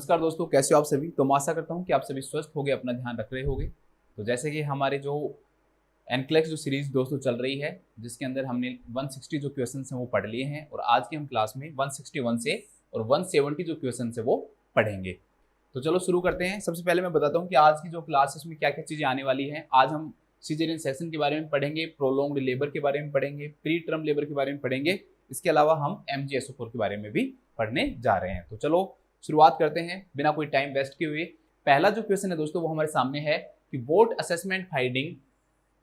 नमस्कार दोस्तों, कैसे हो आप सभी। तो मैं आशा करता हूं कि आप सभी स्वस्थ होंगे, अपना ध्यान रख रहे होंगे। तो जैसे कि हमारे जो एनक्लेक्स जो सीरीज दोस्तों चल रही है, जिसके अंदर हमने 160 जो क्वेश्चन हैं वो पढ़ लिए हैं, और आज की हम क्लास में 161 से और 170 जो क्वेश्चन है वो पढ़ेंगे। तो चलो शुरू करते हैं। सबसे पहले मैं बताता हूँ कि आज की जो क्लास है उसमें क्या क्या चीज़ें आने वाली हैं। आज हम सीजरियन सेक्शन के बारे में पढ़ेंगे, प्रोलॉन्ग्ड लेबर के बारे में पढ़ेंगे, प्री टर्म लेबर के बारे में पढ़ेंगे। इसके अलावा हम MGSO4 के बारे में भी पढ़ने जा रहे हैं। तो चलो शुरुआत करते हैं बिना कोई टाइम वेस्ट किए हुए। पहला जो क्वेश्चन है दोस्तों वो हमारे सामने है कि what assessment finding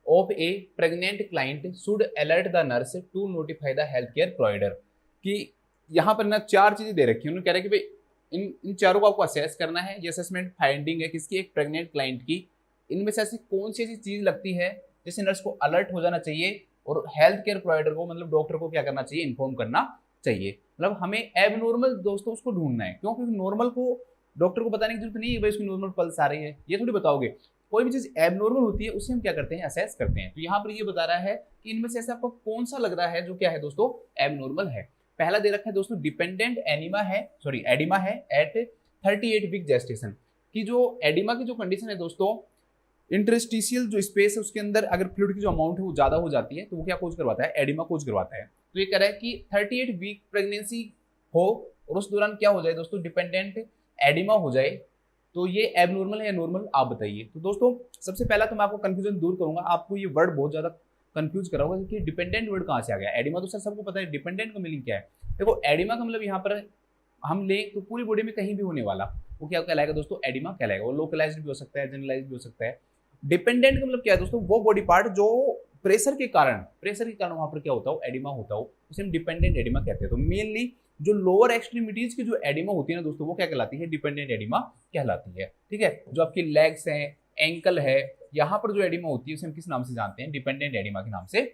of a pregnant client should alert the nurse to notify the health care provider. कि यहाँ पर ना चार चीजें दे रखी है, उन्होंने कह रहा है कि भाई इन चारों को आपको असेस करना है। ये असेसमेंट फाइंडिंग है किसकी, एक प्रेग्नेंट क्लाइंट की। इनमें से ऐसी कौन सी ऐसी चीज लगती है जिससे नर्स को अलर्ट हो जाना चाहिए और हेल्थ केयर प्रोवाइडर को मतलब डॉक्टर को क्या करना चाहिए, इन्फॉर्म करना चाहिए। मतलब हमें एबनॉर्मल दोस्तों उसको ढूंढना है, क्योंकि नॉर्मल को डॉक्टर को बताने की जरूरत नहीं है भाई उसकी नॉर्मल पल्स आ रही है, ये थोड़ी बताओगे। कोई भी चीज एबनॉर्मल होती है उसे हम क्या करते हैं, असेस करते हैं। तो यहाँ पर ये बता रहा है कि इनमें से ऐसा आपको कौन सा लग रहा है जो क्या है दोस्तों, एबनॉर्मल है। पहला दे रखा है दोस्तों डिपेंडेंट एडिमा है एट 38 वीक जेस्टेशन। की जो एडिमा की जो कंडीशन है दोस्तों, इंटरस्टिशियल जो स्पेस है उसके अंदर अगर फ्लूइड की जो अमाउंट है वो ज्यादा हो जाती है तो वो क्या कोज करवाता है, एडिमा कोज करवाता है। तो ये कह रहा है कि 38 वीक प्रेगनेंसी हो और उस दौरान क्या हो जाए दोस्तों, डिपेंडेंट एडिमा हो जाए, तो ये एबनॉर्मल है या नॉर्मल, आप बताइए। तो दोस्तों सबसे पहला तो मैं आपको कंफ्यूजन दूर करूंगा, आपको ये वर्ड बहुत ज्यादा कंफ्यूज करा होगा कि डिपेंडेंट वर्ड कहाँ से आ गया। एडिमा तो सर सबको पता है, डिपेंडेंट का मीनिंग क्या है। देखो एडिमा का मतलब यहाँ पर हम ले तो पूरी बॉडी में कहीं भी होने वाला वो क्या कहलाएगा दोस्तों, एडिमा कहलाएगा। वो लोकलाइज्ड भी हो सकता है, जनरलाइज्ड भी हो सकता है। डिपेंडेंट का मतलब क्या है दोस्तों, वो बॉडी पार्ट जो प्रेशर के कारण वहां पर क्या होता हो, एडिमा होता हो, उसे हम डिपेंडेंट एडिमा कहते हैं। तो मेनली जो लोअर एक्सट्रीमिटीज की जो एडिमा होती है ना दोस्तों, वो क्या कहलाती है, डिपेंडेंट एडिमा कहलाती है। ठीक है, जो आपकी लेग्स हैं, एंकल है, यहाँ पर जो एडिमा होती है उसे हम किस नाम से जानते हैं, डिपेंडेंट एडिमा के नाम से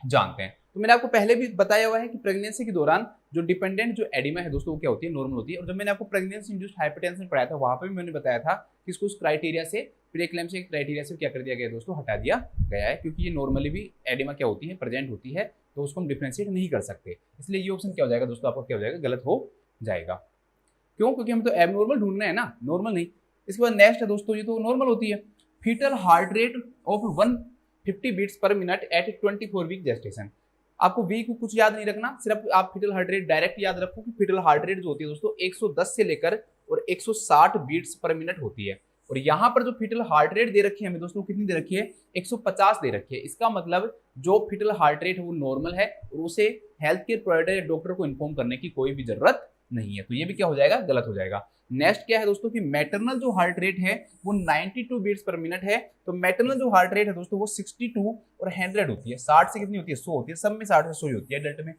जानते हैं। तो मैंने आपको पहले भी बताया हुआ है कि प्रेगनेंसी के दौरान जो डिपेंडेंट जो एडिमा है दोस्तों वो क्या होती है, नॉर्मल होती है। और जब मैंने आपको प्रेगनेंसी इंड्यूस्ड हाइपरटेंशन पढ़ाया था वहां पर भी मैंने बताया था कि इसको उस क्राइटेरिया से, प्रीएक्लेम्सिया के क्राइटेरिया से क्या कर दिया गया दोस्तों, हटा दिया गया है, क्योंकि ये नॉर्मली भी एडिमा क्या होती है, प्रेजेंट होती है, तो उसको हम डिफ्रेंशिएट नहीं कर सकते। इसलिए ये ऑप्शन क्या हो जाएगा दोस्तों, आपका क्या हो जाएगा, गलत हो जाएगा। क्यों, क्योंकि हम तो एबनॉर्मल ढूंढना है ना, नॉर्मल नहीं। इसके बाद नेक्स्ट है दोस्तों, ये तो नॉर्मल होती है, foetal heart rate of 150 beats per minute at 24 week gestation. आपको वीक को कुछ याद नहीं रखना, सिर्फ आप फीटल हार्ट रेट डायरेक्ट याद रखो कि फीटल हार्ट रेट जो होती है दोस्तों 110 से लेकर और 160 बीट्स पर मिनट होती है। और यहाँ पर जो फीटल हार्ट रेट दे रखी है हमें दोस्तों, कितनी दे रखी है, 150 दे रखी है। इसका मतलब जो फीटल हार्ट रेट है वो नॉर्मल है और उसे हेल्थ केयर प्रोवाइडर या डॉक्टर को इन्फॉर्म करने की कोई भी जरूरत नहीं है। तो ये भी क्या हो जाएगा, गलत हो जाएगा। नेक्स्ट क्या है दोस्तों कि मैटरनल जो हार्ट रेट है वो 92 बीट्स पर मिनट है। तो मैटरनल जो हार्ट रेट है दोस्तों वो 62 और 100 होती है। 60 से कितनी होती है, 100 होती है, सब में 60 से 100 होती है, डेल्टा में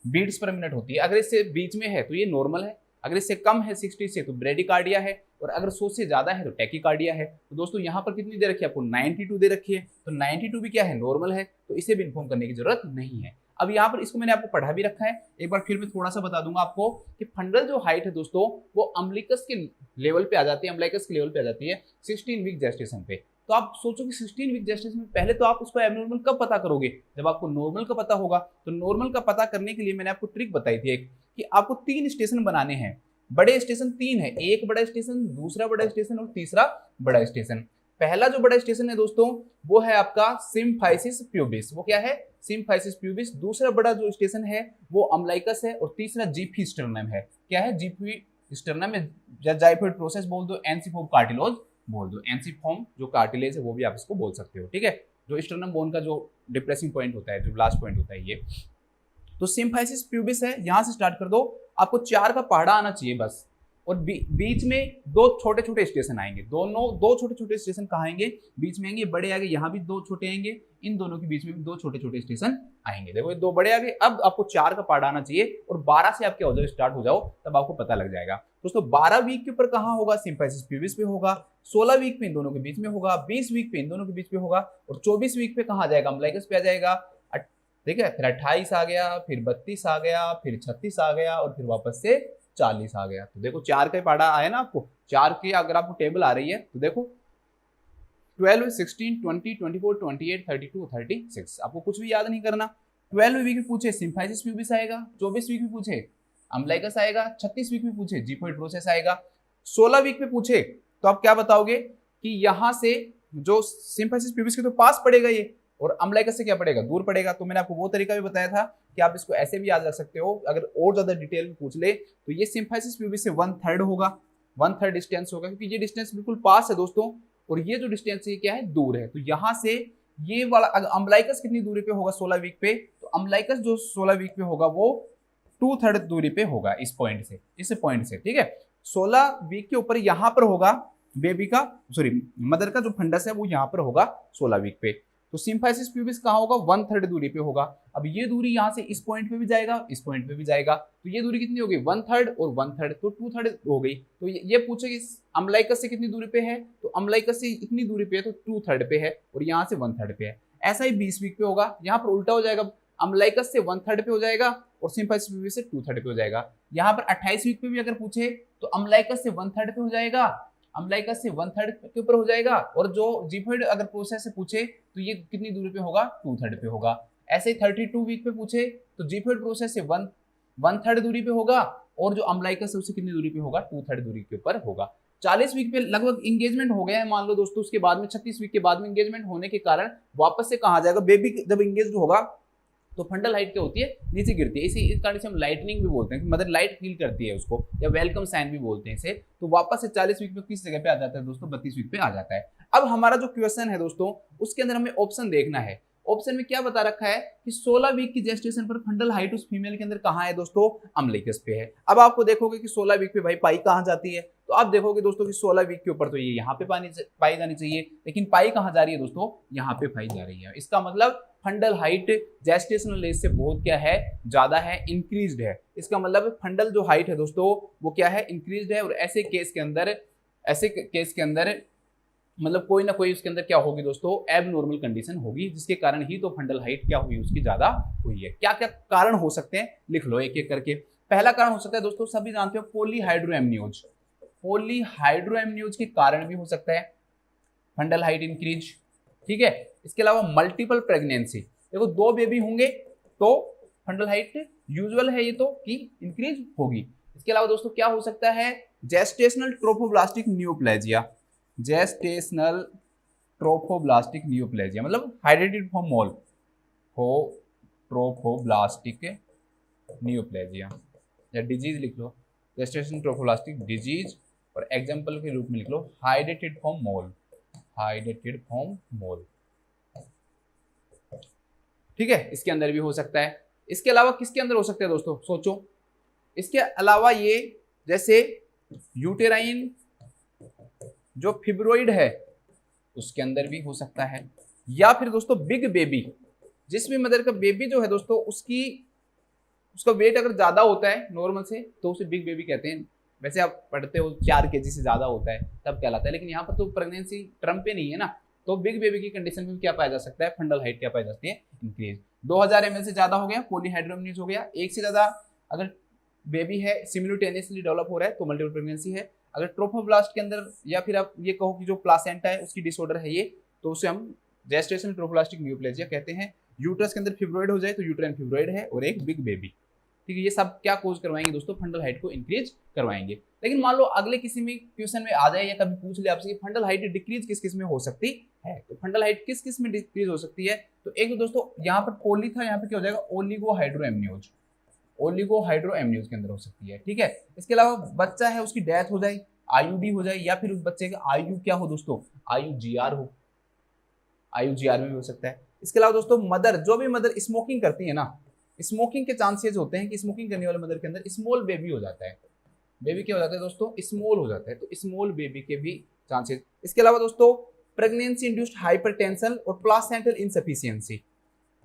बीट्स पर मिनट होती है। अगर इससे बीच में है तो ये नॉर्मल है, अगर इससे कम है 60 से तो ब्रेडिकार्डिया है, और अगर 100 से ज्यादा है तो टैकीकार्डिया है। तो दोस्तों यहाँ पर कितनी दे रखी है आपको, 92 दे रखी है। तो 92 भी क्या है, नॉर्मल है, तो इसे भी इन्फॉर्म करने की जरूरत नहीं है। अब यहाँ पर इसको मैंने आपको पढ़ा भी रखा है, एक बार फिर मैं थोड़ा सा बता दूंगा आपको कि फंडल जो हाइट है दोस्तों वो अम्बिलिकस के लेवल पे आ जाती है, अम्बिलिकस के लेवल पे आ जाती है 16 वीक जेस्टेशन पे। तो आप सोचो कि 16 वीक जेस्टेशन में पहले तो आप उसको एबनॉर्मल कब पता करोगे, जब आपको नॉर्मल का पता होगा। तो नॉर्मल का पता करने के लिए मैंने आपको ट्रिक बताई थी एक, कि आपको 3 स्टेशन बनाने हैं। बड़े स्टेशन 3 है, एक बड़ा स्टेशन, दूसरा बड़ा स्टेशन और तीसरा बड़ा स्टेशन। पहला जो बड़ा स्टेशन है दोस्तों वो है आपका सिम्फाइसिस प्यूबिस, वो क्या है, सिम्फाइसिस प्यूबिस। दूसरा बड़ा जो स्टेशन है वो अम्लाइकस है, और तीसरा जीफी स्टर्नम है। क्या है, जीफी स्टर्नम में जाइफोइड प्रोसेस बोल दो, एनसीफोम कार्टिलोज बोल दो। एनसीफोम जो कार्टिलेज है वो भी आप इसको बोल सकते हो। ठीक है, जो स्टर्नम बोन का जो डिप्रेसिंग पॉइंट होता है, जो लास्ट पॉइंट होता है ये। तो सिम्फाइसिस प्यूबिस है, यहां से स्टार्ट कर दो, आपको 4 का पहाड़ा आना चाहिए बस। और बीच में 2 छोटे छोटे स्टेशन आएंगे, दोनों 2 छोटे छोटे स्टेशन कहाँ आएंगे, बीच में आएंगे, बड़े आगे, यहाँ भी 2 छोटे आएंगे, इन दोनों के बीच में भी 2 छोटे छोटे स्टेशन आएंगे। देखो ये 2 बड़े आगे, अब आपको 4 का पहाड़ा आना चाहिए, और 12 से आप क्या हो जाओ, स्टार्ट हो जाओ, तब आपको पता लग जाएगा। दोस्तों 12 वीक के ऊपर कहाँ होगा, सिम्फाइसिस प्यूबिस पे होगा। 16 वीक पे इन दोनों के बीच में होगा, 20 वीक पे इन दोनों के बीच में होगा, और 24 वीक पे कहाँ जाएगा, अम्बिलिकस पे आ जाएगा। ठीक है, फिर 28 आ गया, फिर 32 आ गया, फिर 36 आ गया, और फिर वापस से 40 आ गया। तो देखो 4 का पहाड़ा आया ना आपको, 4 की अगर आपको टेबल आ रही है तो देखो 12, 16, 20, 24, 28, 32, 36। आपको कुछ भी याद नहीं करना। 12 वीक में पूछे सिम्फाइसिस प्यूबिस आएगा, 24 वीक में पूछे अम्बिलिकस आएगा, 36 वीक में पूछे जीफोइड प्रोसेस आएगा, 16 वीक पे पूछे तो आप क्या बताओगे कि यहां से जो सिंफाइसिस प्यूबिस के तो पास पड़ेगा ये, और अम्बलाइकस से क्या पड़ेगा, दूर पड़ेगा। तो मैंने आपको वो तरीका भी बताया था कि आप इसको ऐसे भी याद रख सकते हो, अगर और ज्यादा डिटेल में पूछ ले तो ये सिंफाइसिस प्यूबिस से 1/3 होगा, 1/3 डिस्टेंस होगा, क्योंकि ये डिस्टेंस बिल्कुल पास है दोस्तों, और ये जो डिस्टेंस है क्या है, दूर है। तो यहाँ से ये वाला अम्बलाइकस कितनी दूरी पे होगा 16 वीक पे, तो अम्बलाइकस जो 16 वीक पे होगा वो 2/3 दूरी पे होगा इस पॉइंट से, ठीक है। 16 वीक के ऊपर यहाँ पर होगा बेबी का, सॉरी मदर का जो फंडस है वो यहाँ पर होगा 16 वीक पे। तो सिम्फाइसिस प्यूबिस कहाँ होगा, 1/3 दूरी पे होगा। अब ये दूरी यहाँ से इस पॉइंट पे भी जाएगा, इस पॉइंट पे भी जाएगा, तो ये दूरी कितनी होगी, 1/3 और 1/3, तो 2/3 हो गई। तो ये पूछे कि अम्बलाइकस से कितनी दूरी पे है, तो अम्बलाइकस से इतनी दूरी पे है तो 2/3 पे है, और यहाँ से 1/3 पे है। ऐसा ही 20 वीक पे होगा, यहाँ पर उल्टा हो जाएगा, अम्बलाइकस से 1/3 पे हो जाएगा और सिम्फाइसिस प्यूबिस से 2/3 पे हो जाएगा। यहाँ पर 28 वीक पे भी अगर पूछे तो अम्बलाइकस से 1/3 पे हो जाएगा, अम्बलाइकस से 1/3 के ऊपर हो जाएगा, और जो जिफॉइड अगर प्रोसेस से पूछे तो ये कितनी दूरी पे होगा, 2/3 पे होगा। ऐसे ही 32 वीक पे पूछे तो जिफॉइड प्रोसेस से 1/3 दूरी पे होगा, और जो अम्बलाइकस है उससे कितनी दूरी पे होगा, 2/3 दूरी के ऊपर होगा। 40 वीक पे लगभग इंगेजमेंट हो गया है मान लो दोस्तों, उसके बाद में 36 वीक के बाद में इंगेजमेंट होने के कारण वापस से कहा जाएगा, बेबी जब इंगेज होगा तो फंडल हाइट क्या होती है, नीचे गिरती है। इस कारण से हम लाइटनिंग भी बोलते हैं, मदर लाइट फील करती है उसको, या वेलकम साइन भी बोलते हैं इसे। तो वापस से 40 वीक पे किस जगह पे आ जाता है दोस्तों, 32 वीक पे आ जाता है। अब हमारा जो क्वेश्चन है दोस्तों, उसके अंदर हमें ऑप्शन देखना है। ऑप्शन में क्या बता रखा है कि 16 वीक की जेस्टेशन पर फंडल हाइट उस फीमेल के अंदर कहाँ है दोस्तों, अम्बलाइकस पे है। अब आपको देखोगे कि 16 वीक पे भाई पाई कहाँ जाती है, तो आप देखोगे दोस्तों कि 16 वीक के ऊपर तो ये यहाँ पे पाई जानी चाहिए, लेकिन पाई कहाँ जा रही है दोस्तों, यहाँ पे पाई जा रही है। इसका मतलब फंडल हाइट जेस्टेशनल एज से बहुत क्या है, ज्यादा है, इंक्रीज्ड है। इसका मतलब फंडल जो हाइट है दोस्तों वो क्या है, इंक्रीज्ड है। और ऐसे केस के अंदर मतलब कोई ना कोई उसके अंदर क्या होगी दोस्तों, एबनॉर्मल कंडीशन होगी, जिसके कारण ही तो फंडल हाइट क्या हुई, उसकी ज्यादा हुई है। क्या क्या कारण हो सकते हैं, लिख लो एक एक करके। पहला कारण हो सकता है दोस्तों, सभी जानते हो, पॉलीहाइड्रोएमनियोज। पॉलीहाइड्रोएमनियोज के कारण भी हो सकता है फंडल हाइट इंक्रीज, ठीक है। इसके अलावा मल्टीपल प्रेगनेंसी, देखो 2 बेबी होंगे तो फंडल हाइट यूजुअल है ये तो कि इंक्रीज होगी। इसके अलावा दोस्तों क्या हो सकता है, gestational trophoblastic neoplasia, gestational trophoblastic neoplasia मतलब हाइड्रेटेड फॉर्म मोल हो, ट्रोफोब्लास्टिक न्यूप्लेजिया, या डिजीज लिख लो, जेस्टेशनल ट्रोफोब्लास्टिक डिजीज, और एग्जांपल के रूप में लिख लो हाइड्रेटेड फॉर्म मोल, हाइड्रेटेड फॉर्म मोल, ठीक है। इसके अंदर भी हो सकता है। इसके अलावा किसके अंदर हो सकता है दोस्तों, सोचो। इसके अलावा ये जैसे यूटेराइन जो फिब्रोइड है उसके अंदर भी हो सकता है, या फिर दोस्तों बिग बेबी, जिस भी मदर का बेबी जो है दोस्तों उसका वेट अगर ज्यादा होता है नॉर्मल से तो उसे बिग बेबी कहते हैं। वैसे आप पढ़ते हो 4 kg से ज्यादा होता है तब कहलाता है, लेकिन यहाँ पर तो प्रेगनेंसी टर्म पे नहीं है ना, तो बिग बेबी की कंडीशन में क्या पाया जा सकता है, फंडल हाइट क्या पाई जाती है, इंक्रीज। 2000 ml से ज्यादा हो गया, पॉलीहाइड्रोएमनियोज हो गया। एक से ज्यादा अगर बेबी है, सिमुलेटेनियसली डेवलप हो रहा है तो मल्टीपल प्रेगनेंसी है। अगर ट्रोफोब्लास्ट के अंदर, या फिर आप ये कहो कि जो प्लासेंटा है उसकी डिसऑर्डर है ये, तो उसे हम जेस्टेशनल ट्रोफोब्लास्टिक न्यूप्लेजिया कहते हैं। यूट्रस के अंदर फिब्रोइड हो जाए तो यूट्राइन फिब्रोइड है, और एक बिग बेबी, ठीक है। ये सब क्या कोज करवाएंगे दोस्तों, फंडल हाइट को इंक्रीज करवाएंगे। लेकिन मान लो अगले किसी में क्वेश्चन में आ जाए या कभी पूछ ले आपसे कि फंडल हाइट डिक्रीज किस किस में हो सकती है, तो फंडल हाइट किस किस में डिक्रीज हो सकती है, तो एक तो दोस्तों यहाँ पर पोली था, यहाँ पर क्या हो जाएगा, ओलिगोहाइड्रोएमनियोज, ओलिगोहाइड्रोएमनियोज के अंदर हो सकती है, ठीक है। इसके अलावा बच्चा है उसकी डेथ हो जाए, आयुडी हो जाए, या फिर उस बच्चे का आयु क्या हो दोस्तों, आयु जीआर हो, आयु जीआर में भी हो सकता है। इसके अलावा दोस्तों मदर, जो भी मदर स्मोकिंग करती है ना, स्मोकिंग के चांसेस होते हैं कि स्मोकिंग करने वाले मदर के अंदर स्मॉल बेबी हो जाता है, बेबी क्या हो जाता है दोस्तों, स्मॉल हो जाता है, तो स्मॉल बेबी के भी चांसेस। इसके अलावा दोस्तों प्रेगनेंसी इंड्यूस्ड हाइपरटेंशन और प्लासेंटल इनसफिशिएंसी,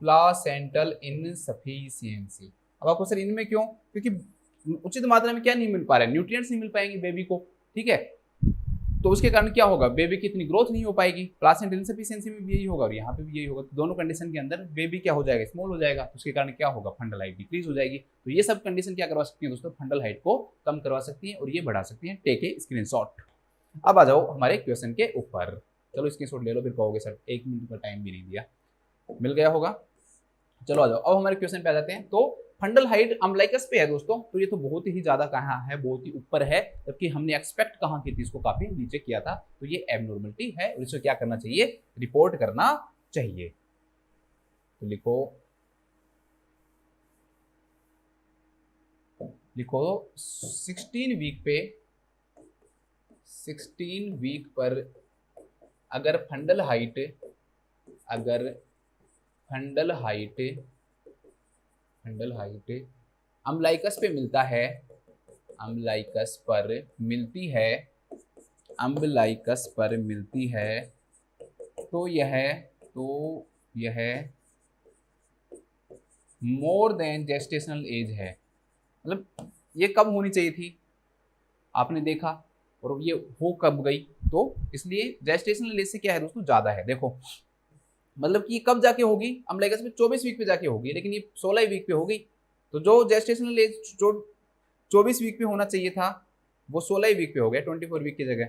प्लासेंटल इनसफिशिएंसी। अब आपको सर इनमें क्यों, क्योंकि उचित मात्रा में क्या नहीं मिल पा रहा है, न्यूट्रिएंट्स नहीं मिल पाएंगे बेबी को, ठीक है। तो उसके कारण क्या होगा, बेबी की इतनी ग्रोथ नहीं हो पाएगी, प्लासेंटल इनसफिशिएंसी में भी यही होगा और यहाँ पे भी यही होगा। तो दोनों कंडीशन के अंदर बेबी क्या हो जाएगा, स्मॉल हो जाएगा, तो उसके कारण क्या होगा, फंडल हाइट डिक्रीज हो जाएगी। तो ये सब कंडीशन क्या करवा सकती है दोस्तों, फंडल हाइट को कम करवा सकती है और ये बढ़ा सकती है। Take a screenshot. अब आ जाओ हमारे क्वेश्चन के ऊपर, चलो स्क्रीनशॉट ले लो, फिर कहोगे सर 1 मिनट का टाइम भी नहीं दिया, मिल गया होगा। चलो आ जाओ, अब हमारे क्वेश्चन पे आ जाते हैं। तो फंडल हाइट अम्बलाइकस पे है दोस्तों, तो ये तो बहुत ही ज्यादा कहाँ है, बहुत ही ऊपर है, जबकि हमने एक्सपेक्ट कहाँ की थी, इसको काफी नीचे किया था। तो ये एबनॉर्मलिटी है और इसको क्या करना चाहिए, रिपोर्ट करना चाहिए। तो लिखो 16 वीक पर अगर फंडल हाइट अम्बलाइकस पे मिलता है, अम्बलाइकस पर मिलती है, तो यह मोर देन जेस्टेशनल एज है। मतलब ये कब होनी चाहिए थी, आपने देखा, और ये हो कब गई, तो इसलिए जेस्टेशनल एज से क्या है दोस्तों, ज्यादा है। देखो मतलब कि कब जाके होगी, अम्बलाइकस में 24 वीक पे जाके होगी, लेकिन ये 16 वीक पे हो गई। तो जो जेस्टेशनल एज 24 वीक पे होना चाहिए था, वो 16 वीक पे हो गया, 24 वीक की जगह।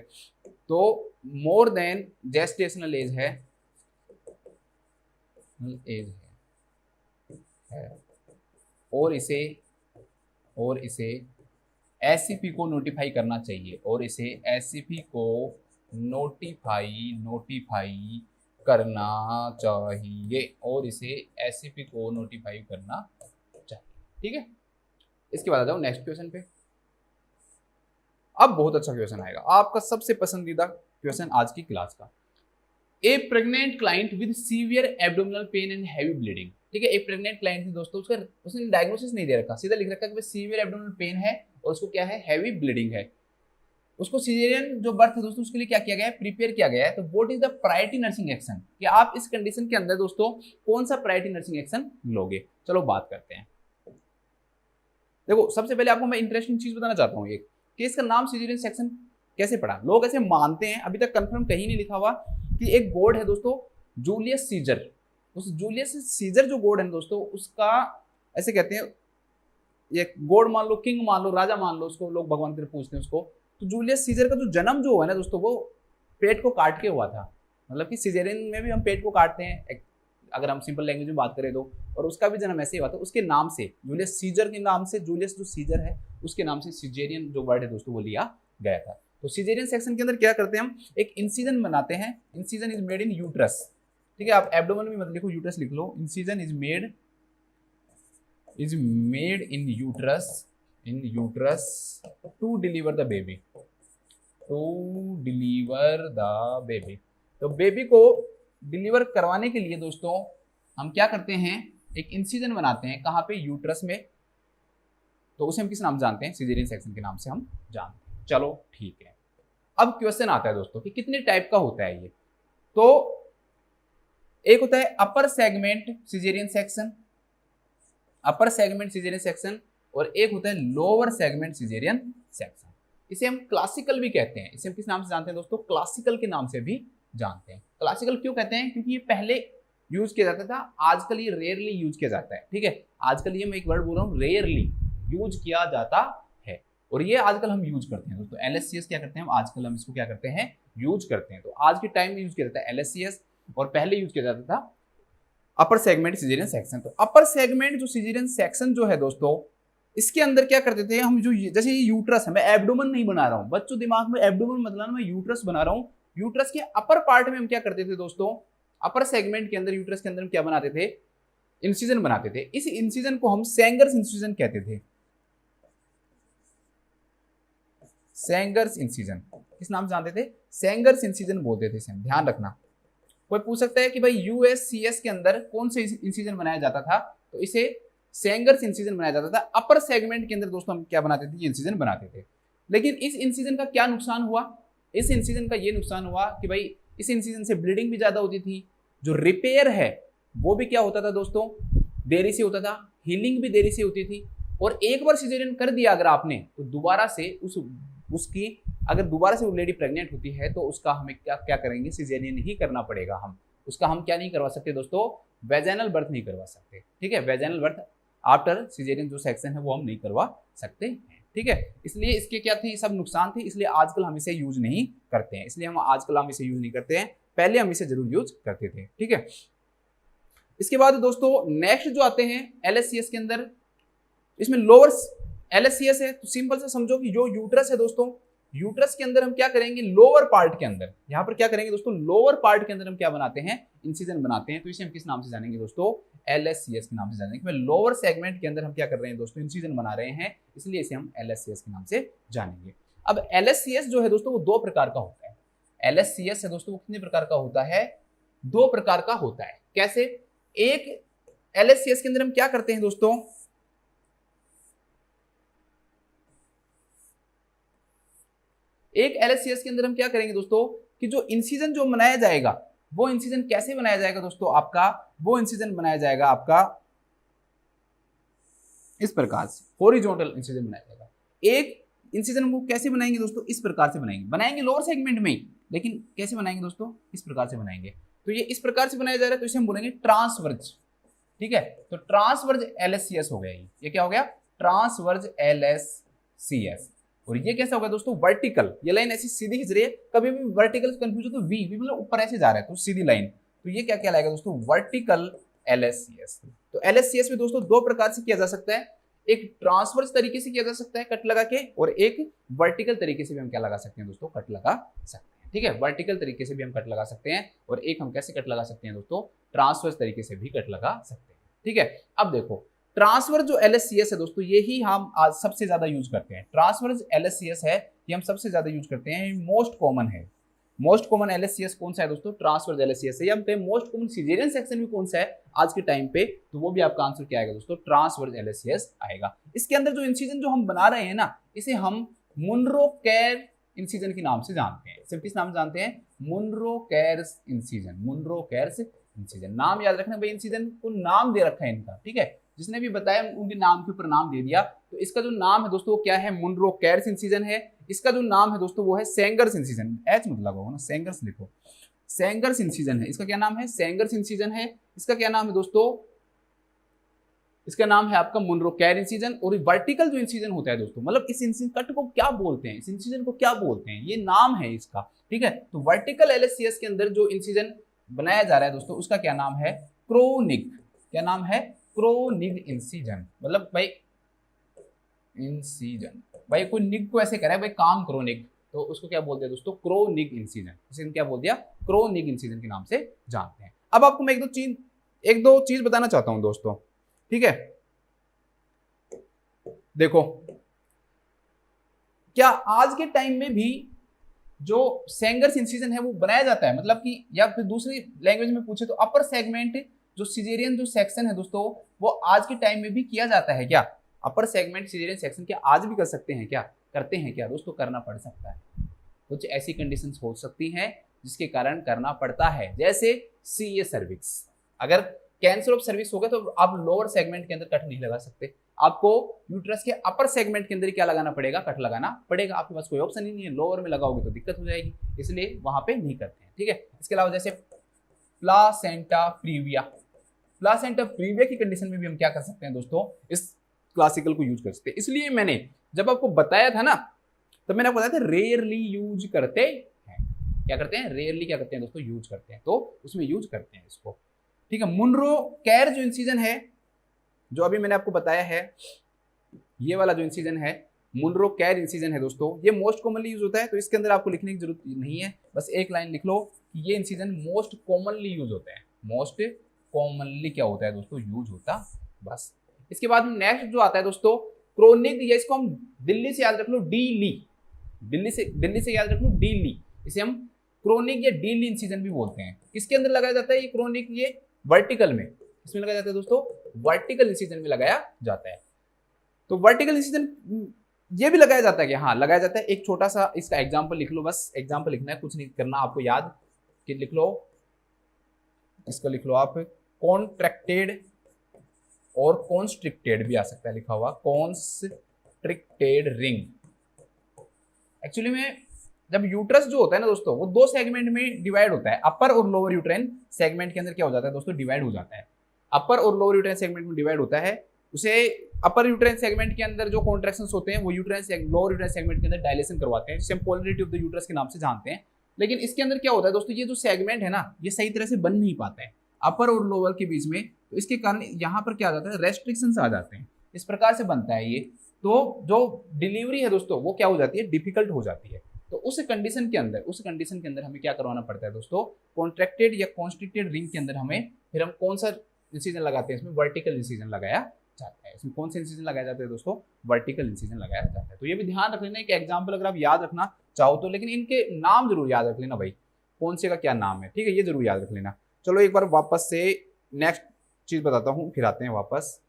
तो मोर देन जेस्टेशनल एज है, और इसे एससीपी को नोटिफाई करना चाहिए, और इसे एससीपी को नोटिफाई करना चाहिए, और इसे एससीपी को नोटिफाई करना चाहिए। ठीक है, इसके बाद आ जाओ नेक्स्ट क्वेश्चन पे। अब बहुत अच्छा क्वेश्चन आएगा, आपका सबसे पसंदीदा क्वेश्चन आज की क्लास का। A pregnant client with severe abdominal pain and heavy bleeding. ठीक है, एक प्रेग्नेंट क्लाइंट थी दोस्तों, उसने डायग्नोसिस नहीं दे रखा, सीधा लिख रखा कि सीवियर एब्डोमिनल पेन है और उसको क्या है, हैवी ब्लीडिंग है। उसको सीजेरियन जो बर्थ है दोस्तों, उसके लिए क्या किया गया है, प्रिपेयर किया गया है। तो what is the priority nursing action, कि आप इस कंडीशन के अंदर दोस्तों कौन सा प्रायोरिटी नर्सिंग एक्शन लोगे। चलो बात करते हैं। देखो सबसे पहले आपको मैं इंटरेस्टिंग चीज बताना चाहता हूँ, एक कि इसका नाम सीजेरियन सेक्शन कैसे पड़ा। लोग ऐसे मानते हैं, अभी तक कंफर्म कहीं नहीं लिखा हुआ, कि एक गॉड है दोस्तों जूलियस सीजर। उस जूलियस सीजर जो गॉड है दोस्तों, उसका ऐसे कहते हैं, ये गॉड मान लो, किंग मान लो, राजा मान लो, उसको लोग भगवान की तरह पूछते हैं उसको। तो जूलियस सीजर का जो जन्म जो है ना दोस्तों, वो पेट को काट के हुआ था। मतलब कि सीजेरियन में भी हम पेट को काटते हैं, अगर हम सिंपल लैंग्वेज में बात करें तो, और उसका भी जन्म ऐसे ही हुआ था। उसके नाम से, जूलियस सीजर के नाम से, जूलियस जो सीजर है उसके नाम से सीजेरियन जो वर्ड है दोस्तों वो लिया गया था। तो सीजेरियन सेक्शन के अंदर क्या करते हैं, हम एक इंसिजन बनाते हैं। Incision is made in uterus. ठीक है, आप एब्डोमेन में मत लिखो, यूट्रस लिख लो। Incision is made in uterus to deliver the baby. तो बेबी को डिलीवर करवाने के लिए दोस्तों हम क्या करते हैं, एक इंसिजन बनाते हैं। कहाँ पे, यूट्रस में। तो उसे हम किस नाम जानते हैं, सीजेरियन सेक्शन के नाम से हम जानते हैं। चलो ठीक है, अब क्वेश्चन आता है दोस्तों कि कितने टाइप का होता है ये। तो एक होता है अपर सेगमेंट सीजेरियन सेक्शन, और एक होता है लोअर सेगमेंट सीजेरियन सेक्शन। इसे हम क्लासिकल भी कहते हैं। इसे हम किस नाम से जानते हैं दोस्तों, क्लासिकल के नाम से भी जानते हैं। क्लासिकल क्यों कहते हैं, क्योंकि ये पहले यूज किया जाता था, आजकल ये रेयरली यूज किया जाता है। ठीक है, आजकल ये मैं एक वर्ड बोल रहा हूँ, रेयरली यूज किया जाता है, और ये आजकल हम यूज करते हैं दोस्तों। LSCS क्या करते हैं हम, आजकल हम इसको क्या करते हैं, यूज करते हैं। तो आज के टाइम में यूज किया जाता है LSCS, और पहले यूज किया जाता था अपर सेगमेंट सीजेरियन सेक्शन। तो अपर सेगमेंट जो सीजेरियन सेक्शन जो है दोस्तों, इसके अंदर क्या करते थे हम, जो जैसे ये यूट्रस है, मैं एब्डोमेन नहीं बना रहा हूँ, बच्चों दिमाग में एब्डोमेन मतलब मैं यूट्रस बना रहा हूँ। यूट्रस के अपर पार्ट में हम क्या करते थे दोस्तों, अपर सेगमेंट के अंदर, यूट्रस के अंदर हम क्या बनाते थे, इंसिजन बनाते थे। इस इंसिजन को हम सेंगर्स इंसिजन कहते थे। सेंगर्स इंसिजन किस नाम से जानते थे, सेंगर्स इंसिजन बोलते थे इसे, ध्यान रखना। कोई पूछ सकता है कि भाई USCS के अंदर कौन से इंसिजन बनाया जाता था, तो इसे सेंगर्स इंसिजन बनाया जाता था। अपर सेगमेंट के अंदर दोस्तों हम क्या बनाते थे, ये इंसिजन बनाते थे। लेकिन इस इंसिजन का क्या नुकसान हुआ, इस इंसिजन का ये नुकसान हुआ कि भाई इस इंसिजन से ब्लीडिंग भी ज्यादा होती थी, जो रिपेयर है वो भी क्या होता था दोस्तों, देरी से होता था, हीलिंग भी देरी से होती थी। और एक बार सिजेरियन कर दिया अगर आपने, तो दोबारा से उसकी अगर दोबारा से वो लेडी प्रेग्नेंट होती है, तो उसका हमें क्या करेंगे, सिजेरियन ही करना पड़ेगा। हम क्या नहीं करवा सकते दोस्तों, वेजाइनल बर्थ नहीं करवा सकते। ठीक है, वेजाइनल बर्थ आफ्टर सिजेरियन जो सेक्शन है वो हम नहीं करवा सकते हैं। ठीक है, इसलिए इसके क्या थे, सब नुकसान थे, इसलिए आजकल हम इसे यूज नहीं करते हैं। हम इसे यूज नहीं करते हैं, पहले हम इसे जरूर यूज करते थे। ठीक है, इसके बाद दोस्तों नेक्स्ट जो आते हैं LSCS के अंदर, इसमें लोअर LSCS है, तो सिंपल से समझो कि जो यूट्रस है दोस्तों, यूट्रस के अंदर हम क्या करेंगे, लोअर पार्ट के अंदर, यहां पर क्या करेंगे दोस्तों, लोअर पार्ट के अंदर हम क्या बनाते हैं, इंसिजन बनाते हैं। तो इसे हम किस नाम से जानेंगे दोस्तों, LSCS के नाम से जानेंगे। मैं लोअर सेगमेंट के अंदर हम क्या कर रहे हैं दोस्तों, इंसिजन बना रहे हैं, इसलिए इसे हम LSCS के नाम से जानेंगे। अब LSCS जो है दोस्तों वो दो प्रकार का होता है। LSCS है दोस्तों वो कितने प्रकार का होता है, दो प्रकार का होता है। कैसे, एक LSCS के अंदर हम क्या करते हैं दोस्तों, एक LSCS के अंदर हम क्या करेंगे दोस्तों कि जो इंसिजन जो बनाया जाएगा, वो इंसिजन कैसे बनाया जाएगा दोस्तों आपका, वो इंसिजन बनाया जाएगा आपका इस प्रकार से, हॉरिजॉन्टल इंसिजन बनाया जाएगा। एक इंसिजन को कैसे बनाएंगे दोस्तों, इस प्रकार से बनाएंगे लोअर सेगमेंट में ही, लेकिन कैसे बनाएंगे दोस्तों, इस प्रकार से बनाएंगे। तो ये इस प्रकार से बनाया जा रहा है, तो इसे हम बोलेंगे ट्रांसवर्ज। ठीक है, तो ट्रांसवर्ज LSCS हो गया, ये क्या हो गया, ट्रांसवर्ज LSCS। और ये कैसा होगा दोस्तों, वर्टिकल, ये लाइन ऐसी सीधी खींच रही है, कभी भी वर्टिकल कंफ्यूज हो तो वी मतलब ऊपर ऐसे जा रहा है, तो सीधी लाइन, तो ये क्या कहलाएगा दोस्तों, वर्टिकल LSCS। तो LSCS में दोस्तों दो प्रकार से किया जा सकता है, एक ट्रांसवर्स तरीके से किया जा सकता है कट लगा के, और एक वर्टिकल तरीके से भी हम क्या लगा सकते हैं दोस्तों, कट लगा सकते हैं। ठीक है, वर्टिकल तरीके से भी हम कट लगा सकते हैं, और एक हम कैसे कट लगा सकते हैं दोस्तों, ट्रांसवर्स तरीके से भी कट लगा सकते हैं। ठीक है, अब देखो ट्रांसवर्स जो LSCS है दोस्तों, यही हम आज सबसे ज्यादा यूज करते हैं। ट्रांसवर्स LSCS है, ये हम सबसे ज्यादा यूज करते हैं, मोस्ट कॉमन है। मोस्ट कॉमन LSCS कौन सा है दोस्तों, ट्रांसवर्स LSCS है। या हम कहें मोस्ट कॉमन सिजेरियन सेक्शन भी कौन सा है आज के टाइम पे, तो वो भी आपका आंसर क्या आएगा दोस्तों, ट्रांसवर्स LSCS आएगा। इसके अंदर जो इंसिजन जो हम बना रहे हैं ना, इसे हम मुनरो कैर इंसिजन के नाम से जानते हैं। सिर्फ किस नाम से जानते हैं, Munro Kerr's incision, Munro Kerr's incision. नाम याद रखना भाई, इंसिजन को नाम दे रखा है इनका। ठीक है, जिसने भी बताया उनके नाम के ऊपर नाम दे दिया। तो इसका जो नाम है दोस्तों वो क्या है, मुनरो कैर्स इंसिजन है। इसका जो नाम है दोस्तों वो है सेंगर्स इंसिजन, एच मत लगाओ ना, सेंगर्स लिखो, सेंगर्स इंसिजन है। इसका क्या नाम है, सेंगर्स इंसिजन है। इसका क्या नाम है दोस्तों, इसका नाम है आपका मुनरो कैर इंसिजन। और वर्टिकल जो इंसिजन होता है दोस्तों, मतलब इस इंसिजन कट को क्या बोलते हैं, इस इंसिजन को क्या बोलते हैं, ये नाम है इसका। ठीक है, तो वर्टिकल LSCS के अंदर जो इंसिजन बनाया जा रहा है दोस्तों, उसका क्या नाम है, क्रोनिक। क्या नाम है, क्रोनिक इंसिजन। मतलब भाई इंसिजन, भाई कोई निग को ऐसे कह रहा है भाई काम क्रोनिक, तो उसको क्या बोलते हैं दोस्तों, क्रोनिक इंसिजन। इसे क्या बोल दिया, क्रोनिक इंसिजन के नाम से जानते हैं। अब आपको मैं एक दो चीज बताना चाहता हूं दोस्तों। ठीक है, देखो क्या आज के टाइम में भी जो सेंगर्स इंसिजन है वो बनाया जाता है, मतलब कि, या फिर दूसरी लैंग्वेज में पूछे तो अपर सेगमेंट जो सिजेरियन जो सेक्शन है दोस्तों, वो आज के टाइम में भी किया जाता है क्या, अपर सेगमेंट सिजेरियन सेक्शन क्या आज भी कर सकते हैं क्या, करते हैं क्या दोस्तों, करना पड़ सकता है। कुछ ऐसी कंडीशंस हो सकती हैं जिसके कारण करना पड़ता है, जैसे CA सर्विक्स। अगर कैंसर ऑफ सर्विक्स होगा तो आप लोअर सेगमेंट के अंदर कट नहीं लगा सकते, आपको यूट्रस के अपर सेगमेंट के अंदर क्या लगाना पड़ेगा, कट लगाना पड़ेगा। आपके पास कोई ऑप्शन ही नहीं है, लोअर में लगाओगे तो दिक्कत हो जाएगी, इसलिए वहां पे नहीं करते हैं। ठीक है, इसके अलावा जैसे प्लासेंटा प्रीविया, प्लासेंटा प्रीविया की कंडीशन में भी हम क्या कर सकते हैं दोस्तों, इस क्लासिकल को यूज कर सकते हैं। इसलिए मैंने जब आपको बताया था ना, तब मैंने आपको बताया था रेयरली यूज करते हैं। क्या करते हैं, रेयरली क्या करते हैं दोस्तों, यूज करते हैं, तो उसमें यूज करते हैं इसको। ठीक है, मुनरो कैर जो इंसिजन है, जो अभी मैंने आपको बताया है, ये वाला जो इंसिजन है मुनरो कैर इंसिजन है दोस्तों, ये मोस्ट कॉमनली यूज होता है। तो इसके अंदर आपको लिखने की जरूरत नहीं है, बस एक लाइन लिख लो कि ये इंसिजन मोस्ट कॉमनली यूज होता है। मोस्ट कॉमनली क्या होता है दोस्तों, यूज होता, बस। इसके बाद नेक्स्ट जो आता है दोस्तों क्रोनिक, या इसको हम दिल्ली से याद रख लो, डी ली, दिल्ली से याद रख लो, डी ली। इसे हम क्रोनिक या डी ली इंसिजन भी बोलते हैं। किसके अंदर लगाया जाता है ये क्रोनिक, ये वर्टिकल में, इसमें लगाया जाता है दोस्तों, वर्टिकल इंसिजन में लगाया जाता है। तो वर्टिकल इंसिजन ये भी लगाया जाता है कि हाँ लगाया जाता है। एक छोटा सा इसका एग्जांपल लिख लो, बस एग्जांपल लिखना है, कुछ नहीं करना आपको, याद कि लिख लो, इसको लिख लो आप, कॉन्ट्रैक्टेड और कॉन्स्ट्रिक्टेड भी आ सकता है लिखा हुआ, कॉन्स्ट्रिक्टेड रिंग। एक्चुअली में जब यूट्रस जो होता है ना दोस्तों, वो दो सेगमेंट में डिवाइड होता है, अपर और लोअर यूट्राइन सेगमेंट के अंदर क्या हो जाता है दोस्तों, डिवाइड हो जाता है। अपर और लोअर यूट्राइन सेगमेंट में डिवाइड होता है। उसे अपर यूट्राइन सेगमेंट के अंदर जो कॉन्ट्रैक्शंस होते हैं वो लोअर यूट्राइन सेगमेंट के अंदर डायलेशन करवाते हैं, जिसे हम पोलरिटी ऑफ द यूट्रस के नाम से जानते हैं। लेकिन इसके अंदर क्या होता है दोस्तों, ये जो सेगमेंट है ना, ये सही तरह से बन नहीं पाता है अपर और लोअर के बीच में, तो इसके कारण यहाँ पर क्या आ जाता है, रेस्ट्रिक्शंस आ जाते हैं। इस प्रकार से बनता है ये। तो जो डिलीवरी है दोस्तों वो क्या हो जाती है, डिफिकल्ट हो जाती है। तो उस कंडीशन के अंदर हमें क्या करवाना पड़ता है दोस्तों, कॉन्ट्रैक्टेड या कॉन्स्ट्रिक्टेड रिंग के अंदर हमें फिर हम कौन सा इंसिजन लगाते हैं, इसमें वर्टिकल इंसिजन लगाया जाता है। इसमें कौन से इंसिजन लगाया जाता है दोस्तों, वर्टिकल इंसिजन लगाया जाता है। तो ये भी ध्यान रख लेना, एक एग्जाम्पल अगर आप याद रखना चाहो तो, लेकिन इनके नाम जरूर याद रख लेना भाई, कौन से का क्या नाम है, ठीक है, ये जरूर याद रख लेना। चलो एक बार वापस से नेक्स्ट चीज बताता हूँ, फिर आते हैं वापस।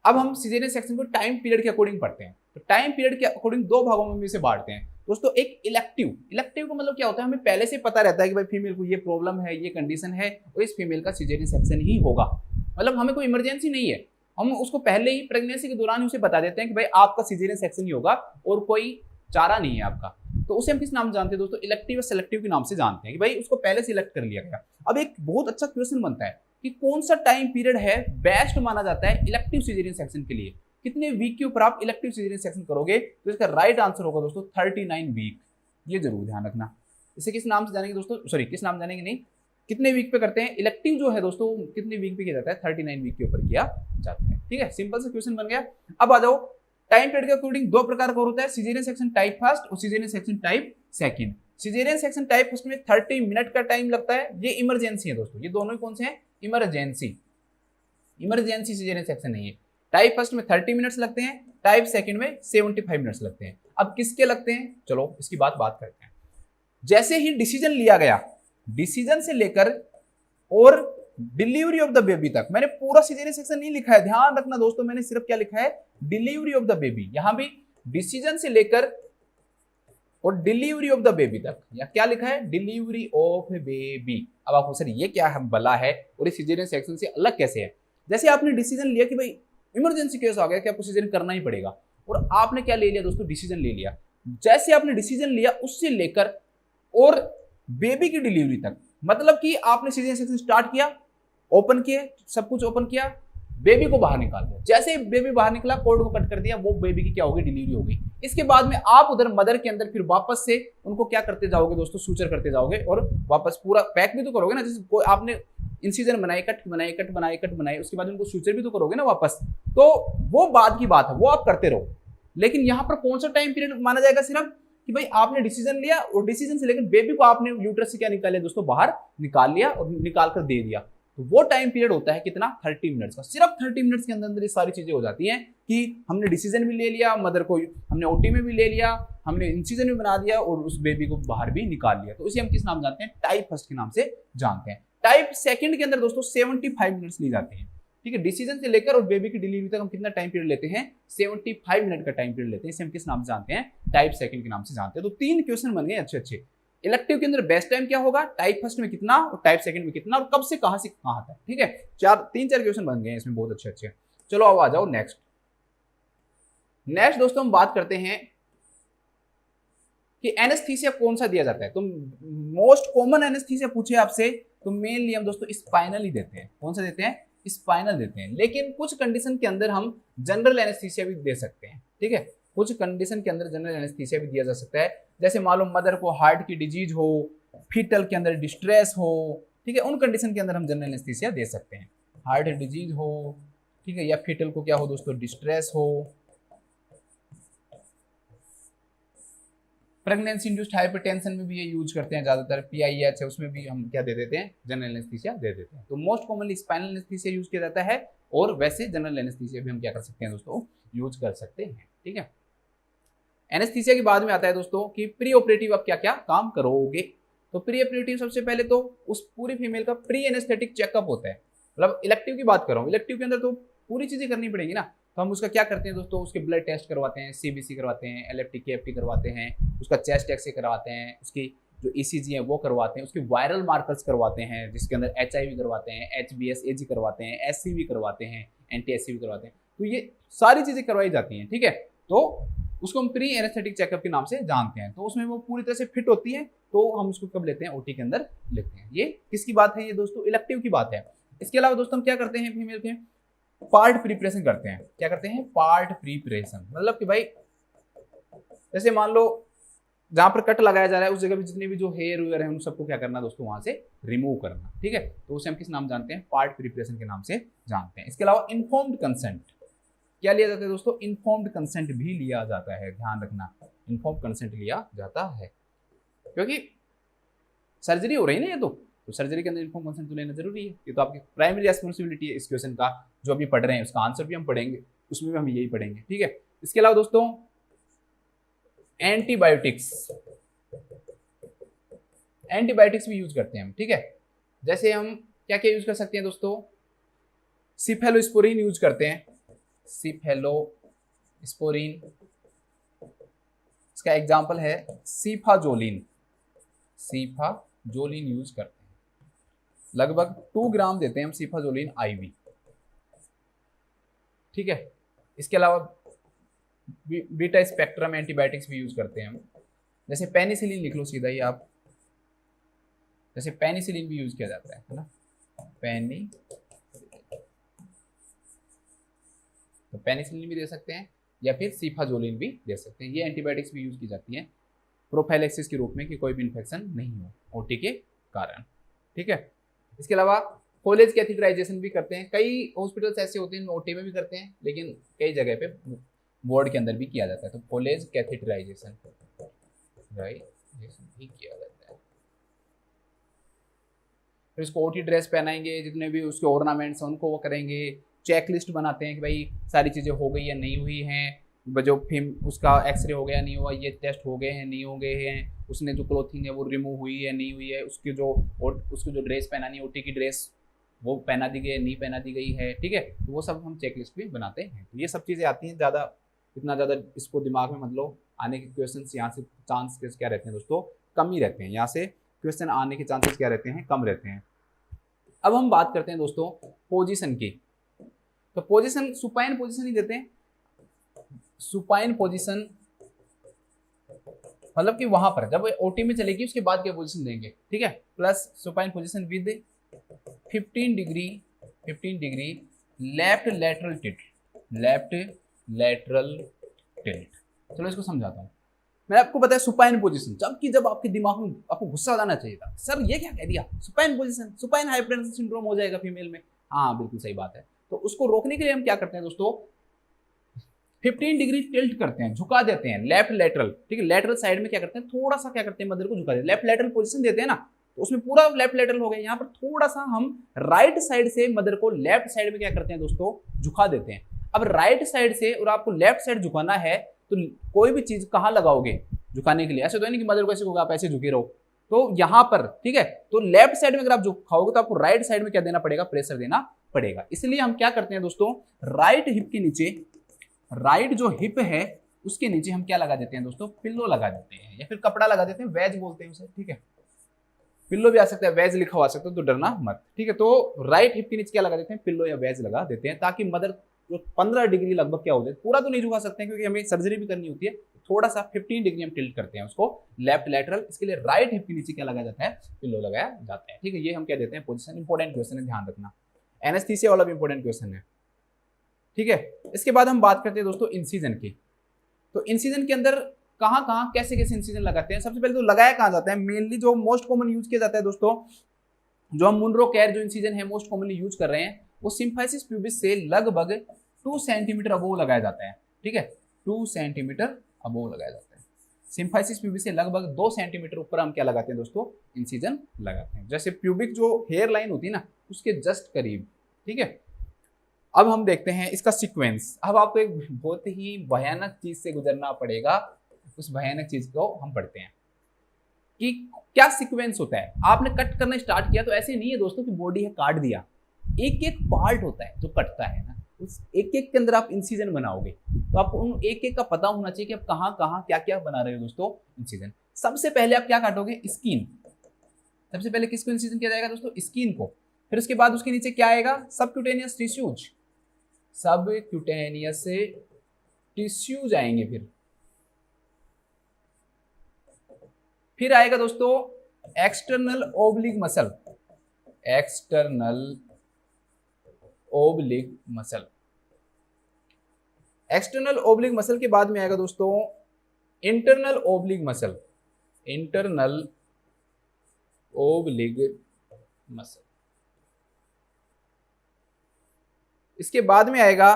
अब हम सिजेरियन सेक्शन को टाइम पीरियड के अकॉर्डिंग पढ़ते हैं। तो टाइम पीरियड के अकॉर्डिंग दो भागों में इसे बांटते हैं दोस्तों। एक इलेक्टिव का मतलब क्या होता है, हमें पहले से पता रहता है कि भाई फीमेल को ये प्रॉब्लम है, ये कंडीशन है और इस फीमेल का सिजेरियन सेक्शन ही होगा। मतलब हमें कोई इमरजेंसी नहीं है, हम उसको पहले ही प्रेगनेंसी के दौरान उसे बता देते हैं कि भाई आपका सिजेरियन सेक्शन ही होगा और कोई चारा नहीं है आपका। तो उसे हम किस नाम से जानते हैं दोस्तों, इलेक्टिव या सेलेक्टिव के नाम से जानते हैं कि भाई उसको पहले से इलेक्ट कर लिया गया। अब एक बहुत अच्छा क्वेश्चन बनता है कि कौन सा टाइम पीरियड है बेस्ट माना जाता है इलेक्टिव सिजेरियन सेक्शन के लिए, कितने वीक के ऊपर आप इलेक्टिव सिजेरियन सेक्शन करोगे। तो इसका राइट आंसर होगा दोस्तों 39 वीक। ये जरूर ध्यान रखना। इसे किस नाम से जानेंगे दोस्तों, सॉरी किस नाम जानेंगे नहीं, कितने वीक पे करते हैं इलेक्टिव जो है दोस्तों, कितने वीक पे किया जाता है, 39 वीक के ऊपर किया जाता है। ठीक है, सिंपल सा क्वेश्चन बन गया। अब आ जाओ, टाइम पीरियड के अकॉर्डिंग दो प्रकार का होता है, सिजेरियन सेक्शन टाइप फर्स्ट और caesarean section type second. Caesarean section type first में 30 मिनट का टाइम लगता है, ये इमरजेंसी है दोस्तों, ये दोनों ही कौन से हैं, इमरजेंसी सिजेरियन सेक्शन नहीं है। टाइप फर्स्ट में 30 मिनट्स लगते हैं, टाइप सेकंड में 75 मिनट्स लगते हैं। अब किसके लगते हैं, चलो इसकी बात करते हैं। जैसे ही डिसीजन लिया गया, डिसीजन से लेकर और डिलीवरी ऑफ द बेबी तक, मैंने पूरा सिजेरियन सेक्शन नहीं लिखा है, ध्यान रखना दोस्तों, मैंने सिर्फ क्या लिखा है, डिलीवरी ऑफ द बेबी। यहां भी डिसीजन से लेकर और डिलीवरी ऑफ द बेबी तक, या क्या लिखा है, डिलीवरी ऑफ बेबी। अब आपको सर ये क्या बला है और इस सिजेरियन सेक्शन से अलग कैसे है। जैसे आपने डिसीजन लिया कि भाई इमरजेंसी केस आ गया कि आपको सिजेरियन करना ही पड़ेगा, और आपने क्या ले लिया दोस्तों, डिसीजन ले लिया। जैसे आपने डिसीजन लिया उससे लेकर और बेबी की डिलीवरी तक, मतलब कि आपने सिजेरियन सेक्शन स्टार्ट किया, ओपन किए, सब कुछ ओपन किया, बेबी को बाहर निकाल दिया। जैसे ही बेबी बाहर निकला, कोड को कट कर दिया, वो बेबी की क्या होगी, डिलीवरी होगी। इसके बाद में आप उधर मदर के अंदर फिर वापस से उनको क्या करते जाओगे दोस्तों, सूचर करते जाओगे और वापस पूरा पैक भी तो करोगे ना। जैसे कोई आपने इंसिजन बनाई, कट बनाई, उसके बाद उनको सूचर भी तो करोगे ना वापस। तो वो बाद की बात है, वो आप करते रहो। लेकिन यहाँ पर कौन सा टाइम पीरियड माना जाएगा, सिर्फ कि भाई आपने डिसीजन लिया और डिसीजन से लेकर बेबी को आपने यूट्रस से क्या निकाल लिया दोस्तों, बाहर निकाल लिया और निकाल कर दे दिया। तो वो टाइम पीरियड होता है कितना, 30 मिनट्स का। सिर्फ 30 मिनट्स के अंदर ये सारी चीजें हो जाती हैं कि हमने डिसीजन भी ले लिया, मदर को हमने ओटी में भी ले लिया, हमने इंसिजन भी बना दिया और उस बेबी को बाहर भी निकाल लिया। तो इसे हम किस नाम जानते हैं, टाइप फर्स्ट के नाम से जानते हैं। टाइप सेकंड के अंदर दोस्तों 75 मिनट्स ली जाते हैं। ठीक है, डिसीजन से लेकर और बेबी की डिलीवरी तक हम कितना टाइम पीरियड लेते हैं, 75 मिनट का टाइम पीरियड लेते हैं। इसे हम किस नाम से जानते हैं, टाइप सेकंड के नाम से जानते हैं। तो 3 क्वेश्चन बन गए अच्छे। इलेक्टिव के अंदर बेस्ट टाइम क्या होगा, टाइप फर्स्ट में कितना और टाइप सेकंड में कितना और कब से कहां तक। ठीक है, 3-4 क्वेश्चन बन गए हैं इसमें, बहुत अच्छे। चलो अब आ जाओ नेक्स्ट दोस्तों, हम बात करते हैं कि एनेस्थीसिया कौन सा दिया जाता है। तो मोस्ट कॉमन एनेस्थीसिया पूछे आपसे तो मेनली हम दोस्तों स्पाइनल ही देते हैं। कौन सा देते हैं, स्पाइनल देते हैं। लेकिन कुछ कंडीशन के अंदर हम जनरल एनेस्थीसिया भी दे सकते हैं। ठीक है, कुछ कंडीशन के अंदर जनरल एनेस्थीसिया भी दिया जा सकता है। जैसे मालूम मदर को हार्ट की डिजीज हो, फीटल के अंदर डिस्ट्रेस हो, ठीक है, उन कंडीशन के अंदर हम जनरल एनेस्थीसिया दे सकते हैं। हार्ट डिजीज हो, ठीक है, या फीटल को क्या हो दोस्तों, डिस्ट्रेस हो। प्रेगनेंसी इंड्यूस्ड हाइपरटेंशन में भी ये यूज करते हैं ज्यादातर, PIH है उसमें भी हम क्या दे देते हैं, जनरल एनेस्थीसिया दे देते हैं। तो most commonly spinal anaesthesia use किया जाता है और वैसे जनरल एनेस्थीसिया भी हम क्या कर सकते हैं दोस्तों, यूज कर सकते हैं। ठीक है, एनेस्थीसिया के बाद में आता है दोस्तों कि प्री ऑपरेटिव आप क्या क्या काम करोगे। तो प्री ऑपरेटिव सबसे पहले तो उस पूरी फीमेल का प्री एनेस्थेटिक चेकअप होता है। मतलब इलेक्टिव की बात कर रहा हूँ, इलेक्टिव के अंदर तो पूरी चीजें करनी पड़ेगी ना। तो हम उसका क्या करते हैं दोस्तों, उसके ब्लड टेस्ट करवाते हैं, CBC करवाते हैं, LFT KFT करवाते हैं, उसका चेस्ट एक्सरे करवाते हैं, उसकी जो ECG है वो करवाते हैं, उसके वायरल मार्कर्स करवाते हैं जिसके अंदर HIV करवाते हैं, HBS AG करवाते हैं, SCV करवाते हैं, anti-SCV करवाते हैं। तो ये सारी चीजें करवाई जाती हैं। ठीक है, तो उसको हम प्री एनेस्थेटिक चेकअप के नाम से जानते हैं। तो उसमें वो पूरी तरह से फिट होती है, तो हम उसको कब लेते हैं, OT के अंदर लेते हैं। ये किसकी बात है, ये दोस्तों इलेक्टिव की बात है। इसके अलावा दोस्तों हम क्या करते हैं, फीमेल के पार्ट प्रिपरेशन करते हैं। क्या करते हैं, पार्ट प्रिपरेशन। मतलब कि भाई जैसे मान लो जहां पर कट लगाया जा रहा है उस जगह पे जितने भी जो हेयर वेयर है उन सबको क्या करना दोस्तों, वहां से रिमूव करना, ठीक है। तो उसे हम किस नाम जानते हैं, पार्ट प्रिपरेशन के नाम से जानते हैं। इसके अलावा इन्फॉर्म्ड कंसेंट क्या लिया जाता है दोस्तों, इन्फॉर्म्ड कंसेंट भी लिया जाता है, ध्यान रखना, इन्फॉर्म्ड कंसेंट लिया जाता है, क्योंकि सर्जरी हो रही है ना ये तो सर्जरी के अंदर इन्फॉर्म कंसेंट तो लेना जरूरी है। ये तो आपकी प्राइमरी रेस्पॉन्सिबिलिटी है इस क्वेश्चन का, जो अभी पढ़ रहे हैं उसका आंसर भी हम पढ़ेंगे, उसमें भी हम यही पढ़ेंगे, ठीक है। इसके अलावा दोस्तों एंटीबायोटिक्स भी यूज करते हैं हम, ठीक है। जैसे हम क्या क्या यूज कर सकते हैं दोस्तों, सिफेलोस्पोरिन यूज करते हैं, सिफेलोस्पोरिन, इसका एग्जांपल है सीफाजोलिन यूज करते हैं, लगभग 2 ग्राम देते हैं हम सीफाजोलिन आईवी, ठीक है। इसके अलावा बीटा स्पेक्ट्रम एंटीबायोटिक्स भी यूज करते हैं हम, जैसे पेनिसिलिन लिख लो सीधा ही आप, जैसे पेनिसिलिन भी यूज किया जाता है ना, तो पेनिसिलिन भी दे सकते हैं या फिर सीफाजोलिन भी दे सकते हैं। ये एंटीबायोटिक्स भी यूज की जाती है प्रोफाइलैक्सिस के रूप में कि कोई भी इन्फेक्शन नहीं हो ओटी के कारण, ठीक है। इसके अलावा फोलेज कैथेटराइजेशन भी करते हैं, कई हॉस्पिटल्स ऐसे होते हैं ओटी में भी करते हैं, लेकिन कई जगह पे वार्ड के अंदर भी किया जाता है, तो फोलेज कैथेटराइजेशन भी किया जाता है। फिर उसको ओटी ड्रेस पहनाएंगे, जितने भी उसके ऑर्नामेंट्स हैं उनको वो करेंगे, चेकलिस्ट बनाते हैं कि भाई सारी चीज़ें हो गई या नहीं हुई हैं, जो फिर उसका एक्सरे हो गया नहीं हुआ, ये टेस्ट हो गए हैं नहीं हो गए हैं, उसने जो क्लोथिंग है वो रिमूव हुई है नहीं हुई है, उसकी जो ड्रेस पहनानी है ओटी की ड्रेस वो पहना दी गई है नहीं पहना दी गई है, ठीक है। तो वो सब हम चेकलिस्ट भी बनाते हैं। तो ये सब चीज़ें आती हैं, ज़्यादा इतना ज़्यादा इसको दिमाग में मत लो, आने के क्वेश्चन यहाँ से चांस क्या रहते हैं दोस्तों, कम ही रहते हैं, यहाँ से क्वेश्चन आने के चांसेस क्या रहते हैं, कम रहते हैं। अब हम बात करते हैं दोस्तों पोजीशन की, तो पोजीशन सुपाइन पोजीशन ही देते हैं, सुपाइन पोजीशन मतलब कि वहां पर जब ओटी में चलेगी उसके बाद क्या पोजीशन देंगे, ठीक है, plus supine position with 15 degree left lateral tilt. चलो इसको समझाता हूँ। मैं आपको बताया सुपाइन पोजीशन, जब आपके दिमाग में आपको गुस्सा आना चाहिए था, सर ये क्या कह दिया, supine position, supine hypertension syndrome हो जाएगा फीमेल में, हाँ बिल्कुल सही बात है। तो उसको रोकने के लिए हम क्या करते हैं दोस्तों, 15 डिग्री टिल्ट करते हैं, झुका देते हैं लेफ्ट लैटरल, ठीक है, लैटरल साइड में क्या करते हैं, थोड़ा सा क्या करते हैं, मदर को झुका देते हैं, लेफ्ट लैटरल पोजीशन देते हैं ना, तो उसमें पूरा लेफ्ट लैटरल हो गया। यहाँ पर थोड़ा सा हम राइट साइड से मदर को लेफ्ट साइड में क्या करते हैं दोस्तों, झुका देते हैं। अब राइट साइड से और आपको लेफ्ट साइड झुकाना है, तो कोई भी चीज कहाँ लगाओगे झुकाने के लिए, ऐसे तो नहीं कि मदर को ऐसे होगा आप ऐसे झुके रहो, तो यहाँ पर, ठीक है, तो लेफ्ट साइड में अगर आप झुकाओगे तो आपको राइट साइड में क्या देना पड़ेगा, प्रेशर देना पड़ेगा। इसलिए हम क्या करते हैं दोस्तों, राइट हिप के नीचे, राइट जो हिप है उसके नीचे हम क्या लगा देते हैं दोस्तों, पिल्लो लगा देते हैं या फिर कपड़ा लगा देते हैं, वेज बोलते हैं उसे, ठीक है, पिल्लो भी आ सकता है, वेज लिखा हुआ सकता है, तो डरना मत, ठीक है। तो राइट हिप के नीचे क्या लगा देते हैं, पिल्लो या वेज लगा देते हैं, ताकि मदर जो 15 डिग्री लगभग क्या हो जाए, पूरा तो नहीं झुका सकते हैं क्योंकि हमें सर्जरी भी करनी होती है, थोड़ा सा 15 डिग्री हम टिल्ट करते हैं उसको लेफ्ट लैटरल, इसके लिए राइट हिप के नीचे क्या लगाया जाता है, पिल्लो लगाया जाता है, ठीक है। ये हम क्या देते हैं पोजीशन, इंपॉर्टेंट क्वेश्चन है, ध्यान रखना, एनेस्थीसिया वाला भी इंपॉर्टेंट क्वेश्चन है, ठीक है। इसके बाद हम बात करते हैं दोस्तों इंसिजन की। तो इंसिजन के अंदर कहाँ कहाँ कैसे कैसे इंसिजन लगाते हैं, सबसे पहले तो लगाया कहाँ जाता है, मेनली जो मोस्ट कॉमन यूज किया जाता है दोस्तों, जो हम मुनरो कैर जो इंसिजन है मोस्ट कॉमनली यूज कर रहे हैं, वो सिम्फाइसिस प्यूबिस से लगभग 2 सेंटीमीटर अबोव लगाया जाता है, ठीक है, 2 सेंटीमीटर अबोव लगाया जाता है। सिम्फाइसिस प्यूबिस से लगभग 2 सेंटीमीटर ऊपर हम क्या लगाते हैं दोस्तों, इंसिजन लगाते हैं, जैसे प्यूबिक जो हेयर लाइन होती है ना उसके जस्ट करीब, ठीक है। अब हम देखते हैं इसका सीक्वेंस। अब आपको एक बहुत ही भयानक चीज से गुजरना पड़ेगा, उस भयानक चीज को हम पढ़ते हैं कि क्या सीक्वेंस होता है। आपने कट करना स्टार्ट किया तो ऐसे नहीं है दोस्तों कि बॉडी है काट दिया, एक एक पार्ट होता है जो कटता है ना, उस एक एक के अंदर आप इंसिजन बनाओगे, तो आपको उन एक एक का पता होना चाहिए कि आप कहाँ कहाँ क्या क्या बना रहे हो दोस्तों इंसिजन। सबसे पहले आप क्या काटोगे, स्किन, सबसे पहले किसको इंसिजन किया जाएगा दोस्तों, स्किन को। फिर उसके बाद उसके नीचे क्या आएगा, सबक्यूटेनियस टिश्यूज, सबक्यूटेनियस टिश्यूज आएंगे। फिर आएगा दोस्तों external oblique muscle, external oblique muscle. External oblique muscle के बाद में आएगा दोस्तों internal oblique muscle, internal oblique muscle. इसके बाद में आएगा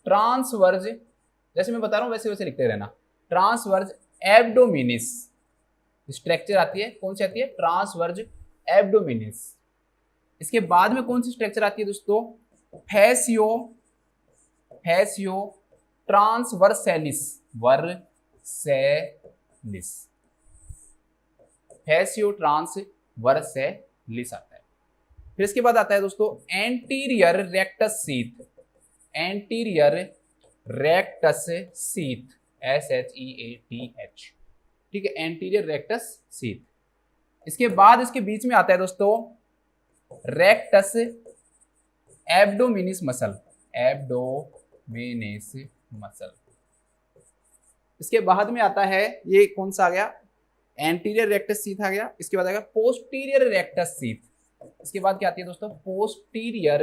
ट्रांसवर्ज, जैसे मैं बता रहा हूं वैसे वैसे लिखते रहना। ट्रांसवर्ज एब्डोमिनिस स्ट्रक्चर आती है, कौन सी आती है? ट्रांसवर्ज एब्डोमिनिस। इसके बाद में कौन सी स्ट्रक्चर आती है दोस्तों? फैसियो ट्रांसवर्सैलिस, वर्सैलिस, फैसियो ट्रांसवर्सैलिस आता है। फिर इसके बाद आता है दोस्तों anterior rectus sheath, anterior rectus sheath, SHEATH, ठीक है, एंटीरियर रेक्टस सीथ। इसके बाद इसके बीच में आता है दोस्तों rectus abdominis muscle, abdominis muscle. इसके बाद में आता है, ये कौन सा आ गया? एंटीरियर रेक्टस सीथ आ गया। इसके बाद आएगा पोस्टीरियर रेक्टस सीथ। इसके बाद क्या आती है दोस्तों? Posterior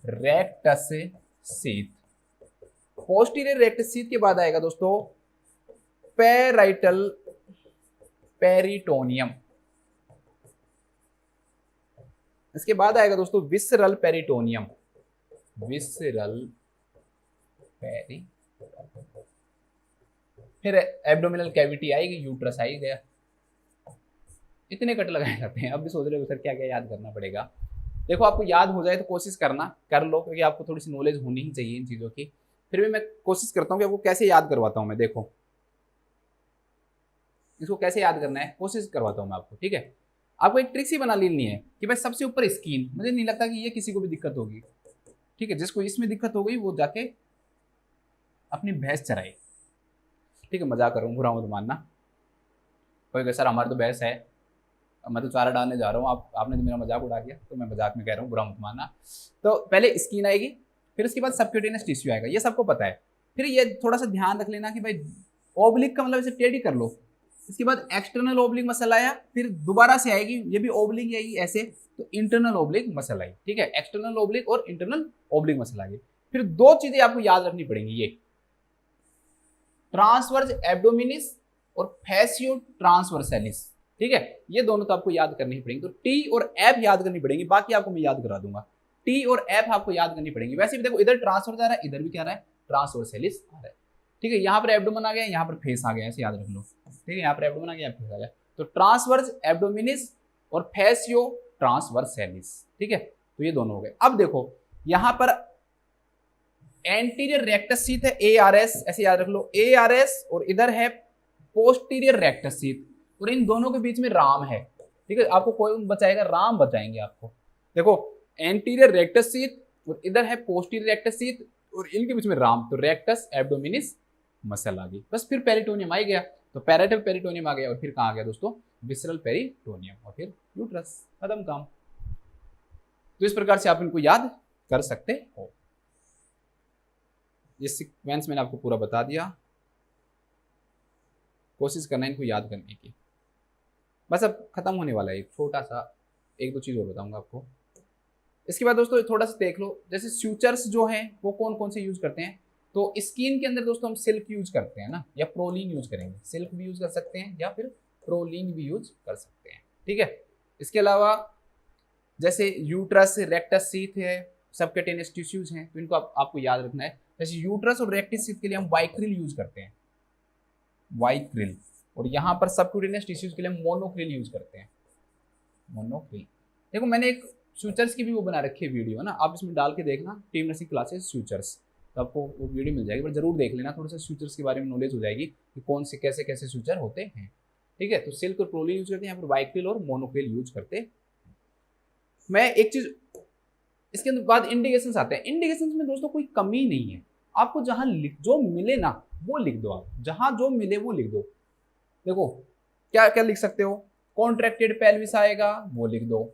rectus sheath. Posterior rectus sheath के बाद आएगा दोस्तों पैराइटल पेरिटोनियम। इसके बाद आएगा दोस्तों विसरल पेरिटोनियम, विसरल पेरी। फिर एब्डोमिनल कैविटी आएगी, यूट्रस आई गया। इतने कट लगाए जाते हैं। अब भी सोच रहे हो सर क्या क्या याद करना पड़ेगा। देखो आपको याद हो जाए तो कोशिश करना, कर लो, क्योंकि आपको थोड़ी सी नॉलेज होनी ही चाहिए इन चीज़ों की। फिर भी मैं कोशिश करता हूँ कि आपको कैसे याद करवाता हूँ मैं। देखो इसको कैसे याद करना है, कोशिश करवाता हूँ मैं आपको, ठीक है। आपको एक ट्रिक सी बना लेनी है कि भाई सबसे ऊपर स्किन, मुझे नहीं लगता कि ये किसी को भी दिक्कत होगी, ठीक है। जिसको इसमें दिक्कत हो गई वो जाके अपनी भैंस चराए, ठीक है। मजाक कर रहा हूँ, बुरा मत मानना। कोई सर हमारी तो भैंस है, मैं तो चारा डालने जा रहा हूँ, आपने तो मेरा मजाक उड़ा दिया, तो मैं मजाक में कह रहा हूँ, बुरा मत मानना। तो पहले स्किन आएगी, फिर उसके बाद सबक्यूटेनियस टिश्यू आएगा, ये सबको पता है। फिर ये थोड़ा सा ध्यान रख लेना कि भाई ओब्लिक का मतलब इसे टेढ़ी कर लो। इसके बाद एक्सटर्नल ओब्लिक मसल आया, फिर दोबारा से आएगी, ये भी ओब्लिक आएगी ऐसे, तो इंटरनल ओब्लिक मसल आई, ठीक है। एक्सटर्नल ओब्लिक और इंटरनल ओब्लिक मसल आ गई। फिर दो चीजें आपको याद रखनी पड़ेंगी, ये ट्रांसवर्स एब्डोमिनिस और फैसियो ट्रांसवर्सैलिस, ठीक है। ये दोनों तो आपको याद करनी ही पड़ेंगी। तो टी और एफ याद करनी पड़ेंगी, बाकी आपको मैं याद करा दूंगा। टी और एफ आपको याद करनी पड़ेंगी। वैसे भी देखो इधर ट्रांसवर्स आ रहा है, इधर भी क्या आ रहा है? ट्रांसवर्सैलिस आ रहा है, ठीक है। यहाँ पर एब्डोमेन आ गया, यहाँ पर फेस आ गया, ऐसे याद रख लो, ठीक है। यहाँ पर एब्डोमेन आ गया, फेस आ गया। तो ट्रांसवर्स एब्डोमिनिस और फैसियो ट्रांसवर्सैलिस, ठीक है। तो ये दोनों हो गए। अब देखो यहाँ पर एंटीरियर रेक्टस सीथ है, ARS, ऐसे याद रख लो, ARS, और इधर है पोस्टीरियर रेक्टस सीथ, और इन दोनों के बीच में राम है, ठीक है। आपको कोई बचाएगा? राम बचाएंगे आपको। देखो एंटीरियर रेक्टस सीथ और इधर है पोस्टीरियर रेक्टस सीथ, और इनके बीच में राम, तो रेक्टस एब्डोमिनिस मसल आ गई। बस फिर पेरिटोनियम आ गया, तो पैराइटल पेरिटोनियम आ गया, और फिर कहाँ आ गया दोस्तों? विसरल पेरिटोनियम, और फिर यूट्रस, खत्म काम। तो इस प्रकार से आप इनको याद कर सकते हो। ये सीक्वेंस मैंने आपको पूरा बता दिया, कोशिश करना इनको याद करने की। बस अब खत्म होने वाला है, छोटा सा एक दो चीज और बताऊंगा आपको। इसके बाद दोस्तों थोड़ा सा देख लो, जैसे स्यूचर्स जो हैं वो कौन कौन से यूज करते हैं। तो स्किन के अंदर दोस्तों हम सिल्क यूज करते हैं ना, या प्रोलीन यूज करेंगे। सिल्क भी यूज कर सकते हैं या फिर प्रोलीन भी यूज कर सकते हैं, ठीक है। इसके अलावा जैसे यूट्रस, रेक्टस सीथ है, सबक्यूटेनियस टिश्यूज हैं, तो इनको आपको याद रखना है। जैसे यूट्रस और रेक्टस सीथ के लिए हम वाइक्रिल यूज करते हैं, वाइक्रिल, और यहाँ पर सबक्यूटेनियस टिश्यूज के लिए हम मोनोक्रिल यूज करते हैं, मोनोक्रिल। देखो मैंने एक स्यूचर्स की भी वो बना रखी है वीडियो, है ना, आप इसमें डाल के देखना, टीम नर्सिंग क्लासेस स्यूचर्स, तो आपको वो वीडियो मिल जाएगी। पर जरूर देख लेना, थोड़ा सा स्यूचर्स के बारे में नॉलेज हो जाएगी कि कौन से कैसे कैसे स्यूचर होते हैं, ठीक है। तो सिल्क और प्रोलीन यूज करते हैं, यहाँ पर वाइक्रिल और मोनोक्रिल यूज करते हैं। मैं एक चीज इसके बाद इंडिकेशंस आते हैं। इंडिकेशंस में दोस्तों कोई कमी नहीं है, आपको जहां जो मिले ना वो लिख दो, आप जहां जो मिले वो लिख दो। देखो क्या क्या लिख सकते हो? कॉन्ट्रैक्टेड पेल्विस आएगा वो लिख दो,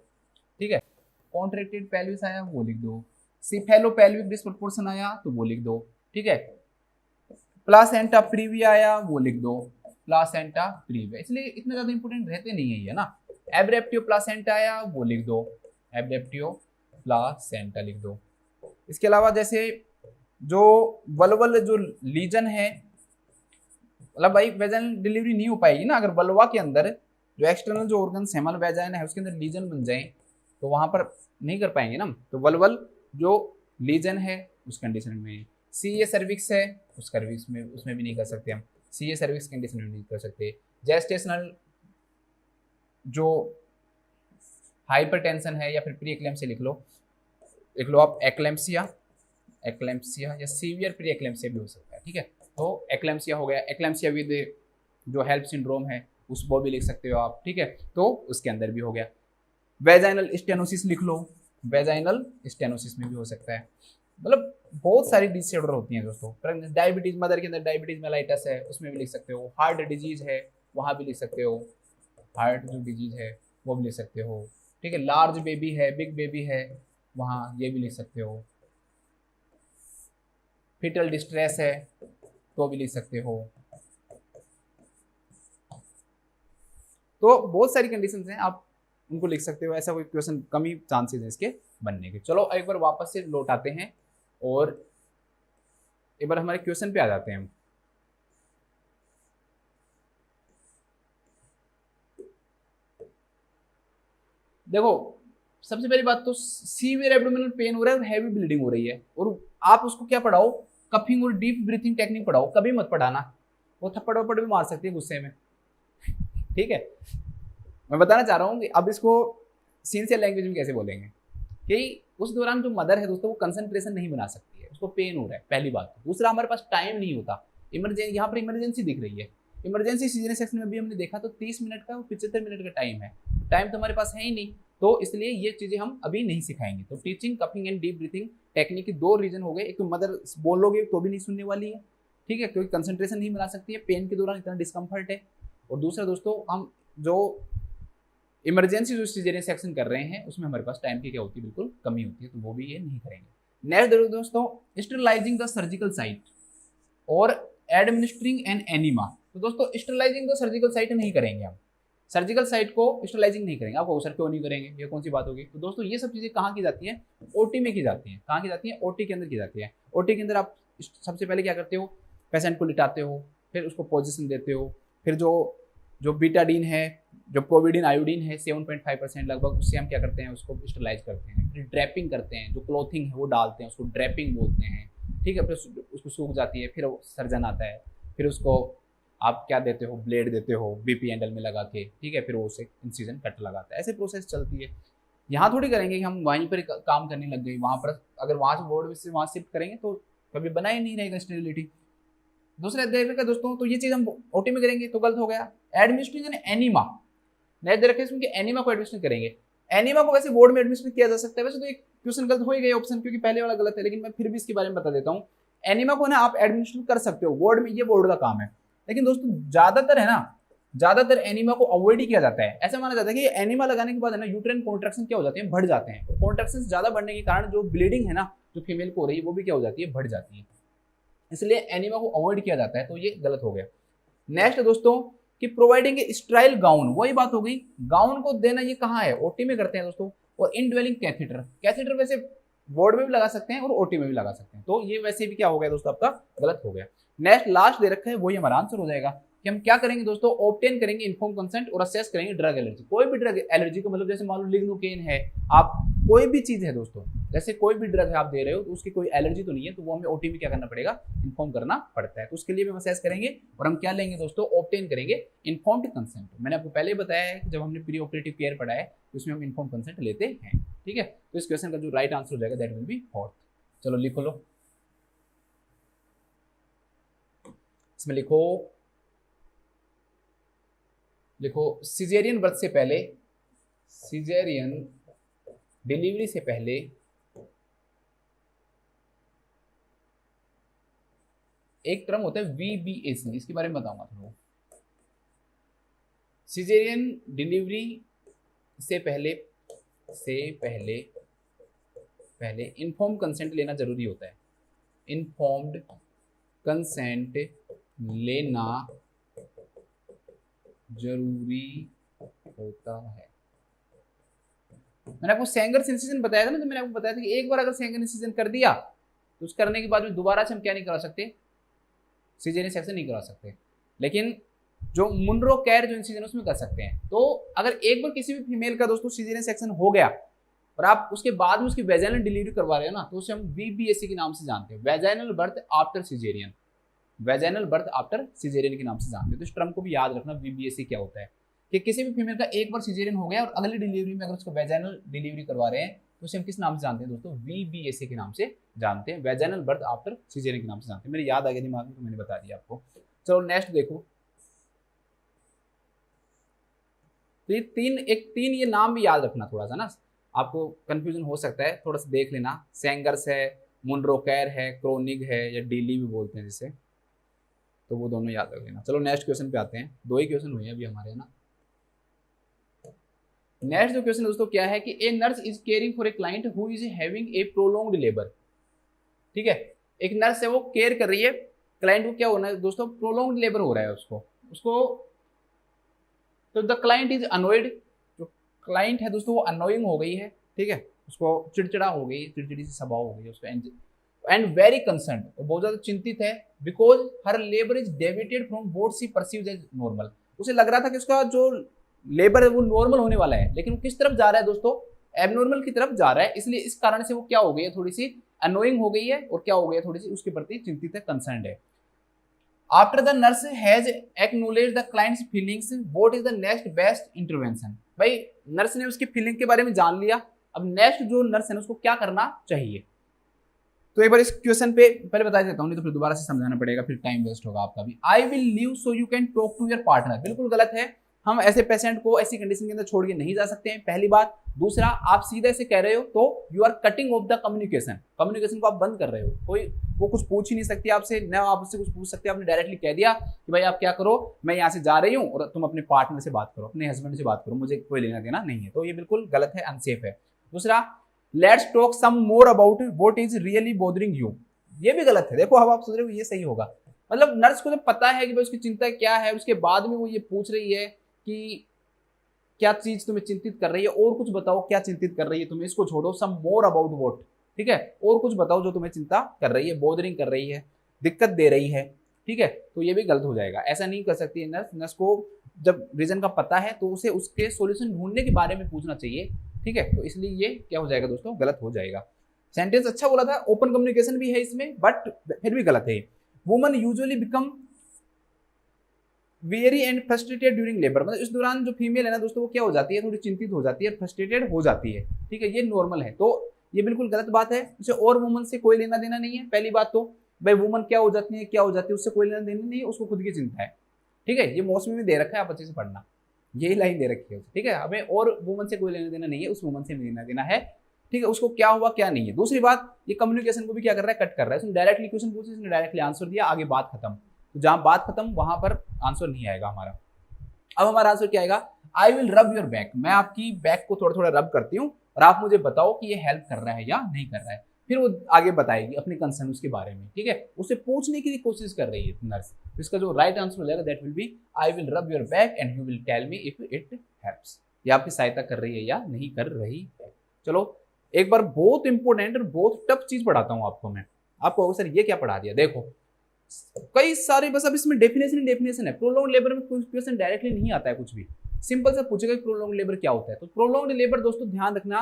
ठीक है। कॉन्ट्रैक्टेड पेल्विस आया वो लिख दो। सिफेलोपेल्विक डिस्प्रोपोर्शन आया तो वो लिख दो, ठीक है। प्लासेंटा प्रीविया आया वो लिख दो, प्लासेंटा प्रीविया, इसलिए इतने ज्यादा इंपोर्टेंट रहते नहीं है ये ना। एब्रेप्टियो प्लासेंटा आया वो लिख दो, एब्रेप्टियो प्लासेंटा लिख दो। इसके अलावा जैसे जो वल्वल जो लीजन है, मतलब भाई वेजाइनल डिलीवरी नहीं हो पाएगी ना अगर वल्वा के अंदर जो एक्सटर्नल जो ऑर्गन्स है मतलब वेजाइना है उसके अंदर लीजन बन जाए तो वहां पर नहीं कर पाएंगे ना। तो वल्वल जो लीजन है उस कंडीशन में, सी ए सर्विक्स है उस सर्विक्स में उसमें भी नहीं कर सकते हम, सी ए सर्विक्स कंडीशन में नहीं कर सकते। जेस्टेशनल जो हाइपरटेंशन है या फिर प्री एक्लेम्सिया लिख लो आप एक्लेम्सिया, एक्लेम्सिया या सीवियर प्री एक्लेम्सिया भी हो सकता है, ठीक है। तो एक्लेम्सिया हो गया, एक्लेम्सिया विद जो हेल्प सिंड्रोम है उस वो भी लिख सकते हो आप, ठीक है। तो उसके अंदर भी हो गया। वेजाइनल स्टेनोसिस लिख लो, वेजाइनल स्टेनोसिस में भी हो सकता है। मतलब बहुत सारी डिसऑर्डर होती हैं दोस्तों। डायबिटीज, मदर के अंदर डायबिटीज मेलाइटस है उसमें भी लिख सकते हो। हार्ट डिजीज है वहाँ भी लिख सकते हो, हार्ट जो डिजीज है वो भी लिख सकते हो, ठीक है। लार्ज बेबी है, बिग बेबी है, वहाँ ये भी लिख सकते हो। फिटल डिस्ट्रेस है तो भी लिख सकते हो। तो बहुत सारी कंडीशंस हैं, आप उनको लिख सकते हो। ऐसा कोई क्वेश्चन कम ही चांसेस है इसके बनने के। चलो एक बार वापस से लौट आते हैं और एक बार हमारे क्वेश्चन पे आ जाते हैं। देखो सबसे पहली बात तो सीवियर एब्डोमिनल पेन हो रहा है और हैवी ब्लीडिंग हो रही है और आप उसको क्या पढ़ाओ, कफिंग और डीप ब्रीथिंग टेक्निक पढ़ाओ, कभी मत पढ़ाना। वो थप्पड़ वप्पड़ भी मार सकती है गुस्से में, ठीक है। मैं बताना चाह रहा हूँ कि अब इसको सिंसियर लैंग्वेज में कैसे बोलेंगे कि उस दौरान जो मदर है दोस्तों वो कंसंट्रेशन नहीं बना सकती है, उसको पेन हो रहा है, पहली बात। दूसरा हमारे पास टाइम नहीं होता, इमरजेंसी यहाँ पर इमरजेंसी दिख रही है, इमरजेंसी सीजन सेक्शन में भी हमने देखा तो 30 मिनट का और 75 मिनट का टाइम है, टाइम तो हमारे पास है ही नहीं। तो इसलिए ये चीजें हम अभी नहीं सिखाएंगे। तो teaching coughing and deep breathing technique के दो रीजन हो गए, एक तो मदर बोलोगे तो भी नहीं सुनने वाली है, ठीक है, क्योंकि कंसंट्रेशन नहीं बना सकती है, पेन के दौरान इतना डिस्कम्फर्ट है। और दूसरा दोस्तों हम जो इमरजेंसी जो सीजरियन सेक्शन कर रहे हैं उसमें हमारे पास टाइम की क्या होती है, बिल्कुल कमी होती है, तो वो भी ये नहीं करेंगे। नेक्स्ट दोस्तों स्टरलाइजिंग द सर्जिकल साइट और एडमिनिस्ट्रिंग एन एनिमा। तो दोस्तों स्टरलाइजिंग द सर्जिकल साइट नहीं करेंगे हम, सर्जिकल साइट को स्टरलाइजिंग नहीं करेंगे। आपको सर क्यों नहीं करेंगे, ये कौन सी बात होगी। तो दोस्तों ये सब चीजें कहाँ की जाती हैं, ओटी में की जाती हैं। कहाँ की जाती है, ओटी के अंदर की जाती है। ओटी के अंदर आप सबसे पहले क्या करते हो, पेशेंट को लिटाते हो, फिर उसको पोजिशन देते हो, फिर जो बीटाडीन है, जो प्रोविडिन आयोडीन है 7.5% लगभग, उससे हम क्या करते हैं, उसको स्टरलाइज करते हैं। फिर ड्रैपिंग करते हैं, जो क्लोथिंग है वो डालते हैं, उसको ड्रैपिंग बोलते हैं, ठीक है। फिर उसको सूख जाती है, फिर सर्जन आता है, फिर उसको आप क्या देते हो, ब्लेड देते हो बीपी एंडल में लगा के, ठीक है, फिर वो उसे इंसिजन कट लगाता है। ऐसे प्रोसेस चलती है। यहाँ थोड़ी करेंगे कि हम वहीं पर काम करने लग गए, वहाँ पर अगर वहाँ से बोर्ड से वहाँ शिफ्ट करेंगे तो कभी बना ही नहीं रहेगा स्टेबिलिटी। दूसरे देख रखा दोस्तों, तो ये चीज हम ओटी में करेंगे तो गलत हो गया। एडमिनिस्ट्रेशन एनिमा, नेक्स्ट दे रखे इसमें कि एनिमा को एडमिनिस्ट्रेट करेंगे। एनिमा को वैसे बोर्ड में एडमिनिस्ट्रेट किया जा सकता है, वैसे तो एक क्वेश्चन गलत हो ही गया ऑप्शन, क्योंकि पहले वाला गलत है, लेकिन मैं फिर भी इसके बारे में बता देता हूँ। एनिमा को ना आप एडमिनिस्ट्रेट कर सकते हो बोर्ड में, ये बोर्ड का काम है। लेकिन दोस्तों ज्यादातर है ना, ज्यादातर एनिमा को अवॉइड ही किया जाता है। ऐसा माना जाता है कि एनिमा लगाने के बाद है ना यूट्राइन कॉन्ट्रैक्शन क्या हो जाते हैं, बढ़ जाते हैं। कॉन्ट्रैक्शन ज्यादा बढ़ने के कारण जो ब्लीडिंग है ना जो फीमेल को हो रही है वो भी क्या हो जाती है, बढ़ जाती है। इसलिए एनिमा को अवॉइड किया जाता है, तो ये गलत हो गया। नेक्स्ट दोस्तों कि प्रोवाइडिंग ए स्टाइल गाउन, वही बात हो गई, गाउन को देना ये कहाँ है, ओटी में करते हैं दोस्तों। और इनड्वेलिंग कैथेटर, कैथेटर वैसे बोर्ड में भी लगा सकते हैं और ओटी में भी लगा सकते हैं, तो ये वैसे भी क्या हो गया दोस्तों, आपका गलत हो गया। नेक्स्ट लास्ट दे रखा है, वही हमारा आंसर हो जाएगा कि हम क्या करेंगे दोस्तों, ऑब्टेन करेंगे इन्फॉर्म कंसेंट और असेस करेंगे ड्रग एलर्जी। कोई भी ड्रग एलर्जी का मतलब जैसे मान लो लिग्नोकेन है, आप कोई भी चीज है दोस्तों, जैसे कोई भी ड्रग है आप दे रहे हो तो उसकी कोई एलर्जी तो नहीं है, तो वो हमें ओटी में क्या करना पड़ेगा, इन्फॉर्म करना पड़ता है। तो उसके लिए भी हम असेस करेंगे और हम क्या लेंगे दोस्तों, ऑब्टेन करेंगे इन्फॉर्म्ड कंसेंट। मैंने आपको पहले बताया है कि जब हमने प्री ऑपरेटिव केयर पढ़ा है तो उसमें हम इन्फॉर्म कंसेंट लेते हैं, ठीक है। तो इस क्वेश्चन का जो राइट आंसर हो जाएगा दैट विल बी फोर्थ। चलो लिखो लो, इसमें लिखो सिजेरियन बर्थ से पहले, सिजेरियन डिलीवरी से पहले एक टर्म होता है VBAC, इसके बारे में बताऊंगा थोड़ा। सिजेरियन डिलीवरी से पहले इन्फॉर्म कंसेंट लेना जरूरी होता है, इन्फॉर्म्ड कंसेंट लेना जरूरी होता है। मैंने आपको सेंगर इंसिजन बताया था ना, तो मैंने आपको बताया था कि एक बार अगर सेंगर इंसिजन कर दिया तो उस करने के बाद में दोबारा से हम क्या नहीं करा सकते, सिजेरियन सेक्शन नहीं करा सकते। लेकिन जो मुनरो कैर जो इंसिजन उसमें कर सकते हैं। तो अगर एक बार किसी भी फीमेल का दोस्तों सीजरियन सेक्शन हो गया और आप उसके बाद में उसकी वेजाइनल डिलीवरी करवा रहे हो ना, तो उसे हम VBAC के नाम से जानते हैं, vaginal birth after caesarean, vaginal birth after caesarean के नाम से जानते हैं। तो इस टर्म को भी याद रखना, VBAC क्या होता है, कि किसी भी फीमेल का एक बार सीजेरियन हो गया और अगली डिलीवरी में अगर उसको वेजाइनल डिलीवरी करवा रहे हैं तो उसे हम किस नाम से जानते हैं दोस्तों, VBAC के नाम से जानते हैं, वेजाइनल बर्थ आफ्टर सीजेरियन के नाम से जानते हैं। मेरे याद आ गया दिमाग में तो मैंने बता दिया आपको। चलो नेक्स्ट देखो, तो ये तीन ये नाम भी याद रखना थोड़ा सा ना, आपको कंफ्यूजन हो सकता है, थोड़ा सा देख लेना। सेंगर्स है, मुनरो कैर है, क्रोनिग है, या डीली भी बोलते हैं जिसे, तो वो दोनों याद रख लेना। चलो नेक्स्ट क्वेश्चन पे आते हैं, 2 ही क्वेश्चन हुए हैं अभी हमारे ना। नेक्स्ट जो क्वेश्चन दोस्तों क्या है कि a nurse is caring for a client who is having a prolonged labour. ठीक है, एक नर्स है वो केयर कर रही है, क्लाइंट को क्या होना है दोस्तों, प्रोलॉन्ग्ड लेबर हो रहा है उसको तो द क्लाइंट इज अनोइड, जो क्लाइंट है दोस्तों वो अनोइंग हो गई है, ठीक है, उसको चिड़चिड़ा हो गई, चिड़चिड़ी सी स्वभाव हो गई उसको, एंड वेरी कंसर्न, बहुत ज्यादा चिंतित है, because her labour is deviated from what she perceives as normal. उसे लग रहा था कि उसका जो लेबर है वो नॉर्मल होने वाला है, लेकिन वो किस तरफ जा रहा है दोस्तों, एबनॉर्मल की तरफ जा रहा है। इसलिए इस कारण से वो क्या हो गई है, थोड़ी सी अनोइंग हो गई है, और क्या हो गई है, थोड़ी सी उसके प्रति चिंतित है, कंसर्न है। After the nurse has acknowledge the clients feelings, what is the next best intervention. भाई नर्स ने उसकी फीलिंग के बारे में जान लिया, अब नेक्स्ट जो नर्स है उसको क्या करना चाहिए। तो एक बार इस क्वेश्चन पे पहले बता देता हूँ, नहीं तो फिर दोबारा से समझाना पड़ेगा, फिर टाइम वेस्ट होगा आपका भी। I will leave so you can talk to your partner, बिल्कुल गलत है। हम ऐसे पेशेंट को ऐसी कंडीशन के अंदर छोड़ के नहीं जा सकते हैं, पहली बात। दूसरा, आप सीधे से कह रहे हो तो you are cutting off the communication, communication को आप बंद कर रहे हो। कोई वो कुछ पूछ ही नहीं सकती आपसे, न आप उससे कुछ पूछ सकते, आपने डायरेक्टली कह दिया कि भाई आप क्या करो, मैं यहाँ से जा रही हूँ और तुम अपने पार्टनर से बात करो, अपने हस्बैंड से बात करो, मुझे कोई लेना देना नहीं है। तो ये बिल्कुल गलत है, अनसेफ है। दूसरा, let's talk some more about what is really bothering you, ये भी गलत है। देखो अब आप सोच रहे हो ये सही होगा, मतलब नर्स को जब पता है कि भाई उसकी चिंता क्या है, उसके बाद में वो ये पूछ रही है कि क्या चीज तुम्हें चिंतित कर रही है, और कुछ बताओ क्या चिंतित कर रही है तुम्हें, इसको छोड़ो, सम मोर अबाउट व्हाट, ठीक है, और कुछ बताओ जो तुम्हें चिंता कर रही है, बोदरिंग कर रही है, दिक्कत दे रही है, ठीक है। तो ये भी गलत हो जाएगा, ऐसा नहीं कर सकती है नर्स। नर्स को जब रीजन का पता है तो उसे उसके सॉल्यूशन ढूंढने के बारे में पूछना चाहिए, ठीक है। तो इसलिए ये क्या हो जाएगा दोस्तों, गलत हो जाएगा। सेंटेंस अच्छा बोला था, ओपन कम्युनिकेशन भी है इसमें, बट फिर भी गलत है। Woman usually become very and frustrated during labour, मतलब इस दौरान जो फीमेल है ना दोस्तों वो क्या हो जाती है, थोड़ी चिंतित हो जाती है, फ्रस्ट्रेटेड हो जाती है, ठीक है, ये नॉर्मल है। तो ये बिल्कुल गलत बात है, उसे और वुमन से कोई लेना देना नहीं है। पहली बात तो भाई वुमन क्या हो जाती है, क्या हो जाती है, उससे कोई लेना देना नहीं है, उसको खुद की चिंता है, ठीक है। ये मौसमी में दे रखा है, आप अच्छे से पढ़ना, यही लाइन दे रखी है, ठीक है। हमें और वुमन से कोई लेना देना नहीं है, उस वुमन से लेना देना है, ठीक है, उसको क्या हुआ क्या नहीं है। दूसरी बात, ये कम्युनिकेशन को भी क्या कर रहा है, कट कर रहा है। उसने डायरेक्टली क्वेश्चन पूछा, उसने डायरेक्टली आंसर दिया, आगे बात खत्म। तो जहां बात खत्म वहां पर आंसर नहीं आएगा हमारा। अब हमारा आंसर क्या आएगा, आई विल रब योर बैक, मैं आपकी बैक को थोड़ा थोड़ा रब करती हूँ और आप मुझे बताओ कि ये हेल्प कर रहा है या नहीं कर रहा है। फिर वो आगे बताएगी अपने कंसर्न उसके बारे में, ठीक है, उसे पूछने की कोशिश कर रही है नर्स। तो इसका जो राइट आंसर हो जाएगा that will be I will rub your back and you will tell me if it helps, ये आपकी सहायता कर रही है या नहीं कर रही है। चलो एक बार बहुत इंपॉर्टेंट और बहुत टफ चीज पढ़ाता हूँ आपको मैं। आपको सर ये क्या पढ़ा दिया, देखो कई सारे, बस अब इसमें डेफिनेशन है। प्रोलॉन्ग लेबर में कोई क्वेश्चन डायरेक्टली नहीं आता है, कुछ भी सिंपल से पूछेगा कि प्रोलॉन्ग लेबर क्या होता है। तो प्रोलॉन्ग लेबर दोस्तों ध्यान रखना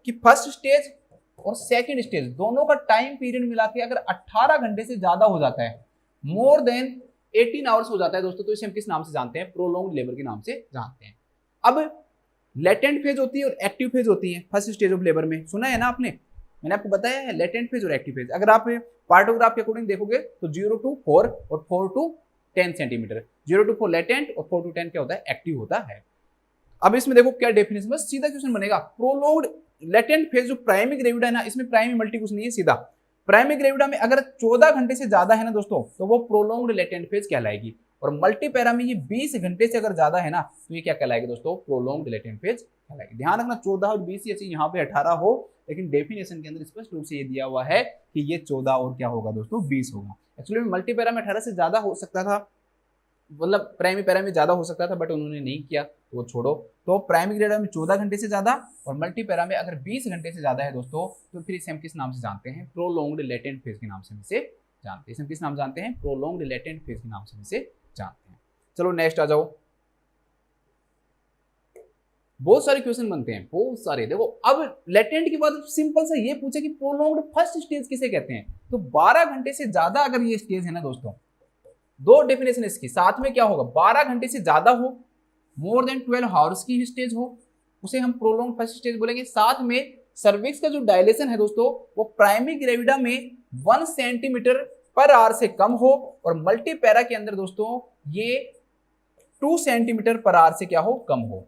कि फर्स्ट स्टेज और सेकंड स्टेज दोनों का टाइम पीरियड मिला के अगर 18 घंटे से ज्यादा हो जाता है, मोर देन 18 आवर्स हो जाता है दोस्तों, तो इसे हम किस नाम से जानते हैं, प्रोलॉन्ग लेबर के नाम से जानते हैं। अब लेटेंट फेज होती है और एक्टिव फेज होती है फर्स्ट स्टेज ऑफ लेबर में, सुना है ना आपने, मैंने आपको बताया है लेटेंट फेज और एक्टिव फेज। अगर आप पार्टोग्राफ के अकॉर्डिंग देखोगे तो 0 to 4 और 4 to 10 सेंटीमीटर, 0 to 4 लेटेंट और 4 to 10 क्या होता है, एक्टिव होता है। अब इसमें देखो क्या डेफिनेशन, बस सीधा क्वेश्चन बनेगा। प्रोलॉन्ग्ड लेटेंट फेज जो प्राइमरी ग्रेविडा है ना, इसमें प्राइमरी मल्टी कुछ नहीं है, सीधा प्राइमरी ग्रेविडा में अगर 14 घंटे से ज्यादा है ना दोस्तों, तो वो प्रोलॉन्ग्ड लेटेंट फेज कहलाएगी। और मल्टीपैरा में ये 20 घंटे से अगर ज्यादा है ना, तो ये क्या कहलाएगी दोस्तों, प्रोलॉन्ग्ड लेटेंट फेज कहलाएगी। ध्यान रखना 14 और 20 ऐसे यहाँ पे 18 हो, लेकिन डेफिनेशन के अंदर स्पष्ट रूप से ये दिया हुआ है कि ये 14 और क्या होगा दोस्तों, 20 होगा। एक्चुअली मल्टीपैरा में 18 से ज्यादा हो सकता था, मतलब प्राइमरी पैरा में ज्यादा हो सकता था, बट उन्होंने नहीं किया तो वो छोड़ो। तो प्राइमरी ग्रेड में 14 घंटे से ज्यादा और मल्टी पैरा में अगर 20 घंटे से ज्यादा है दोस्तों, तो फिर इसे हम किस नाम से जानते हैं, प्रोलॉन्ग्ड लेटेंट फेज के नाम से जानते हैं। इसे हम किस नाम जानते हैं, प्रोलॉन्ग्ड लेटेंट फेज के नाम से जानते हैं। चलो नेक्स्ट आ जाओ। बहुत सारे क्वेश्चन बनते हैं, बहुत सारे। देखो अब लेटेंट के बाद सिंपल सा ये पूछे कि प्रोलॉन्ग्ड फर्स्ट स्टेज किसे कहते हैं, तो 12 घंटे से ज्यादा अगर ये स्टेज है ना दोस्तों, दो डेफिनेशन इसकी, साथ में क्या होगा, 12 घंटे से ज्यादा हो, मोर देन 12 आवर्स की स्टेज हो, उसे हम प्रोलॉन्ग्ड फर्स्ट स्टेज बोलेंगे। साथ में सर्विक्स का जो डायलेशन है दोस्तों, वो प्राइमरी ग्रेविडा में 1 सेंटीमीटर पर आवर से कम हो, और मल्टी पैरा के अंदर दोस्तों ये 2 सेंटीमीटर पर आवर से क्या हो, कम हो।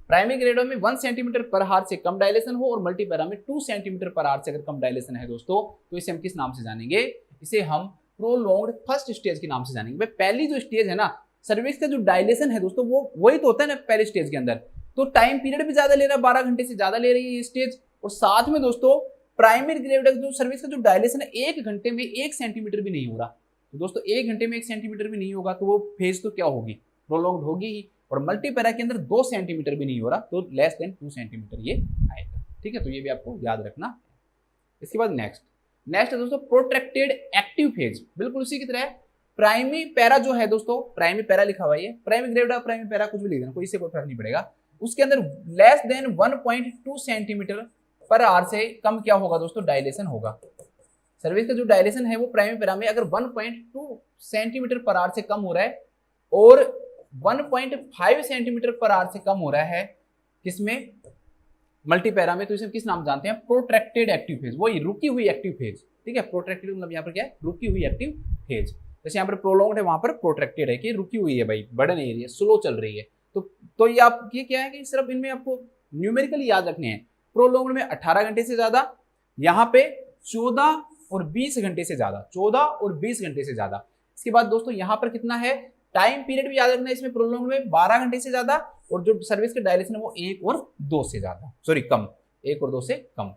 प्राइमरी ग्रेविडा में 1 सेंटीमीटर पर आवर से कम डायलेशन हो, और मल्टी पैरा में 2 सेंटीमीटर पर आवर से अगर कम डायलेशन है दोस्तों, तो इसे हम किस नाम से जानेंगे, इसे हम प्रोलॉन्ग्ड फर्स्ट स्टेज के नाम से जानेंगे। भाई पहली जो स्टेज है ना, सर्विक्स का जो डायलेशन है दोस्तों, वो वही तो होता है ना पहले स्टेज के अंदर, तो टाइम पीरियड भी ज्यादा ले रहा है, 12 घंटे से ज्यादा ले रही है ये स्टेज। और साथ में दोस्तों प्राइमरी ग्रेविडा जो सर्विक्स का जो डायलेशन है 1 घंटे में 1 सेंटीमीटर भी नहीं हो रहा, तो दोस्तों 1 घंटे में 1 सेंटीमीटर भी नहीं होगा, तो वो फेज तो क्या होगी, प्रोलॉन्ग्ड होगी ही। और मल्टी पैरा के अंदर 2 सेंटीमीटर भी नहीं हो रहा, तो लेस देन 2 सेंटीमीटर ये आएगा। ठीक है, तो ये भी आपको याद रखना। इसके बाद नेक्स्ट है दोस्तों प्रोट्रैक्टेड एक्टिव फेज, बिल्कुल उसी की तरह प्राइमरी पैरा जो है दोस्तों, प्राइमरी पैरा लिखा हुआ है, प्राइमरी ग्रेविडा प्राइमरी पैरा कुछ भी लिख देना, कोई इससे कोई फर्क नहीं पड़ेगा। उसके अंदर less than 1.2 centimetre per hour से कम क्या होगा दोस्तों, डायलेशन होगा। सर्विस का जो डायलेशन है वो प्राइमरी पैरा में अगर 1.2 सेंटीमीटर पर आवर से कम हो रहा है, और 1.5 सेंटीमीटर पर आवर से कम हो रहा है किसमें, मल्टी पैरा में, तो इसे किस नाम जानते हैं, प्रोट्रैक्टेड एक्टिव फेज, वही रुकी हुई एक्टिव फेज। ठीक है, प्रोट्रैक्टेड मतलब यहाँ पर क्या है, रुकी हुई एक्टिव फेज। जैसे यहाँ पर प्रोलॉन्ग्ड है, वहां पर प्रोट्रैक्टेड है कि रुकी हुई है, भाई बढ़ नहीं रही है, स्लो चल रही है। तो ये आप ये क्या है कि सिर्फ इनमें आपको न्यूमेरिकली याद रखने हैं। प्रोलॉन्ग्ड में 18 घंटे से ज्यादा, यहाँ पे 14 और 20 घंटे से ज्यादा, 14 और 20 घंटे से ज्यादा। इसके बाद दोस्तों यहाँ पर कितना है, टाइम पीरियड भी याद रखना है इसमें, प्रोलॉन्ग में 12 घंटे से ज्यादा, और जो सर्विस का डायलेशन है वो 1 और 2 से ज्यादा, सॉरी कम, 1 और 2 से कम।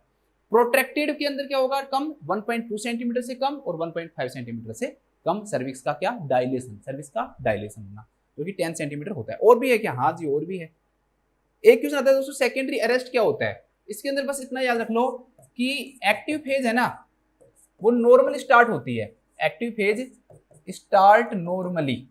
प्रोट्रैक्टेड के अंदर क्या होगा, कम 1.2 सेंटीमीटर से कम और 1.5 सेंटीमीटर से कम सर्विक्स का क्या डायलेशन, सर्विस का डायलेशन होना, जो कि 10 सेंटीमीटर होता है। और भी है क्या, हाँ जी और भी है। एक क्वेश्चन आता है दोस्तों सेकेंडरी अरेस्ट क्या होता है, इसके अंदर बस इतना याद रख लो कि एक्टिव फेज है ना, वो नॉर्मली स्टार्ट होती है, एक्टिव फेज स्टार्ट नॉर्मली,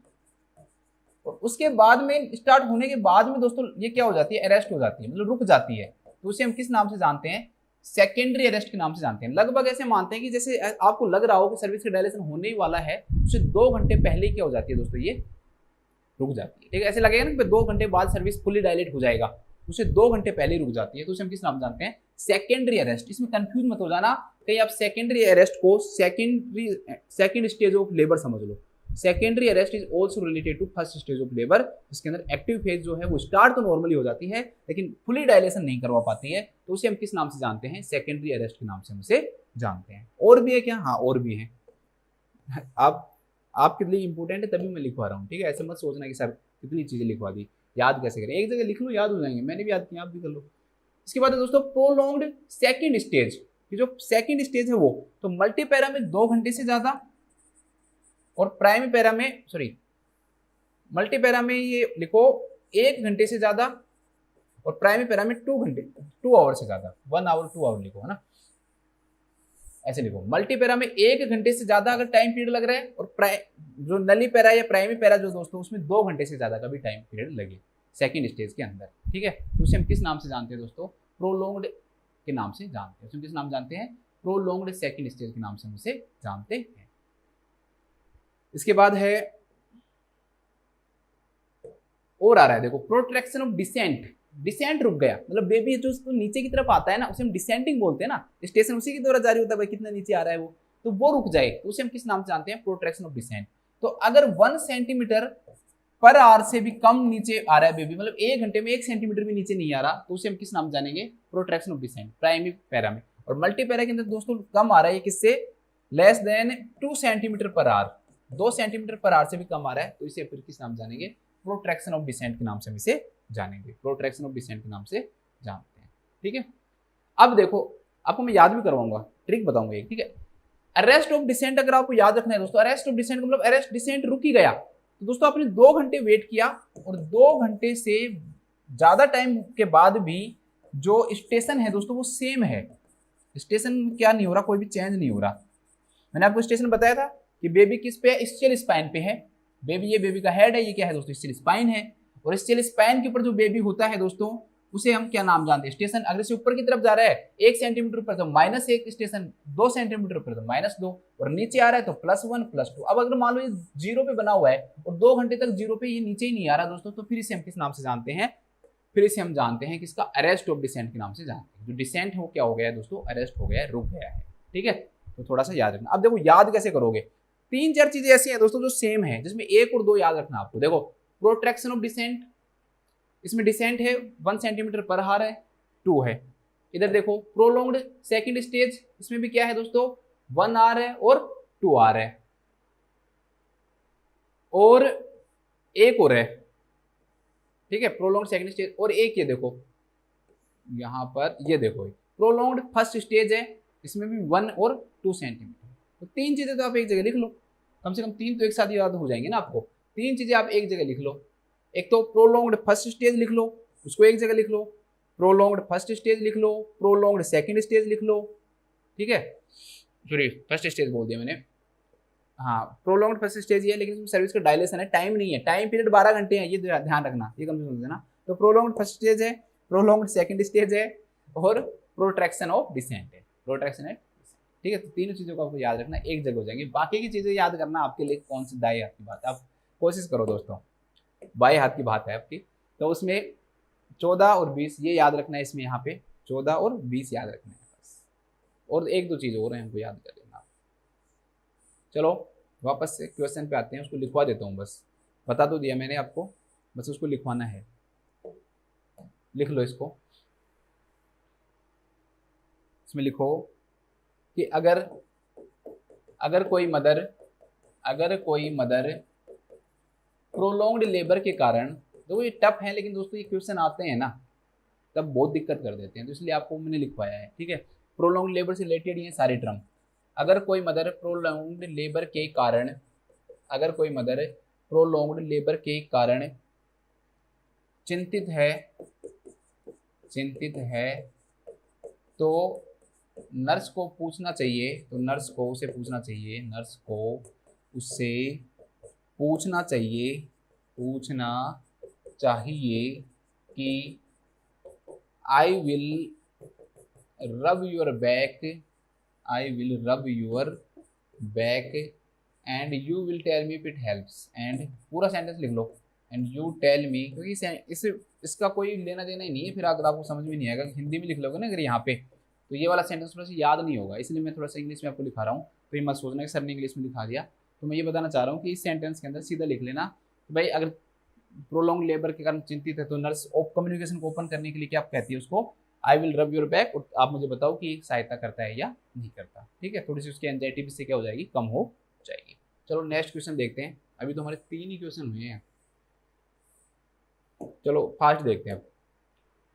और उसके बाद में स्टार्ट होने के बाद में दोस्तों ये क्या हो जाती है, अरेस्ट हो जाती है, मतलब रुक जाती है, तो उसे हम किस नाम से जानते हैं, सेकेंडरी अरेस्ट के नाम से जानते हैं। लगभग ऐसे मानते हैं कि जैसे आपको लग रहा हो कि सर्विस का डायलेशन होने ही वाला है, उसे 2 घंटे पहले क्या हो जाती है दोस्तों, ये रुक जाती है। ठीक है, ऐसे लगेगा ना कि 2 घंटे बाद सर्विस फुली डायलेट हो जाएगा, उसे 2 घंटे पहले रुक जाती है, तो उसे हम किस नाम जानते हैं, सेकेंडरी अरेस्ट। इसमें कंफ्यूज मत हो जाना कहीं आप सेकेंडरी अरेस्ट को सेकेंड स्टेज ऑफ लेबर समझ लो। Secondary arrest is also related to first stage of labour, जिसके अंदर एक्टिव फेज जो है वो स्टार्ट तो नॉर्मली हो जाती है, लेकिन फुली डायलेशन नहीं करवा पाती है, तो उसे हम किस नाम से जानते हैं, सेकेंडरी अरेस्ट के नाम से हम उसे जानते हैं। और भी है क्या, हाँ और भी है। आपके लिए इंपॉर्टेंट है तभी मैं लिखवा रहा हूँ। ठीक है, ऐसे मत सोचना कि सर कितनी चीजें लिखवा दी, याद कैसे करें, एक जगह लिख लो याद हो जाएंगे, मैंने भी याद किया आप भी कर लो। इसके बाद दोस्तों प्रोलॉन्ग्ड सेकेंड स्टेज, जो सेकेंड स्टेज है वो, तो मल्टी पैरा में 2 घंटे से ज्यादा, और प्राइमरी पैरा में, सॉरी मल्टी पैरा में ये लिखो 1 घंटे से ज्यादा, और प्राइमरी पैरा में 2 आवर से ज्यादा, 1 आवर 2 आवर लिखो, है ना, ऐसे लिखो। मल्टी पैरा में 1 घंटे से ज्यादा अगर टाइम पीरियड लग रहा है, और जो नली पैरा या प्राइमरी पैरा जो दोस्तों, उसमें 2 घंटे से ज्यादा का भी टाइम पीरियड लगे सेकेंड स्टेज के अंदर। ठीक है, तो उसे हम किस नाम से जानते हैं दोस्तों, प्रोलॉन्ग्ड के नाम से जानते हैं। उसे किस नाम जानते हैं, प्रोलॉन्ग्ड सेकेंड स्टेज के नाम से हम उसे जानते हैं। इसके बाद है और आ रहा है देखो, प्रोट्रैक्शन ऑफ डिसेंट, डिसेंट रुक गया, मतलब बेबी जो उसको नीचे की तरफ आता है ना, उसे हम डिसेंटिंग बोलते हैं ना, स्टेशन उसी के द्वारा जारी होता है, भाई कितना नीचे आ रहा है वो, तो वो रुक जाए, तो उसे हम किस नाम से जानते हैं, प्रोट्रैक्शन ऑफ डिसेंट। तो अगर 1 सेंटीमीटर पर आवर से भी कम नीचे आ रहा है बेबी, मतलब 1 घंटे में 1 सेंटीमीटर भी नीचे नहीं आ रहा, तो उसे हम किस नाम जानेंगे, protraction of descent, primary para में। और मल्टी पैरा के अंदर दोस्तों कम आ रहा है किससे, less than 2 centimetre per hour, 2 centimetre per hour से भी कम आ रहा है, तो इसे फिर किस नाम जानेंगे, प्रोट्रैक्शन ऑफ डिसेंट के नाम से हम इसे जानेंगे, प्रोट्रैक्शन ऑफ डिसेंट के नाम से जानते हैं। ठीक है, अब देखो आपको मैं याद भी करवाऊंगा, ट्रिक बताऊंगा एक। ठीक है, अरेस्ट ऑफ डिसेंट अगर आपको याद रखना है दोस्तों, अरेस्ट ऑफ डिसेंट मतलब अरेस्ट डिसेंट रुक ही गया, तो दोस्तों आपने 2 घंटे वेट किया, और 2 घंटे से ज्यादा टाइम के बाद भी जो स्टेशन है दोस्तों वो सेम है, स्टेशन क्या नहीं हो रहा, कोई भी चेंज नहीं हो रहा। मैंने आपको स्टेशन बताया था कि बेबी किस पे है, स्टिल स्पाइन पे है। बेबी, ये बेबी का हेड है, ये क्या है दोस्तों, स्टिल स्पाइन है। और स्टिल स्पाइन के ऊपर जो बेबी होता है दोस्तों, उसे हम क्या नाम जानते हैं, स्टेशन। अगर से ऊपर की तरफ जा रहा है 1 सेंटीमीटर पर तो -1 स्टेशन, 2 सेंटीमीटर पर तो -2, और नीचे आ रहा है तो +1 +2। अब अगर मान लो ये 0 पे बना हुआ है और 2 घंटे तक 0 पे ये नीचे ही नहीं आ रहा दोस्तों, तो फिर इसे हम किस नाम से जानते हैं, फिर इसे हम जानते हैं कि इसका अरेस्ट ऑफ डिसेंट के नाम से जानते हैं। जो डिसेंट है वो क्या हो गया है दोस्तों, अरेस्ट हो गया है, रुक गया है। ठीक है, तो थोड़ा सा याद रखना। अब देखो याद कैसे करोगे, 3-4 चीजें ऐसी हैं दोस्तों जो सेम है, जिसमें 1 और 2 याद रखना आपको। देखो प्रोट्रैक्शन ऑफ डिसेंट, इसमें डिसेंट है 1 सेंटीमीटर पर हार है, 2 है। इधर देखो प्रोलॉन्ग्ड सेकंड स्टेज, इसमें भी क्या है दोस्तों, 1 आर है और 2 आर है। और एक और है, ठीक है, प्रोलॉन्ग्ड सेकंड स्टेज। और एक ये देखो यहां पर, ये देखो प्रोलॉन्ग्ड फर्स्ट स्टेज है, इसमें भी 1 और 2 सेंटीमीटर। तो 3 चीजें तो आप एक जगह लिख लो, कम से कम 3 तो एक साथ याद हो जाएंगे ना आपको। 3 चीजें आप एक जगह लिख लो। एक तो प्रोलॉन्ग्ड फर्स्ट स्टेज लिख लो, उसको एक जगह लिख लो। प्रोलॉन्ग्ड फर्स्ट स्टेज लिख लो, प्रोलॉन्ग्ड सेकंड स्टेज लिख लो। ठीक है, सॉरी फर्स्ट स्टेज बोल दिया मैंने। हाँ, प्रोलॉन्ग्ड फर्स्ट स्टेज है, लेकिन इसमें सर्विस का डायलेशन है, टाइम नहीं है, टाइम पीरियड 12 घंटे है, ये ध्यान रखना, ये कम से कम देना। तो प्रोलॉन्ग्ड फर्स्ट स्टेज है, प्रोलॉन्ग्ड सेकंड स्टेज है, और प्रोट्रैक्शन ऑफ डिसेंट है, प्रोट्रैक्शन है। ठीक है, तो तीनों चीजों को आपको याद रखना, एक जगह हो जाएंगी। बाकी की चीजें याद करना आपके लिए कौन सी दाएं हाथ की बात है, आप कोशिश करो दोस्तों, बाएं हाथ की बात है आपकी। तो उसमें 14 और 20 ये याद रखना है, इसमें यहाँ पे 14 और 20 याद रखना है बस। और 1-2 चीज़ और हैं, हमको याद कर लेना। चलो वापस से क्वेश्चन पे आते हैं, उसको लिखवा देता हूँ, बस बता तो दिया मैंने आपको, बस उसको लिखवाना है। लिख लो इसको, इसमें लिखो कि अगर कोई मदर प्रोलॉन्ग्ड लेबर के कारण, तो ये टफ है लेकिन दोस्तों ये क्वेश्चन आते हैं ना तब बहुत दिक्कत कर देते हैं, तो इसलिए आपको मैंने लिखवाया है। ठीक है, प्रोलॉन्ग्ड लेबर से रिलेटेड ये सारे टर्म। अगर कोई मदर प्रोलॉन्ग्ड लेबर के कारण, अगर कोई मदर प्रोलॉन्ग्ड लेबर के कारण चिंतित है तो नर्स को पूछना चाहिए, तो नर्स को उसे पूछना चाहिए, नर्स को उससे पूछना चाहिए कि I will rub your back and you will tell me if it helps. And पूरा सेंटेंस लिख लो, एंड यू टेल मी, क्योंकि इसका कोई लेना देना ही नहीं है, फिर अगर आपको समझ में नहीं आएगा, हिंदी में लिख लोगे ना अगर यहाँ पे, तो ये वाला सेंटेंस थोड़ा सा याद नहीं होगा, इसलिए मैं थोड़ा सा इंग्लिश में आपको लिखा रहा हूँ। तो ये मत सोचना कि सर ने इंग्लिश में लिखा दिया। तो मैं ये बताना चाह रहा हूँ कि इस सेंटेंस के अंदर सीधा लिख लेना कि भाई अगर प्रोलॉन्ग लेबर के कारण चिंतित है तो नर्स कम्युनिकेशन को ओपन करने के लिए क्या कहती है उसको, आई विल रब योर बैक। और आप मुझे बताओ कि सहायता करता है या नहीं करता। ठीक है, थोड़ी सी उसकी एंजाइटी भी से क्या हो जाएगी, कम हो जाएगी। चलो नेक्स्ट क्वेश्चन देखते हैं। अभी तो हमारे 3 ही क्वेश्चन हुए हैं, चलो फास्ट देखते हैं।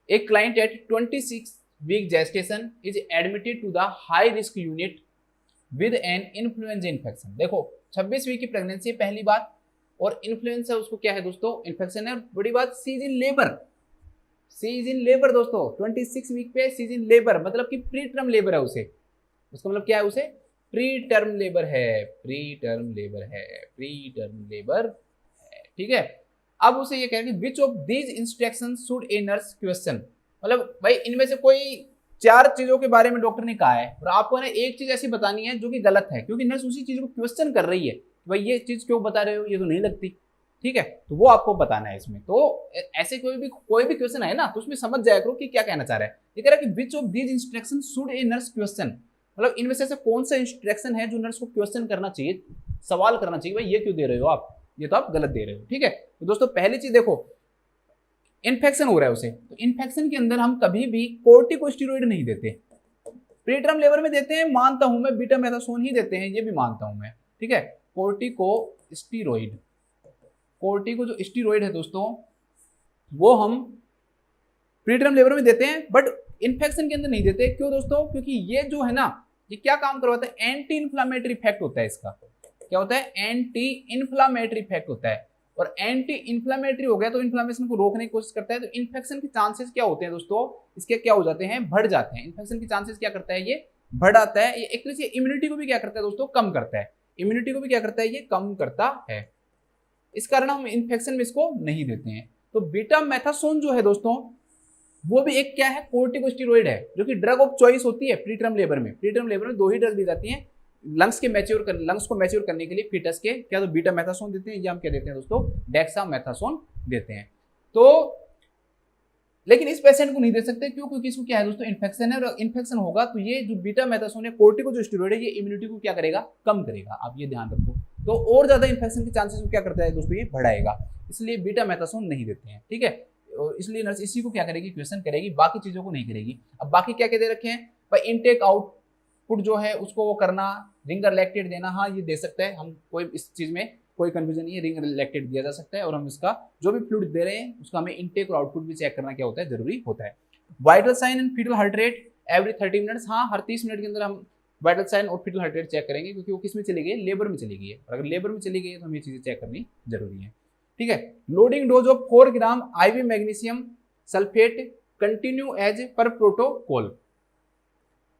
एक client at 26 week gestation is admitted to the high risk unit with an influenza infection. देखो 26 वीक की प्रेगनेंसी पहली बात, और इन्फ्लुएंजा उसको क्या है दोस्तों, इन्फेक्शन है। बड़ी बात, सीज इन लेबर दोस्तों, 26 वीक पे सीज इन लेबर, मतलब कि प्री टर्म लेबर है उसे, उसका मतलब क्या है, उसे प्री टर्म लेबर है। ठीक है, अब उसे ये कह रहे हैं which of these instruction should a nurse question, मतलब भाई इनमें से कोई 4 चीजों के बारे में डॉक्टर ने कहा है, और आपको ना एक चीज ऐसी बतानी है जो कि गलत है, क्योंकि नर्स उसी चीज को क्वेश्चन कर रही है, भाई ये चीज क्यों बता रहे हो, ये तो नहीं लगती। ठीक है, तो वो आपको बताना है इसमें। तो ऐसे कोई भी क्वेश्चन है ना, तो उसमें समझ जाया करो कि क्या कहना चाह रहा है। ये कह रहा है कि which of these instruction should a nurse question, मतलब इनमें से ऐसा कौन सा इंस्ट्रक्शन है जो नर्स को क्वेश्चन करना चाहिए, सवाल करना चाहिए, भाई ये क्यों दे रहे हो आप, ये तो आप गलत दे रहे हो। ठीक है, तो दोस्तों पहली चीज देखो, इन्फेक्शन हो रहा है उसे, तो इन्फेक्शन के अंदर हम कभी भी कोर्टिकोस्टेरॉइड नहीं देते। प्रीटर्म लेबर में देते हैं, मानता हूं मैं, बीटा मेथासोन ही देते हैं, ये भी मानता हूं मैं। ठीक है, कोर्टिको जो स्टीरोइड है दोस्तों, वो हम प्रीटर्म लेबर में देते हैं, बट इन्फेक्शन के अंदर नहीं देते। क्यों दोस्तों, क्योंकि ये जो है ना, ये क्या काम करवाता है, एंटी इन्फ्लामेटरी इफेक्ट होता है इसका। क्या होता है, एंटी इन्फ्लामेटरी इफेक्ट होता है, और एंटी इन्फ्लामेटरी हो गया तो इन्फ्लामेशन को रोकने की कोशिश करता है। तो इन्फेक्शन के चांसेस क्या होते हैं दोस्तों, इसके क्या हो जाते हैं, बढ़ जाते हैं। इन्फेक्शन के चांसेस क्या करता है, ये बढ़ाता है। ये एक तरह से इम्यूनिटी को भी क्या करता है दोस्तों, कम करता है। इम्यूनिटी को भी क्या करता है, ये कम करता है। इस कारण हम इन्फेक्शन में इसको नहीं देते हैं। तो बीटा मेथासोन जो है दोस्तों, वो भी एक क्या है, कोर्टिकोस्टेरॉइड है, जो कि ड्रग ऑफ चॉइस होती है प्रीटर्म लेबर में। प्रीटर्म लेबर में 2 ही ड्रग दी जाती हैं लंग्स को मैच्योर करने के लिए फीटस के, क्या तो बीटा मेथासोन देते हैं या हम क्या देते हैं दोस्तों, डेक्सामेथासोन देते हैं। तो लेकिन इस पेशेंट को नहीं दे सकते, क्यों? क्योंकि इसको क्या है दोस्तों, इन्फेक्शन है, और इन्फेक्शन होगा तो ये जो बीटा मेथासोन है, कोर्टिकोस्टेरॉइड है, ये इम्यूनिटी को क्या करेगा, कम करेगा। आप ये ध्यान रखो। तो और ज्यादा इन्फेक्शन के चांसेस को क्या करता है दोस्तों, ये बढ़ाएगा। इसलिए बीटा मेथासोन नहीं देते हैं, ठीक है। इसलिए नर्स इसी को क्या करेगी, क्वेश्चन करेगी, बाकी चीजों को नहीं करेगी। अब बाकी क्या क्या दे रखे हैं भाई, इनटेक आउटपुट जो है उसको वो करना, रिंगर लैक्टेट देना, हाँ ये दे सकता है हम, कोई इस चीज में कोई कंफ्यूजन नहीं है, रिंग लैक्टेट दिया जा सकता है। और हम इसका जो भी फ्लूइड दे रहे हैं उसका हमें इनटेक और आउटपुट भी चेक करना क्या होता है, जरूरी होता है। Vital sign and foetal heart rate every 30 minutes, हाँ हर 30 मिनट के अंदर हम वाइटल साइन और फीटल हार्ट रेट चेक करेंगे, क्योंकि वो किस में चली गई है, लेबर में चली गई है। और अगर लेबर में चली गई है तो हमें ये चीजें चेक करनी जरूरी है, ठीक है। Loading dose of 4 gram IV magnesium sulphate continue as per protocol,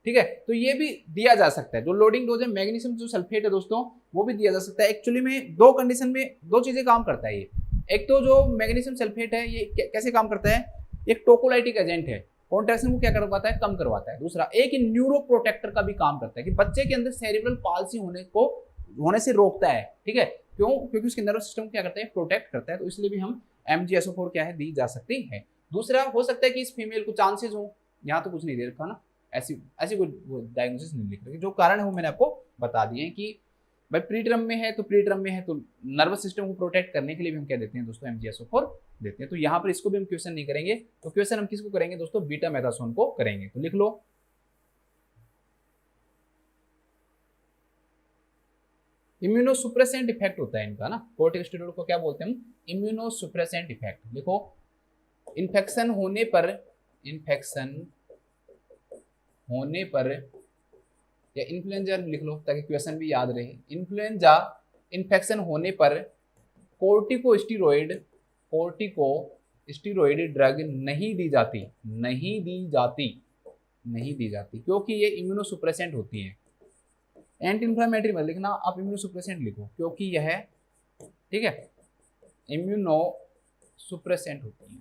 ठीक है। तो ये भी दिया जा सकता है, जो लोडिंग डोज है मैग्नीशियम जो सल्फेट है दोस्तों, वो भी दिया जा सकता है। एक्चुअली में 2 कंडीशन में 2 चीजें काम करता है ये। एक तो जो मैग्नीशियम सल्फेट है ये कैसे काम करता है, एक टोकोलाइटिक एजेंट है, कॉन्ट्रैक्शन को क्या करवाता है, कम करवाता है। दूसरा एक न्यूरो प्रोटेक्टर का भी काम करता है, कि बच्चे के अंदर सेरिब्रल पाल्सी होने से रोकता है, ठीक है। क्यों? क्योंकि उसके नर्वस सिस्टम को क्या करता है, प्रोटेक्ट करता है। तो इसलिए भी हम MgSO4 क्या है, दी जा सकती है। दूसरा हो सकता है कि इस फीमेल को चांसेस हो, यहाँ तो कुछ नहीं दे रखा ना, ऐसी कोई डायग्नोसिस नहीं लिख रखी, जो कारण है वो मैंने आपको बता दिए हैं कि भाई प्रीटर्म में है तो नर्वस सिस्टम को प्रोटेक्ट करने के लिए भी हम क्या देते हैं दोस्तों, MgSO4 देते हैं। तो यहाँ पर इसको भी हम क्वेश्चन नहीं करेंगे, तो क्वेश्चन हम किसको करेंगे दोस्तों, बीटा मेथासोन को करेंगे। तो लिख लो, इम्यूनोसुप्रेसेंट इफेक्ट होता है इनका ना, कोर्टिकोस्टेरॉइड को क्या बोलते हैं हम, इम्यूनोसुप्रेसेंट इफेक्ट। देखो इन्फेक्शन होने पर या इन्फ्लुएंजा लिख लो ताकि क्वेश्चन भी याद रहे। इन्फ्लुएंजा इन्फेक्शन होने पर कोर्टिकोस्टेरॉइड ड्रग नहीं दी जाती क्योंकि ये इम्यूनोसुप्रेसेंट होती है। एंटी इन्फ्लेमेटरी मत लिखना, आप इम्यूनोसुप्रेसेंट लिखो, क्योंकि यह, ठीक है, इम्यूनोसुप्रेसेंट होती है।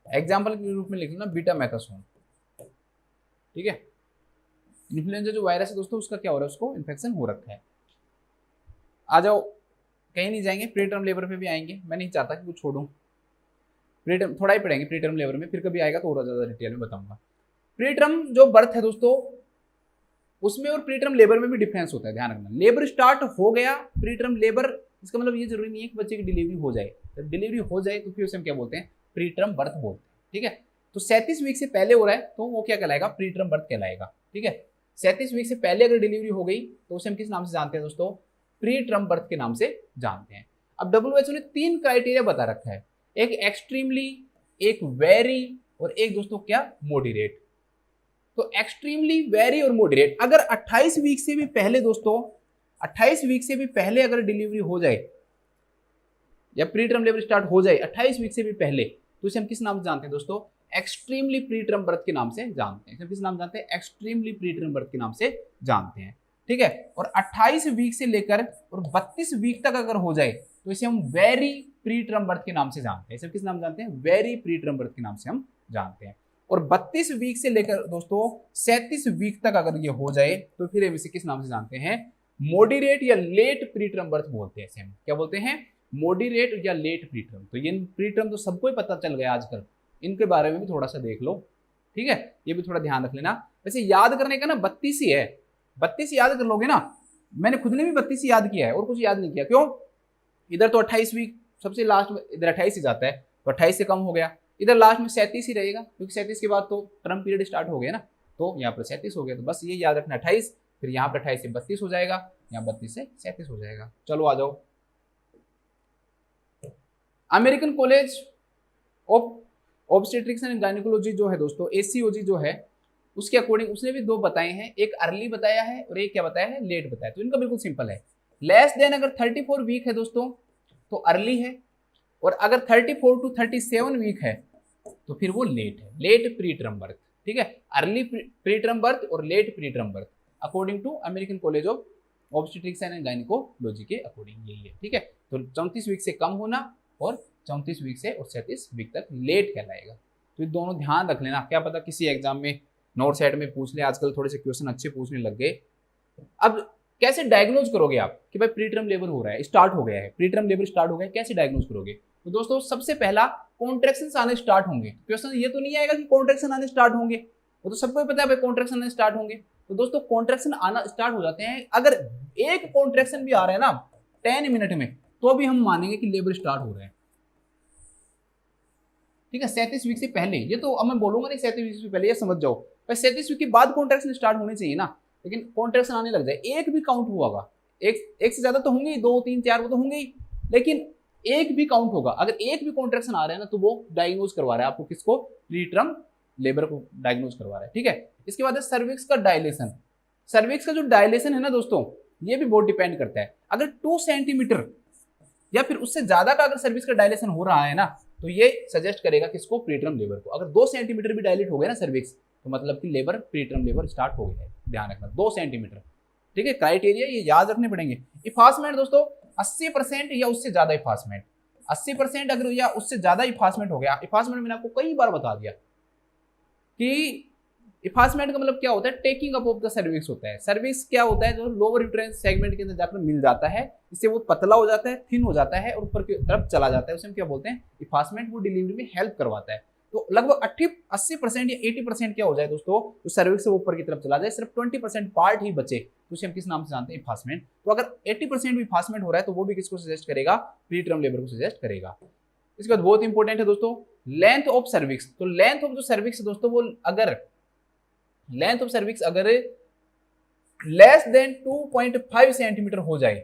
एग्जाम्पल के रूप में लिख लेना बीटा मेथासोन, ठीक है। इन्फ्लुएंजा जो वायरस है दोस्तों, उसका क्या हो रहा है, उसको इन्फेक्शन हो रखा है। आ जाओ, कहीं नहीं जाएंगे, प्रीटर्म लेबर पे भी आएंगे, मैं नहीं चाहता कि कुछ छोड़ूं। प्रीटर्म थोड़ा ही पढ़ेंगे प्रीटर्म लेबर में, फिर कभी आएगा तो और ज्यादा डिटेल में बताऊंगा। प्रीटर्म जो बर्थ है दोस्तों, उसमें और प्रीटर्म लेबर में भी डिफरेंस होता है, ध्यान रखना। लेबर स्टार्ट हो गया, प्रीटर्म लेबर, इसका मतलब ये जरूरी नहीं है कि बच्चे की डिलीवरी हो जाए। जब डिलीवरी हो जाए तो फिर उसे हम क्या बोलते हैं, प्रीटर्म बर्थ बोलते हैं, ठीक है। तो 37 वीक से पहले हो रहा है तो वो क्या कहलाएगा, प्रीटर्म बर्थ कहलाएगा, ठीक है। 37 वीक से पहले अगर डिलीवरी हो गई तो उसे हम किस नाम से जानते हैं दोस्तों, प्रीटर्म बर्थ के नाम से जानते हैं। अब WHO ने 3 क्राइटेरिया बता रखा है, एक एक्सट्रीमली, एक वेरी और एक दोस्तों क्या, मॉडरेट। तो एक्सट्रीमली, वेरी और मॉडरेट, अगर 28 वीक से भी पहले दोस्तों, 28 वीक से भी पहले अगर डिलीवरी हो जाए या प्रीटर्म लेबर स्टार्ट हो जाए 28 वीक से भी पहले, तो इसे हम किस नाम से जानते हैं दोस्तों, एक्सट्रीमली प्रीटर्म बर्थ के नाम से जानते हैं। इसे किस नाम जानते हैं, एक्सट्रीमली प्रीटर्म बर्थ के नाम से जानते हैं, ठीक है। और 28 वीक से लेकर और 32 वीक तक अगर हो जाए तो इसे हम वेरी प्रीटर्म बर्थ के नाम से जानते हैं। इसे किस नाम जानते हैं, वेरी प्रीटर्म बर्थ के नाम से हम जानते हैं। और 32 वीक से लेकर दोस्तों 37 वीक तक अगर ये हो जाए तो फिर हम इसे किस नाम से जानते हैं, मॉडरेट या लेट प्रीटर्म बर्थ बोलते हैं। इसे हम क्या बोलते हैं, मॉडरेट या लेट प्रीटर्म। तो ये प्रीटर्म तो सबको ही पता चल गया आजकल, इनके बारे में भी थोड़ा सा देख लो, ठीक है। ये भी थोड़ा ध्यान रख लेना। वैसे याद करने का ना 32 ही है, 32 याद कर लोगे ना, मैंने खुद ने भी 32 याद किया है और कुछ याद नहीं किया। क्यों, इधर तो 28 वीक सबसे लास्ट में, इधर 28 ही जाता है तो 28 से कम हो गया, इधर लास्ट में 37 ही रहेगा, क्योंकि 37 के बाद तो टर्म पीरियड स्टार्ट हो गया ना, तो यहाँ पर 37 हो गया। तो बस ये याद रखना 28, फिर यहाँ पर 28 से 32 हो जाएगा, यहाँ 32 से 37 हो जाएगा। चलो आ जाओ, American College of Obstetrics and gynaecology जो है दोस्तों, ACOG जो है, उसके अकॉर्डिंग उसने भी 2 बताए हैं, एक अर्ली बताया है और एक क्या बताया है, लेट बताया। तो इनका बिल्कुल सिंपल है, लेस देन अगर 34 वीक है दोस्तों तो अर्ली है, और अगर 34 to 37 वीक है तो फिर वो लेट है, लेट प्रीटर्म बर्थ, ठीक है, अर्ली प्री टर्म बर्थ और late preterm birth according to American College of Obstetrics and Gynaecology के अकॉर्डिंग यही है। ठीक है, तो 34 वीक से कम होना और 34 वीक से और 37 वीक तक लेट कहलाएगा। तो ये दोनों ध्यान रख लेना, क्या पता किसी एग्जाम में नॉर्थ साइड में पूछ ले, आजकल थोड़े से क्वेश्चन अच्छे पूछने लग गए। अब कैसे डायग्नोज करोगे आप कि भाई प्रीटर्म लेबर हो रहा है, स्टार्ट हो गया है, प्रीटर्म लेबर स्टार्ट हो गया है, कैसे डायग्नोज करोगे? तो दोस्तों सबसे पहला कॉन्ट्रैक्शंस आने स्टार्ट होंगे। क्वेश्चन ये तो नहीं आएगा कि कॉन्ट्रैक्शन आने स्टार्ट होंगे, वो तो सबको पता है भाई कॉन्ट्रैक्शन आने स्टार्ट होंगे। तो दोस्तों कॉन्ट्रैक्शन आना स्टार्ट हो जाते हैं, अगर एक कॉन्ट्रैक्शन भी आ रहा है ना 10 मिनट में, तो भी हम मानेंगे कि लेबर स्टार्ट हो रहा है। ठीक है, 37 वीक से पहले, ये तो अब मैं बोलूंगा नहीं 37 वीक से पहले, ये समझ जाओ, पर 37 वीक के बाद कॉन्ट्रैक्शन स्टार्ट होने चाहिए ना, लेकिन कॉन्ट्रैक्शन आने लग जाए, एक भी काउंट हुआ होगा, एक से ज्यादा तो होंगे ही, 2 3 4 वो तो होंगे ही, लेकिन एक भी काउंट होगा, अगर एक भी कॉन्ट्रैक्शन आ रहा है ना, तो वो डायग्नोज करवा रहा है आपको, किसको? प्रीटर्म लेबर को डायग्नोज करवा रहा है। ठीक है, इसके बाद है सर्विक्स का डायलेशन। सर्विक्स का जो डायलेशन है ना दोस्तों, ये भी बहुत डिपेंड करता है। अगर 2 सेंटीमीटर या फिर उससे ज्यादा का अगर सर्विक्स का डायलेशन हो रहा है ना, तो ये सजेस्ट करेगा किसको? प्रीटर्म लेबर को। अगर 2 सेंटीमीटर भी डायलेट हो गया ना सर्विक्स, तो मतलब कि लेबर, प्रीटर्म लेबर स्टार्ट हो गया है, ध्यान रखना 2 सेंटीमीटर। ठीक है, क्राइटेरिया ये याद रखने पड़ेंगे। इफासमेंट दोस्तों 80% या उससे ज्यादा इफासमेंट, 80% अगर या उससे ज्यादा इफासमेंट हो गया। इफासमेंट मैंने आपको कई बार बता दिया कि इफासमेंट का मतलब क्या होता है? Taking up of the cervix होता है। सर्विक्स क्या होता है? जो लोअर यूट्राइन सेगमेंट के अंदर जाकर मिल जाता है, इससे वो पतला हो जाता है, थिन हो जाता है और ऊपर की तरफ चला जाता है, उसे हम क्या बोलते हैं? इफासमेंट। वो डिलीवरी में हेल्प करवाता है। तो लगभग 80% या 80% क्या हो जाए दोस्तों, जो सर्विक्स से ऊपर की तरफ चला जाए, सिर्फ 20% पार्ट ही बचे, तो उसे हम किस नाम से जानते हैं? इफासमेंट। तो अगर 80% भी इफासमेंट हो रहा है, तो वो भी किसको सजेस्ट करेगा? प्रीटर्म लेबर को सजेस्ट करेगा। इसके बाद बहुत इंपॉर्टेंट है दोस्तों लेंथ ऑफ सर्विक्स। तो लेंथ ऑफ जो सर्विक्स है दोस्तों, वो अगर लेंथ ऑफ सर्विक्स अगर लेस देन 2.5 सेंटीमीटर हो जाए,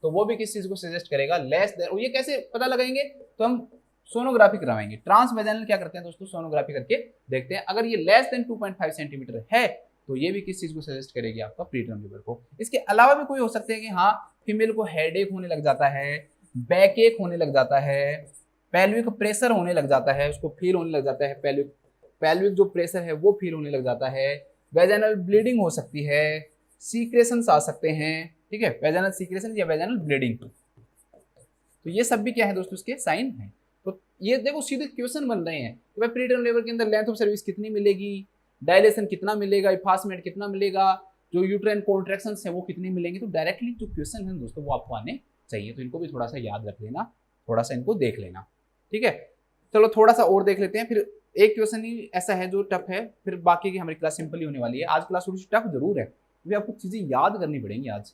तो वो भी किस चीज को सजेस्ट करेगा? Less than. और ये कैसे पता लगाएंगे? तो हम सोनोग्राफी करवाएंगे। ट्रांसवेजाइनल क्या करते हैं दोस्तों? सोनोग्राफी करके देखते हैं। अगर ये लेस देन 2.5 सेंटीमीटर है, तो ये भी किस चीज को सजेस्ट करेगी? आपका प्रीटर्म लेबर को। इसके अलावा भी कोई हो सकते हैं कि हाँ, फीमेल को हेडेक होने लग जाता है, बैक एक होने लग जाता है, पेल्विक प्रेशर होने लग जाता है, उसको फील होने लग जाता है, पेल्विक जो प्रेशर है वो फील होने लग जाता है, वेजाइनल ब्लीडिंग हो सकती है, सीक्रेशंस आ सकते हैं। ठीक है, वेजाइनल सीक्रेशन या वेजाइनल ब्लीडिंग, तो ये सब भी क्या है दोस्तों? इसके साइन हैं। तो ये देखो सीधे क्वेश्चन बन रहे हैं कि भाई प्रीटर्म लेबर के अंदर लेंथ ऑफ सर्विस कितनी मिलेगी, डायलेशन कितना मिलेगा, इफासमेंट कितना मिलेगा, जो यूट्राइन कॉन्ट्रैक्शंस है वो कितने मिलेंगे। तो डायरेक्टली जो क्वेश्चन है दोस्तों वो आपको आने चाहिए, तो इनको भी थोड़ा सा याद रख लेना, थोड़ा सा इनको देख लेना। ठीक है, चलो थोड़ा सा और देख लेते हैं, फिर एक क्वेश्चन ही ऐसा है जो टफ है, फिर बाकी की हमारी क्लास सिंपल ही होने वाली है। आज क्लास थोड़ी सी टफ जरूर है, क्योंकि आपको चीजें याद करनी पड़ेंगी आज।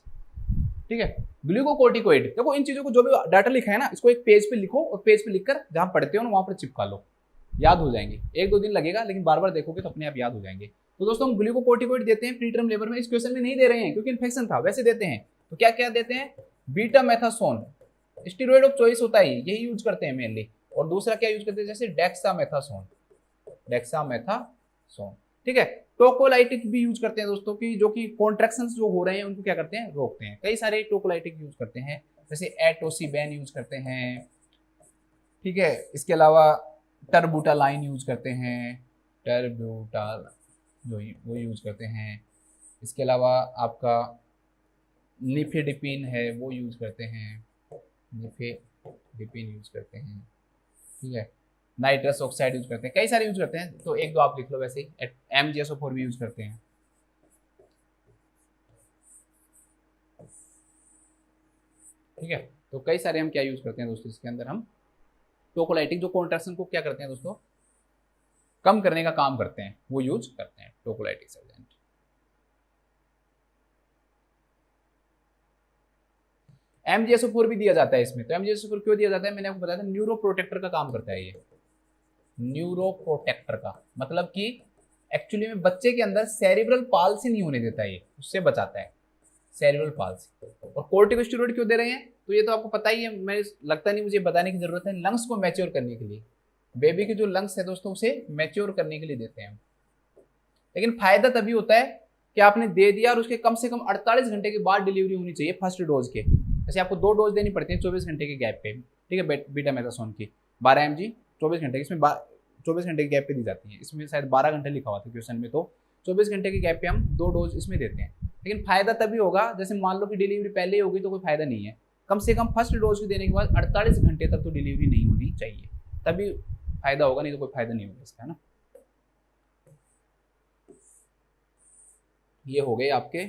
ठीक है, ग्लूकोकोर्टिकोइड, देखो इन चीजों को जो भी डाटा लिखा है ना, इसको एक पेज पे लिखो और पेज पे लिखकर जहां पढ़ते हो ना वहां पर चिपका लो, याद हो जाएंगे। 1-2 दिन लगेगा, लेकिन बार बार देखोगे तो अपने आप याद हो जाएंगे। तो दोस्तों हम ग्लूकोकोर्टिकोइड देते हैं प्रीटर्म लेबर में। इस क्वेश्चन में नहीं दे रहे हैं क्योंकि इन्फेक्शन था, वैसे देते हैं। तो क्या क्या देते हैं? बीटामेथासोन, स्टेरॉइड ऑफ चॉइस होता है, यही यूज करते हैं मेनली। और दूसरा क्या यूज करते हैं? जैसे डेक्सामेथासोन। ठीक है, टोकोलाइटिक भी यूज करते हैं दोस्तों, की जो कि कॉन्ट्रैक्शंस जो हो रहे हैं उनको क्या करते हैं? रोकते हैं। कई सारे टोकोलाइटिक यूज करते हैं, जैसे एटोसिबेन यूज करते हैं। ठीक है, इसके अलावा टर्बुटालाइन यूज करते हैं, टर्बुटाल जो वो यूज करते हैं। इसके अलावा आपका निफेडिपिन है वो यूज करते हैं, निफेडिपिन यूज करते हैं। ठीक है, नाइट्रस ऑक्साइड यूज करते हैं, कई सारे यूज करते हैं। तो 1-2 आप लिख लो, वैसे ही MgSO4 भी यूज करते हैं। ठीक है, तो कई सारे हम क्या यूज करते हैं दोस्तों, इसके अंदर हम टोकोलाइटिक जो कॉन्ट्रैक्शन को क्या करते हैं दोस्तों, कम करने का काम करते हैं, वो यूज करते हैं टोकोलाइटिक एजेंट। MgSO4 भी दिया जाता है इसमें। तो MgSO4 क्यों दिया जाता है? मैंने आपको बताया था, न्यूरो प्रोटेक्टर का काम करता है ये। न्यूरो प्रोटेक्टर का मतलब कि एक्चुअली में बच्चे के अंदर सेरिब्रल पाल्सी नहीं होने देता, ये उससे बचाता है, सेरिब्रल पाल्सी। और कोर्टिकोस्टेरॉइड क्यों दे रहे हैं? तो ये तो आपको पता ही है, मैं लगता नहीं मुझे बताने की जरूरत है, लंग्स को मैच्योर करने के लिए। बेबी के जो लंग्स है दोस्तों, उसे मैच्योर करने के लिए देते हैं। लेकिन फायदा तभी होता है कि आपने दे दिया और उसके कम से कम 48 घंटे के बाद डिलीवरी होनी चाहिए फर्स्ट डोज के। जैसे आपको 2 डोज देनी पड़ती है 24 घंटे के गैप पे। ठीक है, बीटामेथासोन की 12 mg 24 घंटे, इसमें 24 घंटे के गैप पे दी जाती है। इसमें शायद 12 घंटे लिखा हुआ था क्वेश्चन में, तो 24 घंटे के गैप पे हम 2 डोज इसमें देते हैं। लेकिन फायदा तभी होगा जैसे मान लो कि डिलीवरी पहले ही होगी तो कोई फायदा नहीं है। कम से कम फर्स्ट डोज के देने के बाद 48 घंटे तक तो डिलीवरी नहीं होनी चाहिए, तभी फायदा होगा, नहीं तो कोई फायदा नहीं होगा इसका, है ना। ये हो गए आपके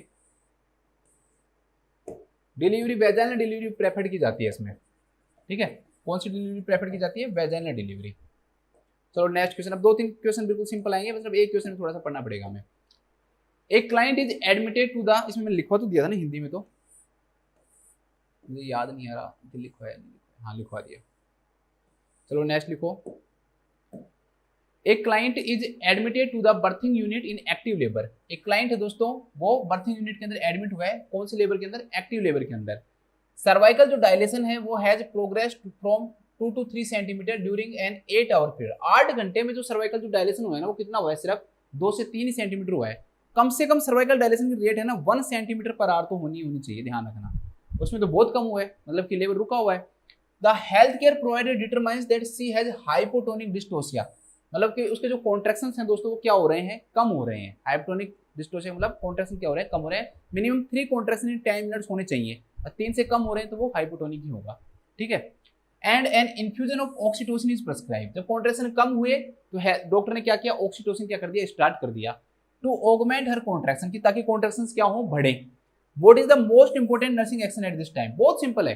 डिलीवरी। वेजाइनल डिलीवरी प्रेफर्ड की जाती है इसमें, ठीक है। कौन सी डिलीवरी प्रेफर्ड की जाती है? Vaginal delivery. चलो नेक्स्ट क्वेश्चन। अब 2-3 क्वेश्चन बिल्कुल सिंपल आएंगे, मतलब एक क्वेश्चन थोड़ा सा पढ़ना पड़ेगा हमें। एक client is admitted to the, इसमें मैंने लिखवा तो दिया था ना हिंदी में, तो मुझे याद नहीं आ रहा लिखवा है, हाँ लिखवा दिया। चलो नेक्स्ट लिखो। एक client is admitted to the birthing unit in active labour. एक क्लाइंट है दोस्तों, वो बर्थिंग यूनिट के अंदर एडमिट हुआ है। कौन से लेबर के अंदर? एक्टिव लेबर के अंदर। सर्वाइकल जो डायलेशन है वो has progressed from 2 to 3 centimetre during an 8 our period. 8 घंटे में जो सर्वाइकल जो डायलेशन हुआ है ना, वो कितना हुआ है? सिर्फ 2 से 3 सेंटीमीटर हुआ है। कम से कम सर्वाइकल डायलेशन की रेट है ना 1 सेंटीमीटर पर आवर तो होनी चाहिए, ध्यान रखना। उसमें तो बहुत कम हुआ है, मतलब कि लेबर रुका हुआ है। The health care provider determines that she has hypotonic dystocia, मतलब कि उसके जो कॉन्ट्रैक्शंस हैं दोस्तों वो क्या हो रहे हैं? कम हो रहे हैं। हाइपोटोनिक डिस्टोसिया मतलब कॉन्ट्रैक्शन क्या हो रहे हैं? कम हो रहे हैं। मिनिमम 3 कॉन्ट्रैक्शन इन 10 मिनट्स होने चाहिए, और 3 से कम हो रहे हैं तो वो हाइपोटोनिक ही होगा, ठीक है। And an infusion of oxytocin is prescribe. जब कॉन्ट्रैक्शन कम हुए तो डॉक्टर ने क्या किया? ऑक्सीटोसिन क्या कर दिया? स्टार्ट कर दिया टू ऑगमेंट हर कॉन्ट्रैक्शन की, ताकि कॉन्ट्रैक्शन क्या हो? बढ़े। What is the most important nursing action at this time? बहुत सिंपल है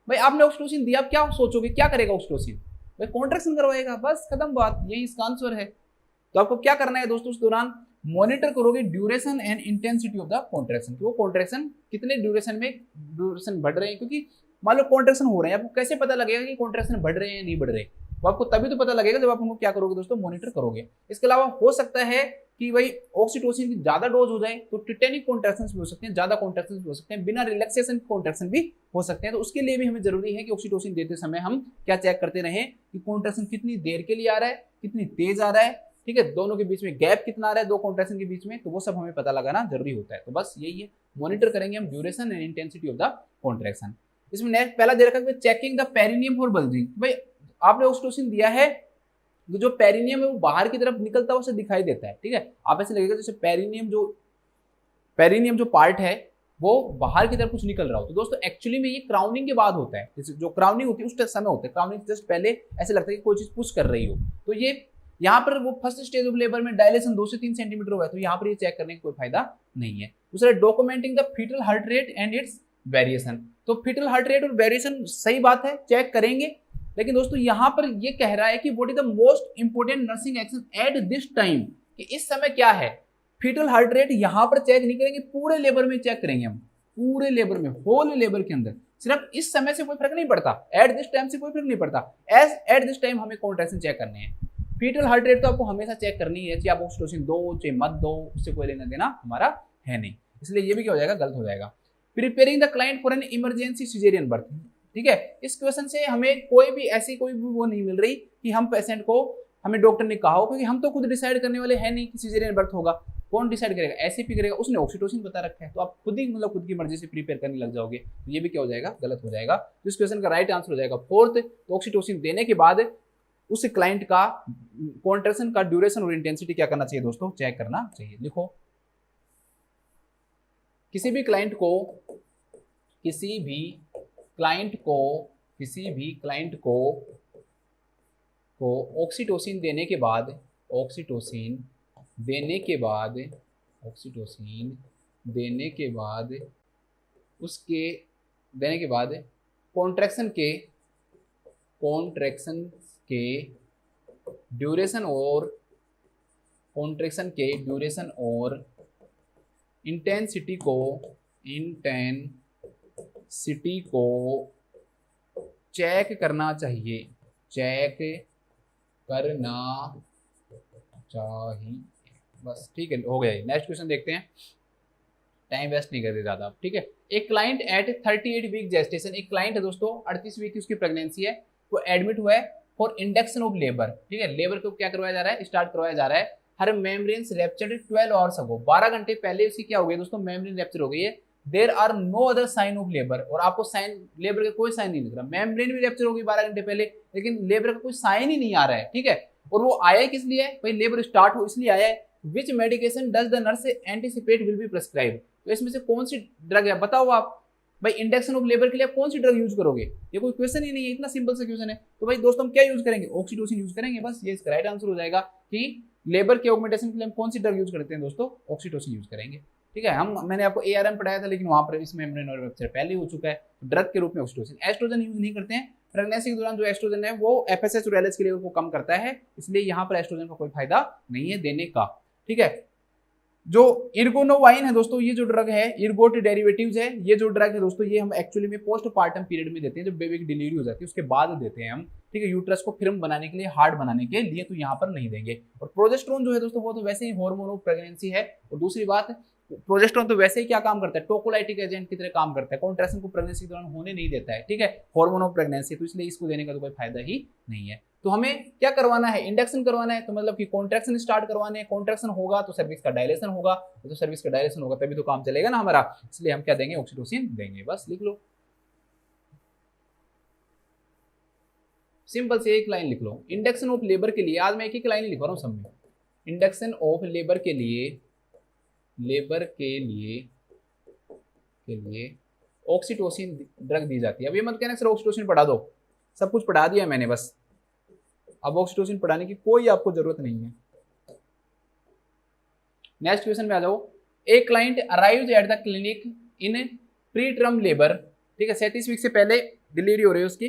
भाई, आपने ऑक्सीटोसिन दिया, आप क्या सोचोगे क्या करेगा ऑक्सीटोसिन? भाई कॉन्ट्रैक्शन करवाएगा, बस खत्म बात, यही इसका आंसर है। तो आपको क्या करना है दोस्तों? उस दौरान मॉनिटर करोगे duration and intensity of the contraction, कि वो कॉन्ट्रैक्शन कितने ड्यूरेशन में ड्यूरेशन बढ़ रहे हैं। क्योंकि मान लो कॉन्ट्रैक्शन हो रहे हैं, आपको कैसे पता लगेगा कि कॉन्ट्रैक्शन बढ़ रहे हैं या नहीं बढ़ रहे? वो आपको तभी तो पता लगेगा जब आप उनको क्या करोगे दोस्तों? मॉनिटर करोगे। इसके अलावा हो सकता है कि भाई ऑक्सीटोसिन की ज्यादा डोज हो जाए तो टिटेनिक कॉन्ट्रैक्शंस भी हो सकते हैं, ज्यादा कॉन्ट्रैक्शंस भी हो सकते हैं, बिना रिलैक्सेशन कॉन्ट्रैक्शन भी हो सकते हैं। तो उसके लिए भी हमें जरूरी है कि ऑक्सीटोसिन देते समय हम क्या चेक करते रहें कि कॉन्ट्रैक्शन कितनी देर के लिए आ रहा है, कितनी तेज आ रहा है, ठीक है, दोनों के बीच में गैप कितना आ रहा है, 2 कॉन्ट्रैक्शन के बीच में, तो वो सब हमें पता लगाना जरूरी होता है। तो बस यही है, मॉनिटर करेंगे हम duration and intensity of the contraction. इसमें नेक्स्ट पहला दे रखा है checking the perineum for bulging. भाई आपने ऑक्सीटोसिन दिया है, जो पेरिनियम है वो बाहर की तरफ निकलता हुआ उसे दिखाई देता है, ठीक है। आप ऐसे लगेगा जैसे पेरिनियम जो पार्ट है वो बाहर की तरफ कुछ निकल रहा हो। तो दोस्तों एक्चुअली में ये क्राउनिंग के बाद होता है, जैसे जो क्राउनिंग होती है उस समय होता है। क्राउनिंग जस्ट पहले ऐसे लगता है कि कोई चीज पुश कर रही हो। तो ये यहाँ पर वो फर्स्ट स्टेज ऑफ लेबर में डायलेशन 2 से 3 सेंटीमीटर हुआ है, तो यहाँ पर ये चेक करने का कोई फायदा नहीं है। दूसरा documenting the foetal heart rate and its variation. तो फीटल हार्ट रेट और वेरिएशन सही बात है, चेक करेंगे। लेकिन दोस्तों यहाँ पर ये कह रहा है कि what is the most important nursing action at this time, कि इस समय क्या है? फीटल हार्ट रेट यहाँ पर चेक नहीं करेंगे, पूरे लेबर में चेक करेंगे हम, पूरे लेबर में, होल लेबर के अंदर। सिर्फ इस समय से कोई फर्क नहीं पड़ता, एट दिस टाइम से कोई फर्क नहीं पड़ता, एट दिस टाइम हमें कॉन्ट्रैक्शन चेक करने हैं। फीटल हार्ट रेट तो आपको हमेशा चेक करनी है, चाहे आप ऑक्सीटोसिन दो चाहे मत दो, उससे कोई लेना देना हमारा है नहीं। इसलिए ये भी क्या हो जाएगा? गलत हो जाएगा। Preparing the client for an emergency caesarean birth, ठीक है। इस क्वेश्चन से हमें कोई भी वो नहीं मिल रही कि हम पेशेंट को, हमें डॉक्टर ने कहा हो, क्योंकि हम तो खुद डिसाइड करने वाले हैं नहीं कि सिजेरियन बर्थ होगा। कौन डिसाइड करेगा? एसीपी करेगा, उसने ऑक्सीटोसिन बता रखा है, तो आप खुद ही मतलब खुद की मर्जी से प्रिपेयर करने लग जाओगे, तो ये भी क्या हो जाएगा? गलत हो जाएगा। तो इस क्वेश्चन का राइट आंसर हो जाएगा 4th। तो ऑक्सीटोसिन देने के बाद उस क्लाइंट का कॉन्ट्रैक्शन का ड्यूरेशन और इंटेंसिटी क्या करना चाहिए दोस्तों? चेक करना चाहिए। लिखो, किसी भी क्लाइंट को ऑक्सीटोसिन देने के बाद कॉन्ट्रैक्शन के ड्यूरेशन और इंटेंसिटी को चेक करना चाहिए, बस ठीक है, हो गया। नेक्स्ट क्वेश्चन देखते हैं, टाइम वेस्ट नहीं करते ज्यादा, ठीक है। एक क्लाइंट एट 38 वीक जेस्टेशन, एक क्लाइंट है दोस्तों 38 वीक की उसकी प्रेगनेंसी है, वो एडमिट हुआ है फॉर इंडक्शन ऑफ लेबर, ठीक है। लेबर को क्या करवाया जा रहा है? स्टार्ट करवाया जा रहा है। हर मेम्ब्रेन्स रैप्चर्ड 12 आवर्स अगो, 12 घंटे पहले उसकी क्या हो गई दोस्तों? मेम्ब्रेन रैप्चर हो गई है। There are no other sign of labour, और आपको साइन लेबर का कोई साइन नहीं दिख रहा। मेम्ब्रेन भी रैप्चर हो गई 12 घंटे पहले, लेकिन लेबर का कोई साइन ही नहीं आ रहा है, ठीक है। और वो आया किस लिए है भाई, लेबर स्टार्ट हो इसलिए आया है। Which medication does the nurse anticipate will be prescribe, तो इसमें से कौन सी ड्रग है बताओ आप भाई, इंडक्शन ऑफ लेबर के लिए आप कौन सी ड्रग यूज करोगे, ये कोई क्वेश्चन ही नहीं है, इतना सिंपल सा क्वेश्चन है। तो भाई दोस्तों हम क्या यूज करेंगे, ऑक्सीटोसिन यूज करेंगे, बस ये इसका राइट आंसर हो जाएगा कि लेबर के ऑगमेंटेशन के लिए हम कौन सी ड्रग यूज करते हैं दोस्तों, ऑक्सीटोसिन यूज करेंगे। ठीक है, मैंने आपको ARM पढ़ाया था, लेकिन वहां पर इसमें वेबसाइट पहले हो चुका है, ड्रग के रूप में ऑक्सीटोसिन। एस्ट्रोजन यूज नहीं करते हैं, प्रेगनेंसी के दौरान जो एस्ट्रोजन है वो FSH और LH के लेवल को कम करता है, इसलिए यहाँ पर एस्ट्रोजन का कोई फायदा नहीं है देने का। ठीक है, जो इर्गोनोवाइन है दोस्तों, ये जो ड्रग है, इर्गोट डेरिवेटिव्स है, ये जो ड्रग है दोस्तों, ये हम एक्चुअली में पोस्टपार्टम पीरियड में देते हैं, जब बेबी की डिलीवरी हो जाती है उसके बाद देते हैं हम। ठीक है, यूट्रस को फिर्म बनाने के लिए, हार्ड बनाने के लिए, तो यहाँ पर नहीं देंगे। और प्रोजेस्टेरोन जो है दोस्तों, वो तो वैसे ही हार्मोन ऑफ प्रेगनेंसी है। और दूसरी बात, प्रोजेस्टेरोन तो वैसे ही क्या काम करता है, टोकोलाइटिक एजेंट की तरह काम करता है, कॉन्ट्रैक्शन को प्रेगनेंसी के दौरान होने नहीं देता है। ठीक है, हार्मोन ऑफ प्रेगनेंसी, तो इसलिए इसको देने का तो कोई फायदा ही नहीं है। तो हमें क्या करवाना है, इंडक्शन करवाना है, तो मतलब कि कॉन्ट्रैक्शन स्टार्ट करवाने हैं, कॉन्ट्रैक्शन होगा तो सर्विक्स का डायलेशन होगा, तो सर्विक्स का डायलेशन होगा तभी तो काम चलेगा ना हमारा, इसलिए हम क्या देंगे, ऑक्सीटोसिन देंगे। बस लिख लो, सिंपल से एक लाइन लिख लो। इंडक्शन ऑफ लेबर के लिए, आज मैं एक ही लाइन लिख रहा हूँ सब में, इंडक्शन ऑफ लेबर के लिए, लेबर के लिए ऑक्सीटोसिन ड्रग दी जाती है। अब ये मत कहना सर ऑक्सीटोसिन पढ़ा दो, सब कुछ पढ़ा दिया मैंने, बस अब ऑक्सीटोसिन पढ़ाने की कोई आपको जरूरत नहीं है। नेक्स्ट क्वेश्चन में आ जाओ। A client arrived at the clinic in pre term labour, ठीक है, 37 वीक से पहले डिलीवरी हो रही है उसकी,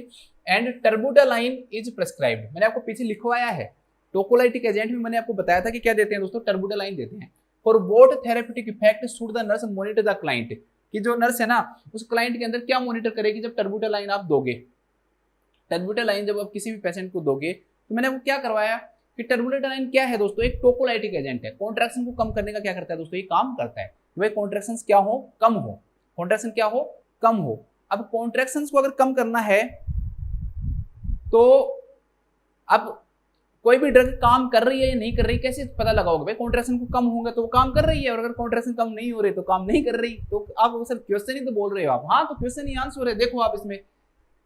एंड टर्बुटालाइन इज प्रेस्क्राइब्ड। मैंने आपको पीछे लिखवाया है, टोकोलाइटिक एजेंट में मैंने आपको बताया था कि क्या देते हैं दोस्तों, टर्बुटालाइन देते हैं। For what therapeutic effect should the nurse monitor the client, कि जो नर्स है ना उस क्लाइंट के अंदर क्या मॉनिटर करेगी जब टर्बुटालाइन आप दोगे। टर्बुटालाइन जब आप किसी भी पेशेंट को दोगे, तो मैंने आपको क्या करवाया कि टर्बुटालाइन क्या है दोस्तों, एक टोकोलाइटिक एजेंट है, कॉन्ट्रैक्शन को कम करने का क्या करता है दोस्तों, ये काम करता है। भाई कॉन्ट्रैक्शन क्या हो, कम हो, कॉन्ट्रैक्शन क्या हो, कम हो। अब कॉन्ट्रैक्शन को अगर कम करना है तो अब कोई भी ड्रग काम कर रही है या नहीं कर रही, कैसे पता लगाओगे भाई, कॉन्ट्रैक्शन को कम होगा तो वो काम कर रही है, और अगर कॉन्ट्रैक्शन कम नहीं हो रही तो काम नहीं कर रही। तो आप सर क्वेश्चन ही तो बोल रहे हो आप, हाँ तो क्वेश्चन ही आंसर है, देखो आप इसमें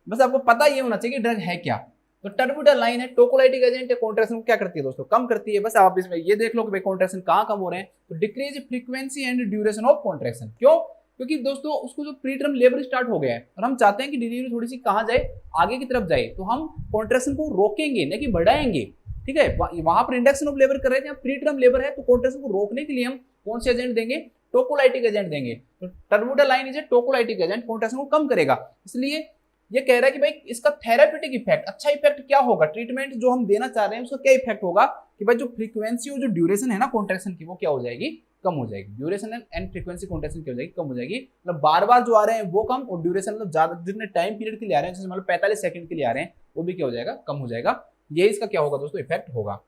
बस आपको पता ये होना चाहिए कि ड्रग है क्या। तो टर्बुटालाइन है, टोकोलाइटिक एजेंट है, कॉन्ट्रैक्शन को क्या करती है दोस्तों, कम करती है। बस आप इसमें ये देख लो कि भाई कॉन्ट्रैक्शन कहाँ कम हो रहे हैं, तो decrease frequency and duration of contraction. क्यों, क्योंकि दोस्तों उसको जो प्री टर्म लेबर स्टार्ट हो गया है और हम चाहते हैं कि डिलीवरी थोड़ी सी कहाँ जाए, आगे की तरफ जाए, तो हम कॉन्ट्रैक्शन को रोकेंगे न कि बढ़ाएंगे। ठीक है, वहां पर इंडक्शन ऑफ लेबर कर रहे थे, प्री टर्म लेबर है, तो कॉन्ट्रैक्शन को रोकने के लिए हम कौन से एजेंट देंगे, टोकोलाइटिक एजेंट देंगे। तो टर्बुटालाइन इज ए टोकोलाइटिक एजेंट, कॉन्ट्रैक्शन को कम करेगा। इसलिए ये कह रहा है कि भाई इसका थेराप्यूटिक इफेक्ट, अच्छा इफेक्ट क्या होगा, ट्रीटमेंट जो हम देना चाह रहे हैं उसका क्या इफेक्ट होगा कि भाई जो फ्रीक्वेंसी और जो ड्यूरेशन है ना कॉन्ट्रैक्शन की, वो क्या हो जाएगी, कम हो जाएगी। ड्यूरेशन एंड फ्रीक्वेंसी कॉन्ट्रैक्शन क्या हो जाएगी, कम हो जाएगी। मतलब बार बार जो आ रहे हैं वो कम, और ड्यूरेशन मतलब ज्यादा जितने टाइम पीरियड के लिए आ रहे हैं, जैसे मतलब 45 सेकंड के लिए आ रहे हैं, वो भी क्या हो जाएगा, कम हो जाएगा। ये इसका क्या होगा दोस्तों, इफेक्ट होगा।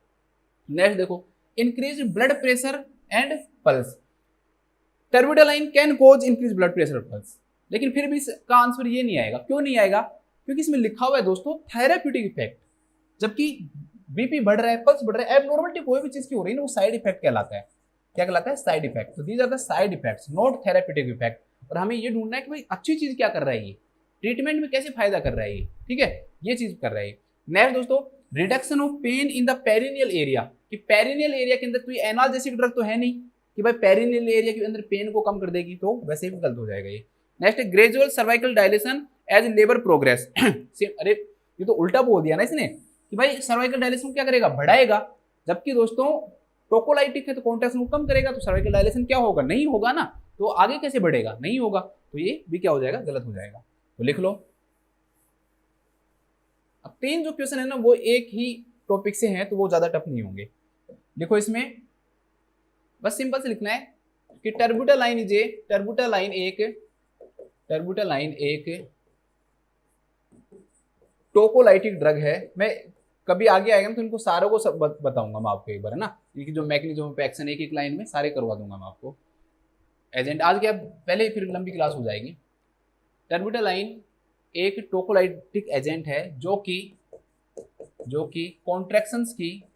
नेक्स्ट देखो, increase blood pressure and pulse. Terbutaline can cause increase blood pressure और पल्स, लेकिन फिर भी इसका आंसर ये नहीं आएगा। क्यों नहीं आएगा, क्योंकि इसमें लिखा हुआ है दोस्तों थेराप्यूटिक इफेक्ट, जबकि बीपी बढ़ रहा है, पल्स बढ़ रहा है, एबनॉर्मलिटी कोई भी चीज की हो रही है ना, वो साइड इफेक्ट कहलाता है। क्या कहलाता है, साइड इफेक्ट। तो these are the side effects, not therapeutic effect. और हमें ये ढूंढना है कि भाई अच्छी चीज क्या कर रहा है, ये ट्रीटमेंट में कैसे फायदा कर रहा है ये, ठीक है, ये चीज कर रहा है। नेक्स्ट दोस्तों, reduction of pain in the perineal area, कि पेरिनियल एरिया के अंदर कोई एनाल्जेसिक ड्रग तो है नहीं कि भाई पेरिनियल एरिया के अंदर पेन को कम कर देगी, तो वैसे भी गलत हो जाएगा ये। Next, gradual cervical dilation as labour progress. अरे ये तो उल्टा बोल दिया ना इसने कि भाई सर्वाइकल डायलेशन क्या करेगा, बढ़ाएगा, जबकि दोस्तों टोकोलाइटिक है तो कॉन्ट्रैक्शन को कम करेगा, तो सर्वाइकल डायलेशन क्या होगा, नहीं होगा ना, तो आगे कैसे बढ़ेगा, नहीं होगा, तो ये भी क्या हो जाएगा, गलत हो जाएगा। तो लिख लो। अब 3 जो क्वेश्चन है ना वो एक ही टॉपिक से हैं, तो वो ज्यादा टफ नहीं होंगे। देखो इसमें बस सिंपल से लिखना है कि टर्बुटालाइन एक टोकोलाइटिक ड्रग है। मैं कभी आगे आएगा तो इनको सारों को सब बताऊंगा मैं आपको एक बार, है ना, इनकी जो मैकेनिज्म ऑफ एक्शन एक लाइन में सारे करवा दूंगा मैं आपको। एजेंट आज क्या पहले ही फिर लंबी क्लास हो जाएगी। टर्बुटालाइन एक टोकोलाइटिक एजेंट है जो कि कॉन्ट्रैक्शंस की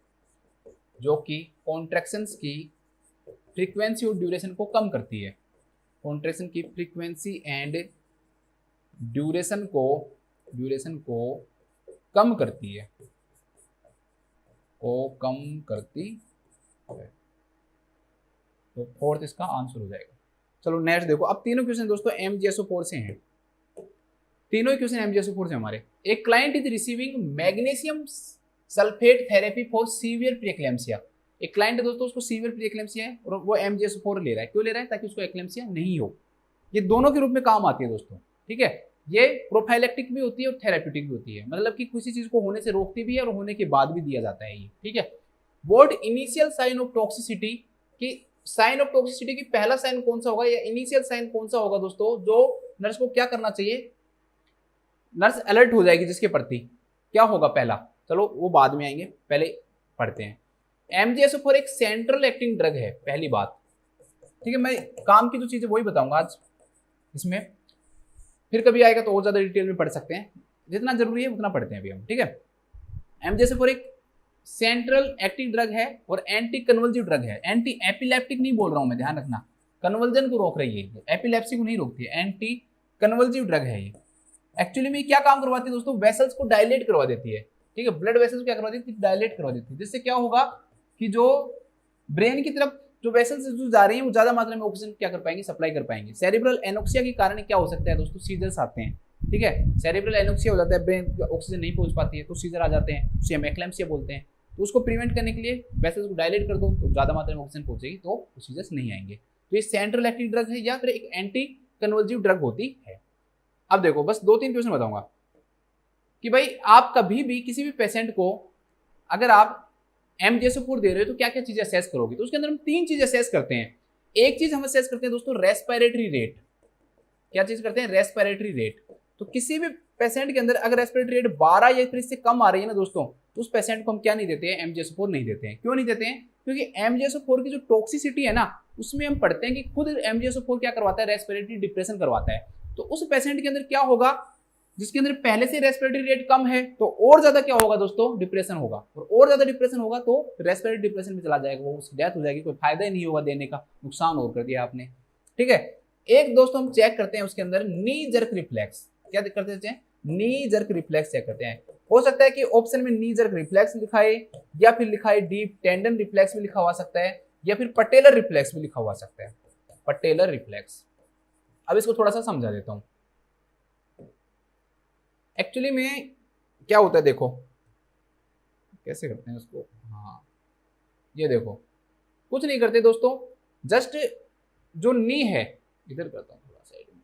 फ्रीक्वेंसी और ड्यूरेशन को कम करती है। कॉन्ट्रैक्शन की फ्रीक्वेंसी एंड ड्यूरेशन को कम करती है। को कम करती है। तो फोर्थ इसका आंसर हो जाएगा। चलो नेक्स्ट देखो, अब तीनों क्वेश्चन दोस्तों MgSO4 से हैं, तीनों क्वेश्चन MgSO4 से हमारे। एक client is receiving magnesium sulphate therapy for severe preeclampsia. एक क्लाइंट है दोस्तों, उसको सीवियर प्रीएक्लेम्सिया है और वो MgSO4 ले रहा है। क्यों ले रहा है? ताकि उसको एक्लेम्सिया नहीं हो। ये दोनों के रूप में काम आती है दोस्तों, ठीक है। ये प्रोफाइलेक्टिक भी होती है और थेरेप्यूटिक भी होती है, मतलब कि किसी चीज को होने से रोकती भी है और होने के बाद भी दिया जाता है ये, ठीक है। What initial sign of toxicity, कि साइन ऑफ टॉक्सिसिटी की पहला साइन कौन सा होगा या इनिशियल साइन कौन सा होगा दोस्तों, जो नर्स को क्या करना चाहिए, नर्स अलर्ट हो जाएगी जिसके प्रति, क्या होगा पहला। चलो वो बाद में आएंगे, पहले पढ़ते हैं। MgSO4 एक सेंट्रल एक्टिंग ड्रग है, पहली बात, ठीक है। मैं काम की जो चीजें वही बताऊंगा आज इसमें, फिर कभी आएगा तो और ज्यादा डिटेल में पढ़ सकते हैं, जितना जरूरी है उतना पढ़ते हैं अभी हम, ठीक है। MgSO4 एक सेंट्रल एक्टिव ड्रग है और एंटी कन्वल्सिव ड्रग है। एंटी एपिलेप्टिक नहीं बोल रहा हूं मैं, ध्यान रखना, कन्वर्जन को रोक रही है, एपिलेप्सी को नहीं रोकती है, एंटी कन्वल्सिव ड्रग है ये। एक्चुअली में क्या काम करवाती है दोस्तों, वेसल्स को डायलेट करवा देती है, ठीक है। ब्लड वेसल्स को क्या करवा देती है, डायलेट करवा देती है, जिससे क्या होगा कि जो ब्रेन की तरफ जो वेसल्स जो जा रही है वो ज्यादा मात्रा में ऑक्सीजन क्या कर पाएंगे, सप्लाई कर पाएंगे। सेरिब्रल एनोक्सिया के कारण क्या हो सकता है दोस्तों, सीजर्स आते हैं, ठीक है। सेरिब्रल एनोक्सिया हो जाता है, ब्रेन ऑक्सीजन नहीं पहुंच पाती है तो सीजर आ जाते हैं, उसे हम एक्लेम्सिया बोलते हैं। तो उसको प्रिवेंट करने के लिए वेसल्स को डायलेट कर दो तो ज्यादा मात्रा में ऑक्सीजन पहुंचेगी तो सीजर्स नहीं आएंगे। तो ये सेंट्रल एक्टिव ड्रग है या फिर एक एंटी कन्वल्सिव ड्रग होती है। अब देखो बस 2-3 क्वेश्चन बताऊंगा कि भाई आप कभी भी किसी भी पेशेंट को अगर आप MgSO4 दे रहे हो तो क्या क्या चीजें असेस करोगे, तो उसके अंदर हम 3 चीजें असेस करते हैं। एक चीज हम असेस करते हैं दोस्तों, रेस्पिरेटरी रेट। क्या चीज करते हैं, रेस्पिरेटरी रेट। तो किसी भी पेशेंट के अंदर अगर रेस्पिरेटरी रेट 12 या फिर इससे कम आ रही है ना दोस्तों, तो उस पेशेंट को हम क्या नहीं देते हैं, MgSO4 नहीं देते हैं। क्यों नहीं देते हैं, क्योंकि MgSO4 की जो टॉक्सिसिटी है ना, उसमें हम पढ़ते हैं कि खुद MgSO4 क्या करवाता है, रेस्पिरेटरी डिप्रेशन करवाता है। तो उस पेशेंट के अंदर क्या होगा, जिसके अंदर पहले से रेस्पिरेटरी रेट कम है, तो और ज्यादा क्या होगा दोस्तों, डिप्रेशन होगा, और ज्यादा डिप्रेशन होगा तो रेस्पिरेटरी डिप्रेशन में चला जाएगा, वो उसकी डेथ हो जाएगी, कोई फायदा ही नहीं होगा देने का, नुकसान और कर दिया आपने, ठीक है। एक दोस्तों हम चेक करते हैं उसके अंदर नी जर्क रिफ्लेक्स। क्या करते हैं, नी जर्क रिफ्लेक्स चेक करते हैं। हो सकता है कि ऑप्शन में नी जर्क रिफ्लेक्स लिखा है या फिर लिखा है डीप टेंडन रिफ्लेक्स भी लिखा हुआ सकता है या फिर पटेलर रिफ्लेक्स भी लिखा हुआ सकता है, पटेलर रिफ्लेक्स। अब इसको थोड़ा सा समझा देता हूं। एक्चुअली में क्या होता है, देखो कैसे करते हैं उसको। हाँ ये देखो, कुछ नहीं करते दोस्तों, जस्ट जो नी है, इधर करता हूँ थोड़ा साइड में,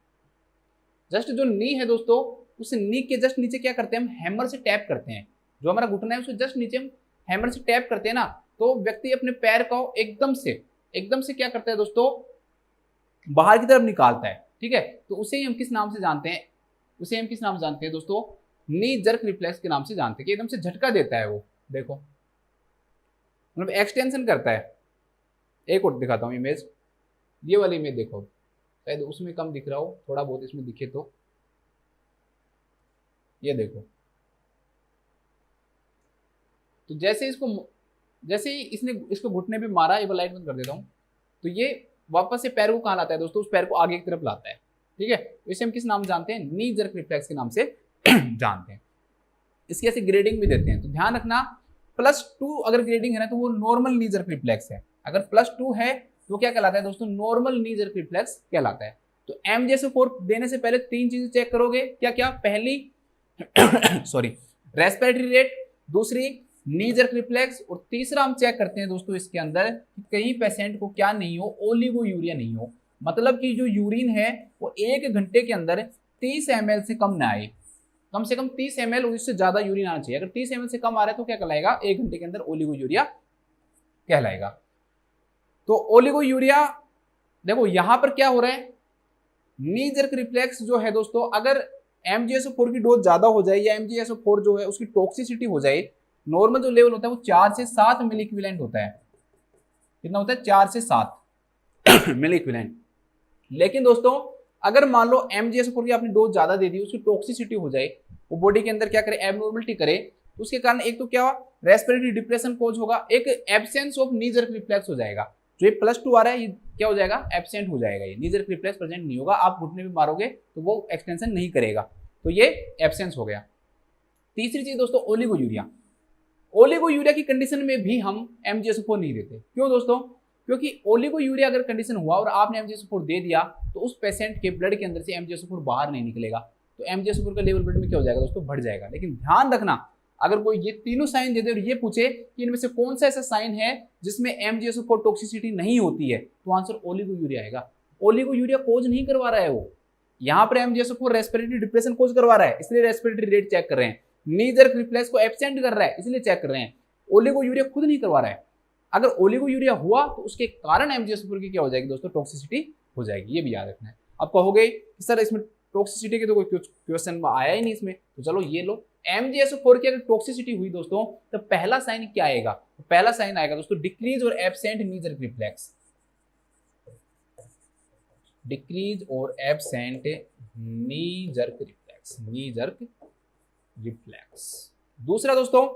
जस्ट जो नी है दोस्तों, उस नी के जस्ट नीचे क्या करते हैं, हम हैमर से टैप करते हैं। जो हमारा घुटना है उसको जस्ट नीचे हम हैमर से टैप करते हैं ना, तो व्यक्ति अपने पैर को एकदम से क्या करता है दोस्तों, बाहर की तरफ निकालता है, ठीक है। तो उसे ही हम किस नाम से जानते हैं, उसे हम किस नाम से जानते हैं दोस्तों, नी जर्क रिफ्लेक्स के नाम से जानते हैं, कि एकदम से झटका देता है वो, देखो मतलब एक्सटेंशन करता है। एक और दिखाता हूँ इमेज, ये वाली इमेज देखो, शायद उसमें कम दिख रहा हो, थोड़ा बहुत इसमें दिखे तो, ये देखो। तो जैसे ही इसने इसको घुटने पे मारा, ये लाइट बंद कर देता हूँ, तो ये वापस से पैर को कहाँ लाता है दोस्तों, उस पैर को आगे की तरफ लाता है, ठीक है। तो इसे हम किस नाम जानते हैं, नी जर्क रिफ्लेक्स के नाम से जानते हैं। इसकी ऐसे ग्रेडिंग भी देते हैं, तो ध्यान रखना, +2 अगर ग्रेडिंग है ना तो वो नॉर्मल नी जर्क रिफ्लेक्स है। अगर +2 है तो क्या कहलाता है दोस्तों, नॉर्मल नी जर्क रिफ्लेक्स कहलाता है। तो MgSO4 देने से पहले 3 चीजें चेक करोगे, क्या क्या, पहली सॉरी रेस्पिरेटरी रेट, दूसरी नी जर्क रिफ्लेक्स, और तीसरा हम चेक करते हैं दोस्तों इसके अंदर कि कहीं पेशेंट को क्या नहीं हो, ओलिगोयूरिया नहीं हो, मतलब कि जो यूरिन है वो 1 घंटे के अंदर 30 ml से कम ना आए, कम से कम 30 ml और इससे ज्यादा यूरिन आना चाहिए। अगर 30 ml से कम आ रहा है तो क्या कहलाएगा, 1 घंटे के अंदर ओलिगोयूरिया कहलाएगा। तो ओलिगोयूरिया देखो यहां पर क्या हो रहा है, नी जर्क रिफ्लेक्स जो है दोस्तों, अगर MgSO4 की डोज ज्यादा हो जाए या MgSO4 जो है उसकी टॉक्सिसिटी हो जाए, नॉर्मल जो लेवल होता है वो 4 से 7 मिली इक्विवेलेंट होता है। कितना होता है, 4 से 7 मिली इक्विवेलेंट। लेकिन दोस्तों अगर मान लो MgSO4 की आपने डोज ज्यादा दे दी, उसकी टॉक्सिसिटी हो जाए, वो बॉडी के अंदर क्या करे, एबनॉर्मलिटी करे, तो उसके कारण एक तो क्या रेस्पिरेटरी डिप्रेशन कोज होगा, एक absence of knee jerk reflex हो जाएगा। जो ये +2 आ रहा है ये क्या हो जाएगा, एब्सेंट हो जाएगा, ये नी जर्क रिफ्लेक्स प्रेजेंट नहीं होगा। आप घुटने पे मारोगे तो वो एक्सटेंशन नहीं करेगा, तो ये एब्सेंस हो गया। तीसरी चीज दोस्तों ओलिगोयूरिया। ओलिगो यूरिया की कंडीशन में भी हम MgSO4 नहीं देते। क्यों दोस्तों? क्योंकि ओलिगो यूरिया अगर कंडीशन हुआ और आपने MgSO4 दे दिया तो उस पेशेंट के ब्लड के अंदर से MgSO4 बाहर नहीं निकलेगा, तो MgSO4 का लेवल ब्लड में क्या हो जाएगा दोस्तों? बढ़ जाएगा। लेकिन ध्यान रखना, अगर कोई ये तीनों साइन दे दे और ये पूछे कि इनमें से कौन सा ऐसा साइन है जिसमें MgSO4 टॉक्सिसिटी नहीं होती है, तो आंसर ओलिगो यूरिया आएगा। ओलिगो यूरिया कोज नहीं करवा रहा है वो, यहाँ पर MgSO4 रेस्पिरेटरी डिप्रेशन कोज करवा रहा है, इसलिए रेस्पिरेटरी रेट चेक कर रहे हैं। नी जर्क रिफ्लेक्स को एब्सेंट कर रहा है, इसलिए चेक कर रहे हैं। ओलिगो यूरिया खुद नहीं करवा रहा है। अगर ओलिगो यूरिया हुआ तो उसके कारण MgSO4 की क्या हो जाएगी दोस्तों? टॉक्सिसिटी हो जाएगी। ये भी याद रखना है। अब कहोगे कि सर इसमें टॉक्सिसिटी के तो कोई क्वेश्चन आया ही नहीं इसमें, तो चलो ये लो, MgSO4 की अगर टॉक्सिसिटी हुई दोस्तों तो पहला साइन क्या आएगा? तो पहला साइन आएगा दोस्तों decrease or absent knee jerk reflex, decrease or absent knee jerk reflex, knee jerk reflex. दूसरा दोस्तों,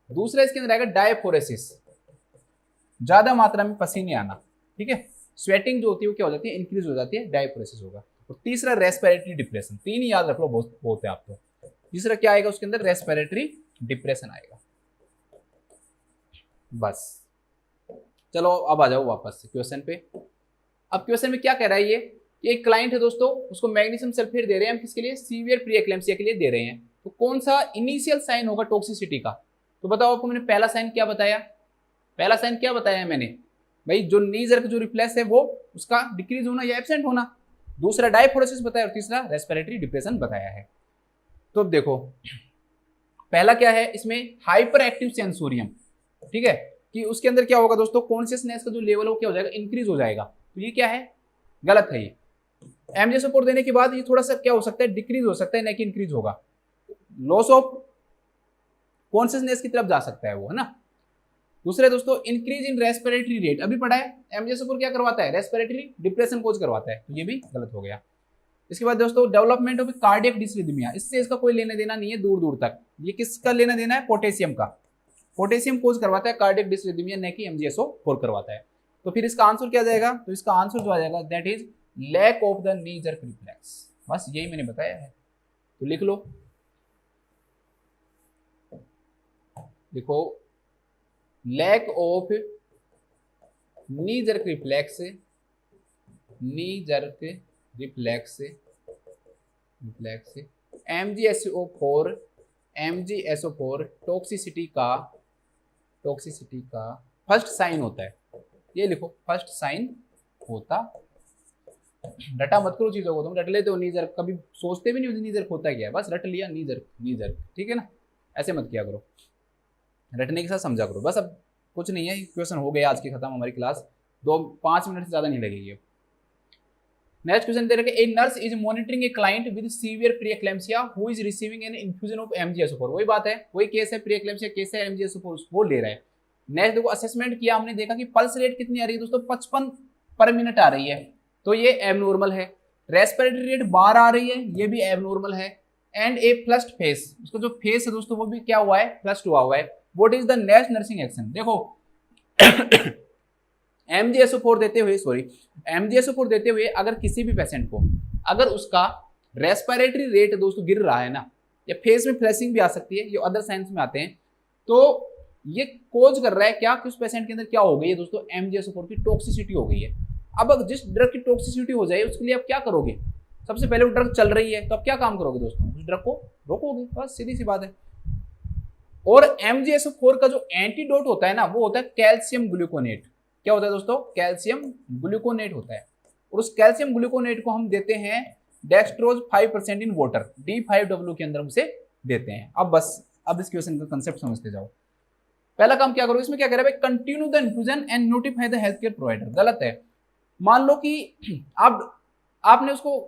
दूसरा इसके अंदर आएगा डायफोरेसिस, ज्यादा मात्रा में पसीने आना, ठीक है, स्वेटिंग जो होती है वो क्या हो जाती है? इंक्रीज हो जाती है, डायफोरेसिस होगा। और तीसरा रेस्पिरेटरी डिप्रेशन, तीन ही याद रख लो, बहुत है आप तो। तीसरा क्या आएगा उसके अंदर? रेस्पिरेटरी डिप्रेशन आएगा। बस चलो अब आ जाओ वापस क्वेश्चन पे। अब क्वेश्चन में क्या कह रहा है ये? एक क्लाइंट है दोस्तों, उसको मैग्नीशियम सल्फेट दे रहे हैं हम, किसके लिए? सीवियर प्री एक्लेम्सिया के लिए दे रहे हैं। तो कौन सा इनिशियल साइन होगा टॉक्सिसिटी का? तो बताओ आपको मैंने पहला साइन क्या बताया? पहला साइन क्या बताया है मैंने भाई? जो नी जर्क जो रिफ्लेक्स है वो उसका डिक्रीज होना या एब्सेंट होना। दूसरा डायफोरेसिस बताया और तीसरा रेस्पिरेटरी डिप्रेशन बताया है। तो अब देखो पहला क्या है इसमें? हाइपर एक्टिव सेंसोरियम, ठीक है, कि उसके अंदर क्या होगा दोस्तों? कॉन्शियसनेस का जो लेवल है वो क्या हो जाएगा? इंक्रीज हो जाएगा। तो ये क्या है? गलत है। ये MgSO4 देने के बाद ये थोड़ा सा क्या हो सकता है? डिक्रीज हो सकता है, ना कि इंक्रीज होगा। लॉस ऑफ कॉन्शियसनेस की तरफ जा सकता है वो, है ना। दूसरा दोस्तों इंक्रीज इन रेस्पिरेटरी रेट, अभी पढ़ा है MgSO4 क्या करवाता है? रेस्पिरेटरी डिप्रेशन कोज करवाता है, तो ये भी गलत हो गया। इसके बाद दोस्तों डेवलपमेंट ऑफ कार्डियक डिसरिथमिया, इससे इसका कोई लेना देना नहीं है दूर दूर तक। ये किसका लेना देना है? पोटेशियम का। पोटेशियम कोज करवाता है कार्डियक डिसरिथमिया, न कि MgSO4 करवाता है। तो फिर इसका आंसर क्या जाएगा? तो इसका आंसर जो आ जाएगा that is lack of the knee jerk reflex. बस यही मैंने बताया है, तो लिख लो। देखो lack of knee jerk reflex, knee jerk reflex MgSO4 toxicity का फर्स्ट साइन होता है। ये लिखो फर्स्ट साइन होता। रटा मत करो चीजों को, तुम रट लेते हो नी जर्क, कभी सोचते भी नहीं हो नी जर्क होता क्या है, बस रट लिया नी जर्क, ठीक है ना। ऐसे मत किया करो, रटने के साथ समझा करो बस। अब कुछ नहीं है, क्वेश्चन हो गया आज की खत्म हमारी क्लास, 5 मिनट से ज्यादा नहीं लगेगी। नेक्स्ट क्वेश्चन दे रखे, a nurse is monitoring a client with severe pre eclampsia who is receiving N infusion of MgSO4। वही बात है, वही केस है, प्री एक्लेम्सिया केस है, MgSO4 वो ले रहा है। नेक्स्ट देखो असेसमेंट किया हमने, देखा कि पल्स रेट कितनी आ रही है दोस्तों? 55 पर मिनट आ रही है, तो ये एबनॉर्मल है। रेस्पिरेटरी रेट 12 आ रही है, ये भी एबनॉर्मल है। एंड ए फ्लश्ड फेस, उसका जो फेस है दोस्तों वो भी क्या हुआ है? फ्लश्ड हुआ है। What is the next nursing action? देखो MgSO4 देते हुए अगर किसी भी पेशेंट को अगर उसका रेस्पिरेटरी रेट दोस्तों गिर रहा है ना, या फेस में फ्लैशिंग भी आ सकती है, ये अदर साइंस में आते हैं, तो ये कोज कर रहा है क्या कि उस पेशेंट के अंदर क्या हो गई है दोस्तों? MgSO4 की टॉक्सिसिटी हो गई है। अब जिस ड्रग की टॉक्सिसिटी हो जाए उसके लिए आप क्या करोगे? सबसे पहले वो ड्रग चल रही है तो आप क्या काम करोगे दोस्तों? उस ड्रग को रोकोगे, बस सीधी सी बात है। और MgSO4 का जो एंटीडोट होता है ना, वो होता है कैल्शियम ग्लूकोनेट। क्या होता है दोस्तों? कैल्शियम ग्लूकोनेट होता है। और उस कैल्शियम ग्लूकोनेट को हम देते हैं डेक्सट्रोज 5% इन वाटर, D5W के अंदर उसे देते हैं। अब इस क्वेश्चन का कंसेप्ट समझते जाओ। पहला काम क्या करो, इसमें क्या कह रहा है? Continue the infusion and notify the health care provider. गलत है। मान लो कि आपने उसको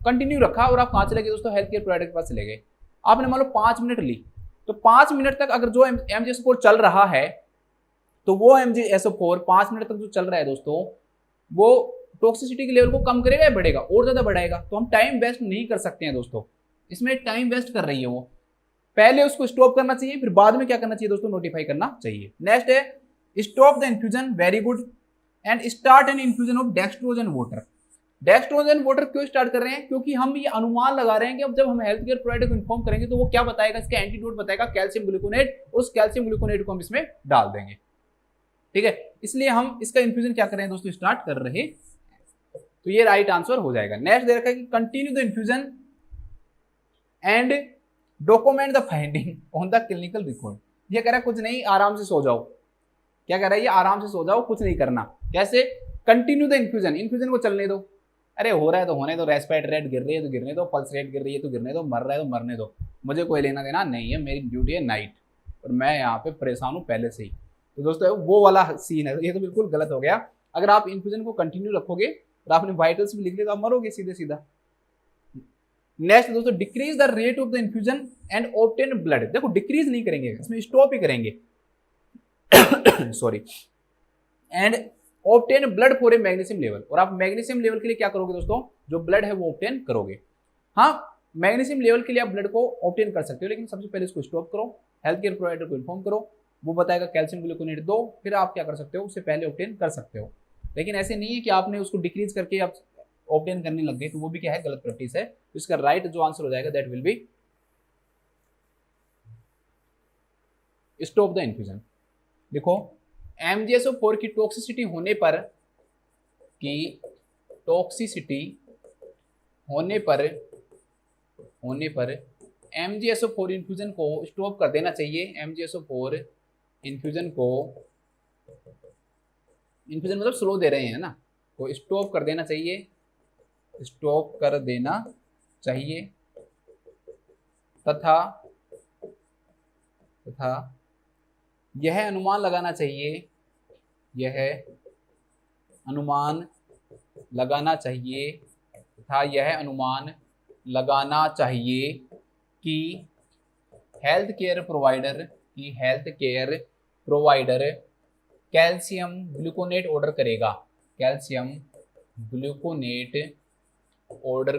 कंटिन्यू रखा और आप कहां चले गए दोस्तों? हेल्थ केयर प्रोवाइडर के पास चले गए। आपने मान लो 5 मिनट ली, तो 5 मिनट तक अगर जो MgSO4 चल रहा है, तो वो MgSO4 5 मिनट तक जो चल रहा है दोस्तों, वो टॉक्सिसिटी के लेवल को कम करेगा या बढ़ेगा? और ज्यादा बढ़ाएगा। तो हम टाइम वेस्ट नहीं कर सकते हैं दोस्तों, इसमें टाइम वेस्ट कर रही है वो। पहले उसको स्टॉप करना चाहिए, फिर बाद में क्या करना चाहिए दोस्तों? नोटिफाई करना चाहिए। नेक्स्ट है stop the infusion, very good, and start an infusion of dextrose and water. Dextrose and water क्यों स्टार्ट कर रहे हैं? क्योंकि हम ये अनुमान लगा रहे हैं कि अब जब हम हेल्थ केयर प्रोवाइडर को इन्फॉर्म करेंगे तो वो क्या बताएगा, इसका एंटीडोट बताएगा कैल्शियम ग्लूकोनेट, उस कैल्शियम ग्लूकोनेट को हम इसमें डाल देंगे। ठीक है, इसलिए हम इसका इन्फ्यूजन क्या कर रहे हैं दोस्तों, स्टार्ट कर रहे हैं। तो ये राइट आंसर हो जाएगा। नेक्स्ट दे रखा है कि continue the infusion and document the finding on the clinical record. ये कह रहा है कुछ नहीं, आराम से सो जाओ। क्या कह रहा है ये, आराम से सो जाओ, कुछ नहीं करना। कैसे? कंटिन्यू द इन्फ्यूजन, इन्फ्यूजन को चलने दो। अरे हो रहा है तो होने दो, रेस्पिरेटरी रेट गिर रही है तो गिरने दो, पल्स रेट गिर रही है तो गिरने दो, मर रहा है तो मरने दो, मुझे कोई लेना देना नहीं है, मेरी ड्यूटी है नाइट और मैं यहाँ पे परेशान हूँ पहले से ही। तो दोस्तों वो वाला सीन है, ये तो बिल्कुल गलत हो गया। अगर आप इन्फ्यूजन को कंटिन्यू रखोगे और आपने वाइटल्स भी लिख लिया तो आप मरोगे सीधे सीधा। नेक्स्ट दोस्तों, decrease the rate of the infusion and obtain blood. देखो डिक्रीज नहीं करेंगे, इसमें स्टॉप ही करेंगे sorry. And obtain blood for a magnesium level, और आप मैग्नीशियम लेवल के लिए क्या करोगे दोस्तों, जो ब्लड है वो ऑब्टेन करोगे। हाँ, मैग्नीशियम लेवल के लिए आप ब्लड को ऑब्टेन कर सकते हो, लेकिन सबसे पहले इसको स्टॉप करो, हेल्थ केयर प्रोवाइडर को इन्फॉर्म करो, वो बताएगा कैल्शियम ग्लूकोनेट दो, फिर आप क्या कर सकते हो, उससे पहले ऑब्टेन कर सकते हो। लेकिन ऐसे नहीं है कि आपने उसको डिक्रीज करके आप ऑब्टेन करने लग गए, तो वो भी क्या है, गलत प्रैक्टिस है। तो इसका राइट जो आंसर हो जाएगा that will be stop the infusion. देखो MgSO4 की टॉक्सिसिटी होने पर MgSO4 इन्फ्यूजन को स्टॉप कर देना चाहिए। MgSO4 इन्फ्यूजन मतलब स्लो दे रहे हैं ना, तो स्टॉप कर देना चाहिए, तथा यह अनुमान लगाना चाहिए कि health care provider calcium gluconate order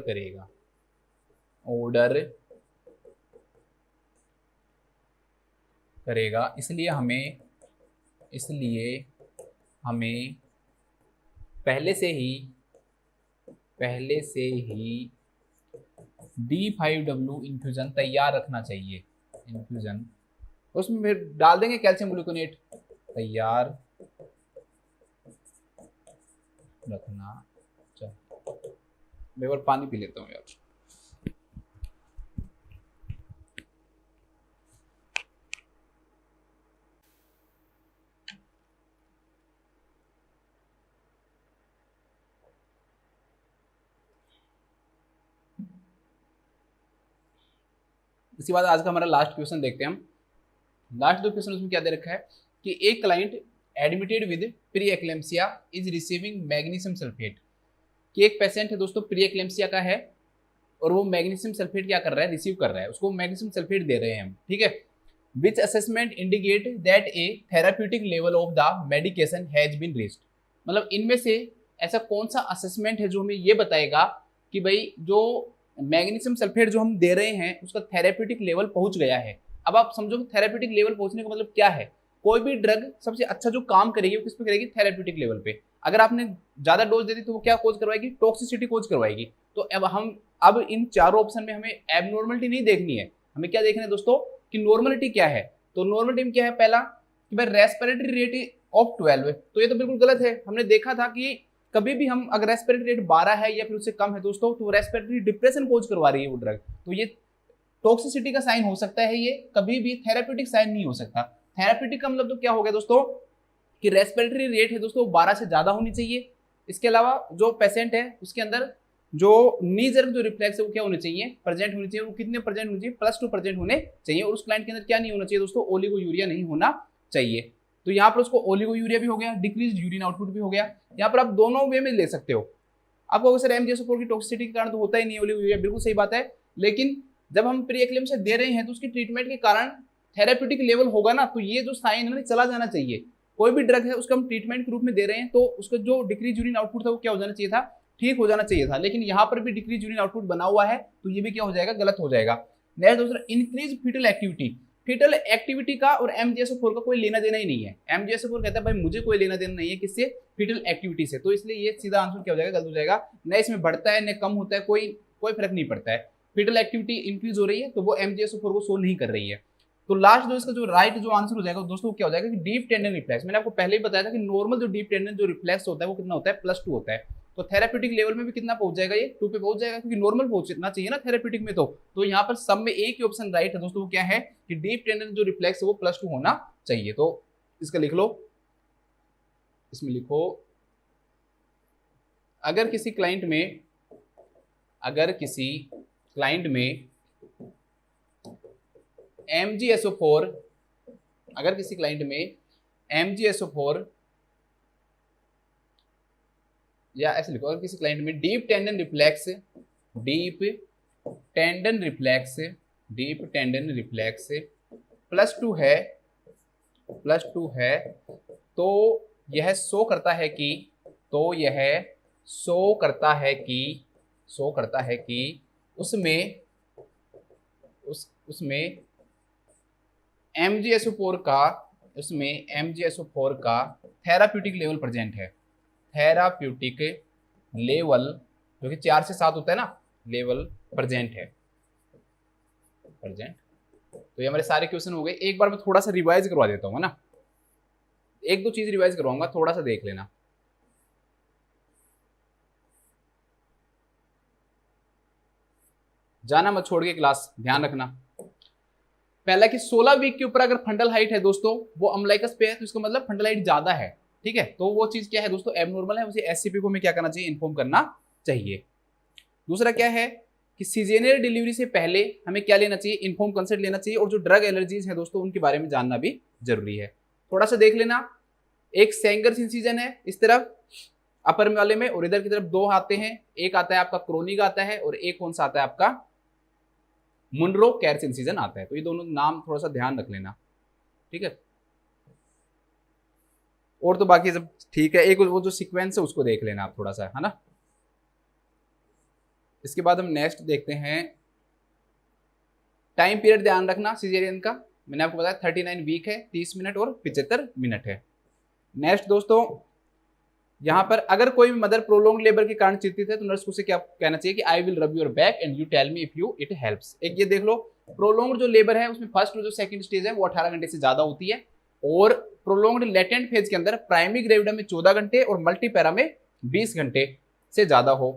करेगा। इसलिए हमें पहले से ही D5W इन्फ्यूजन तैयार रखना चाहिए। उसमें फिर डाल देंगे कैल्शियम ग्लूकोनेट, तैयार रखना चाहिए। मैं और पानी पी लेता हूँ यार। इसके बाद आज का हमारा लास्ट क्वेश्चन देखते हैं हम। लास्ट दो क्वेश्चन उसमें क्या दे रखा है कि एक client admitted with pre eclampsia is receiving magnesium sulphate, कि एक पेशेंट है दोस्तों प्री एक्लेम्सिया का है और वो मैग्नीशियम सल्फेट क्या कर रहा है, रिसीव कर रहा है, उसको मैग्नीशियम सल्फेट दे रहे हैं हम। ठीक है, which assessment indicate that a therapeutic level of the medication has been reached. मतलब इनमें से ऐसा कौन सा असेसमेंट है जो हमें ये बताएगा कि भाई जो मैग्नीशियम सल्फेट जो हम दे रहे हैं उसका थेराप्यूटिक लेवल पहुंच गया है। अब आप समझो थेराप्यूटिक लेवल पहुंचने का मतलब क्या है। कोई भी ड्रग सबसे अच्छा जो काम करेगी वो किस पे करेगी, थेराप्यूटिक लेवल पे। अगर आपने ज्यादा डोज दे दी तो वो क्या कोज करवाएगी, टॉक्सिसिटी कोज करवाएगी। तो अब इन चारों ऑप्शन में हमें एबनॉर्मलिटी नहीं देखनी है, हमें क्या देखना है दोस्तों कि नॉर्मलिटी क्या है। तो नॉर्मलिटी में क्या है, पहला कि भाई रेस्पिरेटरी रेट ऑफ 12, तो ये तो बिल्कुल गलत है। हमने देखा था कि कभी भी हम अगर रेस्पिरेटरी रेट 12 है या फिर उससे कम है दोस्तों तो रेस्पिरेटरी डिप्रेशन कोज करवा रही है वो ड्रग, तो ये टॉक्सिसिटी का साइन हो सकता है, ये कभी भी थेराप्यूटिक साइन नहीं हो सकता। थेराप्यूटिक का मतलब तो क्या हो गया दोस्तों कि रेस्पिरेटरी रेट है दोस्तों 12 से ज्यादा होनी चाहिए। इसके अलावा जो पेशेंट है उसके अंदर जो नी जर्क जो रिफ्लेक्स है वो क्या होने चाहिए, प्रेजेंट होने चाहिए। वो कितने प्रेजेंट होने चाहिए, +2% होने चाहिए। और उस क्लाइंट के अंदर क्या नहीं होना चाहिए दोस्तों, ओलिगोयूरिया नहीं होना चाहिए। तो यहाँ पर उसको ओलिगोयूरिया भी हो गया, डिक्रीज यूरिन आउटपुट भी हो गया। यहाँ पर आप दोनों वे में ले सकते हो। आपको सर MgSO4 की टॉक्सिसिटी के कारण तो होता ही नहीं ओलिगोयूरिया, बिल्कुल सही बात है। लेकिन जब हम प्री एक्लेम्सिया दे रहे हैं तो उसकी ट्रीटमेंट के कारण थेराप्यूटिक लेवल होगा ना, तो ये जो साइन है ना चला जाना चाहिए। कोई भी ड्रग है उसका हम ट्रीटमेंट के रूप में दे रहे हैं तो उसका जो डिक्रीज यूरिन आउटपुट था वो क्या हो जाना चाहिए था, ठीक हो जाना चाहिए था। लेकिन यहाँ पर भी डिक्रीज यूरिन आउटपुट बना हुआ है तो ये भी क्या हो जाएगा, गलत हो जाएगा। नेक्स्ट दूसरा, increase foetal activity. Foetal activity का और MgSO4 का कोई लेना देना ही नहीं है। MgSO4 कहता है भाई मुझे कोई लेना देना नहीं है किससे, फीटल एक्टिविटी से। तो इसलिए ये सीधा आंसर क्या हो जाएगा, गलत हो जाएगा। न इसमें बढ़ता है न कम होता है, कोई फर्क नहीं पड़ता है। फीटल एक्टिविटी इंक्रीज हो रही है तो वो MgSO4 को शो नहीं कर रही है। तो लास्ट जो इसका जो राइट जो आंसर हो जाएगा दोस्तों क्या हो जाएगा कि डीप टेंडन रिफ्लेक्स। मैंने आपको पहले ही बताया था कि नॉर्मल जो डीप टेंडन जो रिफ्लेक्स होता है वो कितना होता है, +2 होता है। तो थेराप्यूटिक लेवल में भी कितना पहुंच जाएगा, ये 2 पे पहुंच जाएगा, क्योंकि नॉर्मल पहुंचना चाहिए ना थेराप्यूटिक में। तो यहाँ पर सब में एक ही ऑप्शन राइट है दोस्तों, वो क्या है कि डीप टेंडन जो रिफ्लेक्स है वो +2 होना चाहिए। तो इसका लिख लो, इसमें लिखो अगर किसी क्लाइंट में MgSO4 अगर किसी क्लाइंट में MgSO4 या ऐसे लिखो, अगर किसी क्लाइंट में डीप टेंडन रिफ्लेक्स +2 है तो यह शो करता है कि उसमें MgSO4 का थेराप्यूटिक लेवल प्रेजेंट है। थेराप्यूटिक लेवल जो कि 4 से 7 होता है ना, लेवल प्रेजेंट है। तो ये हमारे सारे क्वेश्चन हो गए। एक बार मैं थोड़ा सा रिवाइज करवा देता हूँ ना, 1-2 चीज रिवाइज करवाऊंगा, थोड़ा सा देख लेना। जाना मत छोड़ के क्लास, ध्यान रखना। पहला कि 16 वीक के ऊपर अगर फंडल हाइट है दोस्तों वो अम्लाइकस पे है, तो इसका मतलब फंडल हाइट ज्यादा है, ठीक है। तो वो चीज क्या है दोस्तों, एबनॉर्मल है, उसे SCP को हमें क्या करना चाहिए, इन्फॉर्म करना चाहिए। दूसरा क्या है कि सीजनल डिलीवरी से पहले हमें क्या लेना चाहिए, इन्फॉर्म कंसेंट लेना चाहिए। और जो ड्रग एलर्जीज है दोस्तों उनके बारे में जानना भी जरूरी है। थोड़ा सा देख लेना, एक सेंगर्स इंसिजन है इस तरफ अपर वाले में, और इधर की तरफ 2 आते हैं, एक आता है आपका क्रोनिक आता है और एक कौन सा आता है आपका मुनरो कैर्स इंसिजन आता है। तो ये दोनों नाम थोड़ा सा ध्यान रख लेना, ठीक है। और तो बाकी सब ठीक है, एक वो जो सीक्वेंस है उसको देख लेना आप थोड़ा सा, है ना। इसके बाद हम नेक्स्ट देखते हैं, टाइम पीरियड ध्यान रखना सिजेरियन का। मैंने आपको बताया 39 वीक है, 30 मिनट और 75 मिनट है। नेक्स्ट दोस्तों, यहाँ पर अगर कोई भी मदर प्रोलॉन्ग लेबर के कारण चिंतित है तो नर्स को से क्या कहना चाहिए कि I will rub your back and you tell me if you it helps. एक ये देख लो, प्रोलॉन्ग जो लेबर है उसमें फर्स्ट और जो सेकंड स्टेज है वो 18 घंटे से ज्यादा होती है, और प्रोलॉन्ग्ड लेटेंट फेज के अंदर प्राइमरी ग्रेविडा में 14 घंटे और मल्टीपैरा में 20 घंटे से ज्यादा हो।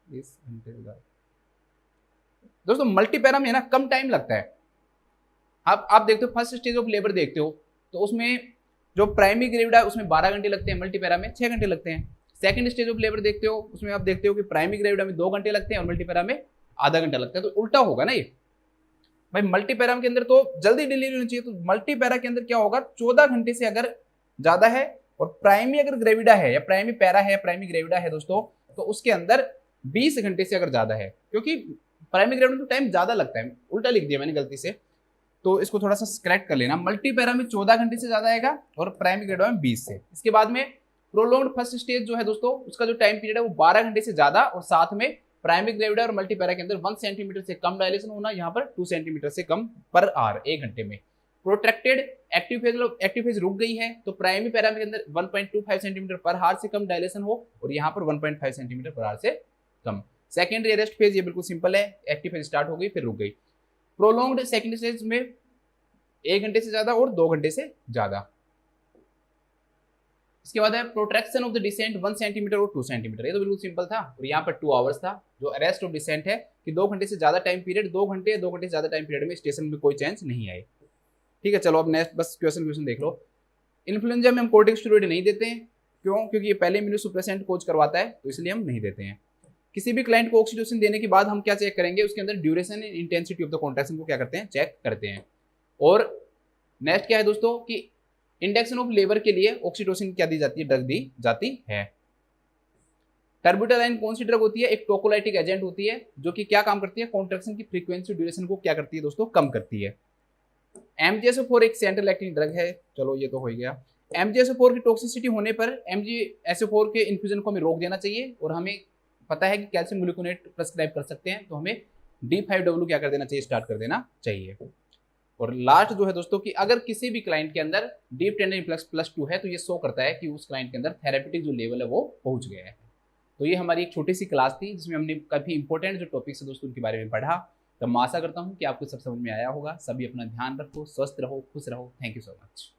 20 घंटे से ज्यादा दोस्तों, मल्टीपैरा में ना कम टाइम लगता है। आप देखते हो फर्स्ट स्टेज ऑफ लेबर देखते हो तो उसमें जो प्राइमरी ग्रेविडा है उसमें 12 घंटे लगते हैं, मल्टीपैरा में 6 घंटे लगते हैं। सेकंड स्टेज ऑफ लेबर देखते हो उसमें आप देखते हो कि प्राइमरी ग्रेविडा में 2 घंटे लगते हैं और मल्टीपैरा में आधा घंटा लगता है। तो उल्टा होगा ना ये भाई, मल्टीपैरा के अंदर तो जल्दी डिलीवरी होनी चाहिए, तो मल्टीपैरा के अंदर क्या होगा, 14 घंटे से अगर ज्यादा है और प्राइमरी अगर ग्रेविडा है या प्राइमरी पैरा है या प्राइमरी ग्रेविडा है दोस्तों, तो उसके अंदर 20 घंटे से अगर ज्यादा है, क्योंकि प्राइमरी ग्रेविडा में टाइम ज्यादा लगता है, उल्टा लिख दिया मैंने गलती से, तो इसको थोड़ा सा करेक्ट कर लेना। मल्टीपैरा में 14 घंटे से ज्यादा आएगा और प्राइमरी ग्रेविडा में 20 से। इसके बाद में प्रोलॉन्ग्ड फर्स्ट स्टेज जो है दोस्तों, उसका जो टाइम पीरियड है वो 12 घंटे से ज्यादा, और साथ में प्राइमरी ग्रेविडा और मल्टीपैरा के अंदर 1 सेंटीमीटर से कम डायलेशन होना, यहाँ पर 2 सेंटीमीटर से कम पर आवर, 1 घंटे में। प्रोट्रैक्टेड एक्टिव फेज रुक गई है तो प्राइमरी पैरा के अंदर 1.25 सेंटीमीटर पर आवर से कम डायलेशन हो, और यहाँ पर 1.5 सेंटीमीटर पर आवर से कम। सेकेंडरी रेस्ट फेज ये बिल्कुल सिंपल है, एक्टिव फेज स्टार्ट हो गई फिर रुक गई। प्रोलॉन्ग्ड सेकेंड स्टेज में 1 घंटे से ज्यादा और 2 घंटे से ज्यादा। इसके बाद है protraction of the descent 1 centimetre और 2 सेंटीमीटर, ये तो बिल्कुल सिंपल था, और यहाँ पर 2 आवर्स था। जो अरेस्ट ऑफ डिसेंट है कि 2 घंटे से ज्यादा टाइम पीरियड, 2 घंटे से ज्यादा टाइम पीरियड में स्टेशन में कोई चेंज नहीं आए, ठीक है। चलो अब नेक्स्ट बस क्वेश्चन देख लो। इन्फ्लुएंजा में हम कोर्टिकोस्टेरॉइड नहीं देते हैं, क्यों, क्योंकि ये पहले इम्यूनोसुप्रेसेंट कोच करवाता है, तो इसलिए हम नहीं देते हैं। किसी भी क्लाइंट को ऑक्सीटोसिन देने के बाद हम क्या चेक करेंगे, उसके अंदर duration and intensity of the contraction को क्या करते हैं, चेक करते हैं। और नेक्स्ट क्या है दोस्तों कि इंडक्शन ऑफ लेबर के लिए ऑक्सीटोसिन क्या दी जाती है, ड्रग दी जाती है। टर्बुटालाइन कौन सी ड्रग होती है, एक टोकोलाइटिक एजेंट होती है, जो कि क्या काम करती है, कॉन्ट्रैक्शन की फ्रीक्वेंसी ड्यूरेशन को क्या करती है दोस्तों, कम करती है। MgSO4 एक सेंट्रल एक्टिंग ड्रग है, चलो ये तो हो गया। MgSO4 की टॉक्सिसिटी होने पर MgSO4 के इन्फ्यूजन को हमें रोक देना चाहिए, और हमें पता है कि कैल्शियम ग्लूकोनेट प्रिस्क्राइब कर सकते हैं, तो हमें D5W क्या कर देना चाहिए, स्टार्ट कर देना चाहिए। और लास्ट जो है दोस्तों कि अगर किसी भी क्लाइंट के अंदर डीप टेंडर इन्फ्लक्स +2 है तो ये शो करता है कि उस क्लाइंट के अंदर थेरेपेटिक जो लेवल है वो पहुंच गया है। तो ये हमारी एक छोटी सी क्लास थी जिसमें हमने काफ़ी इंपॉर्टेंट जो टॉपिक्स है दोस्तों उनके बारे में पढ़ा। तो मैं आशा करता हूँ कि आपको सब समझ में आया होगा। सभी अपना ध्यान रखो, स्वस्थ रहो, खुश रहो। Thank you so much.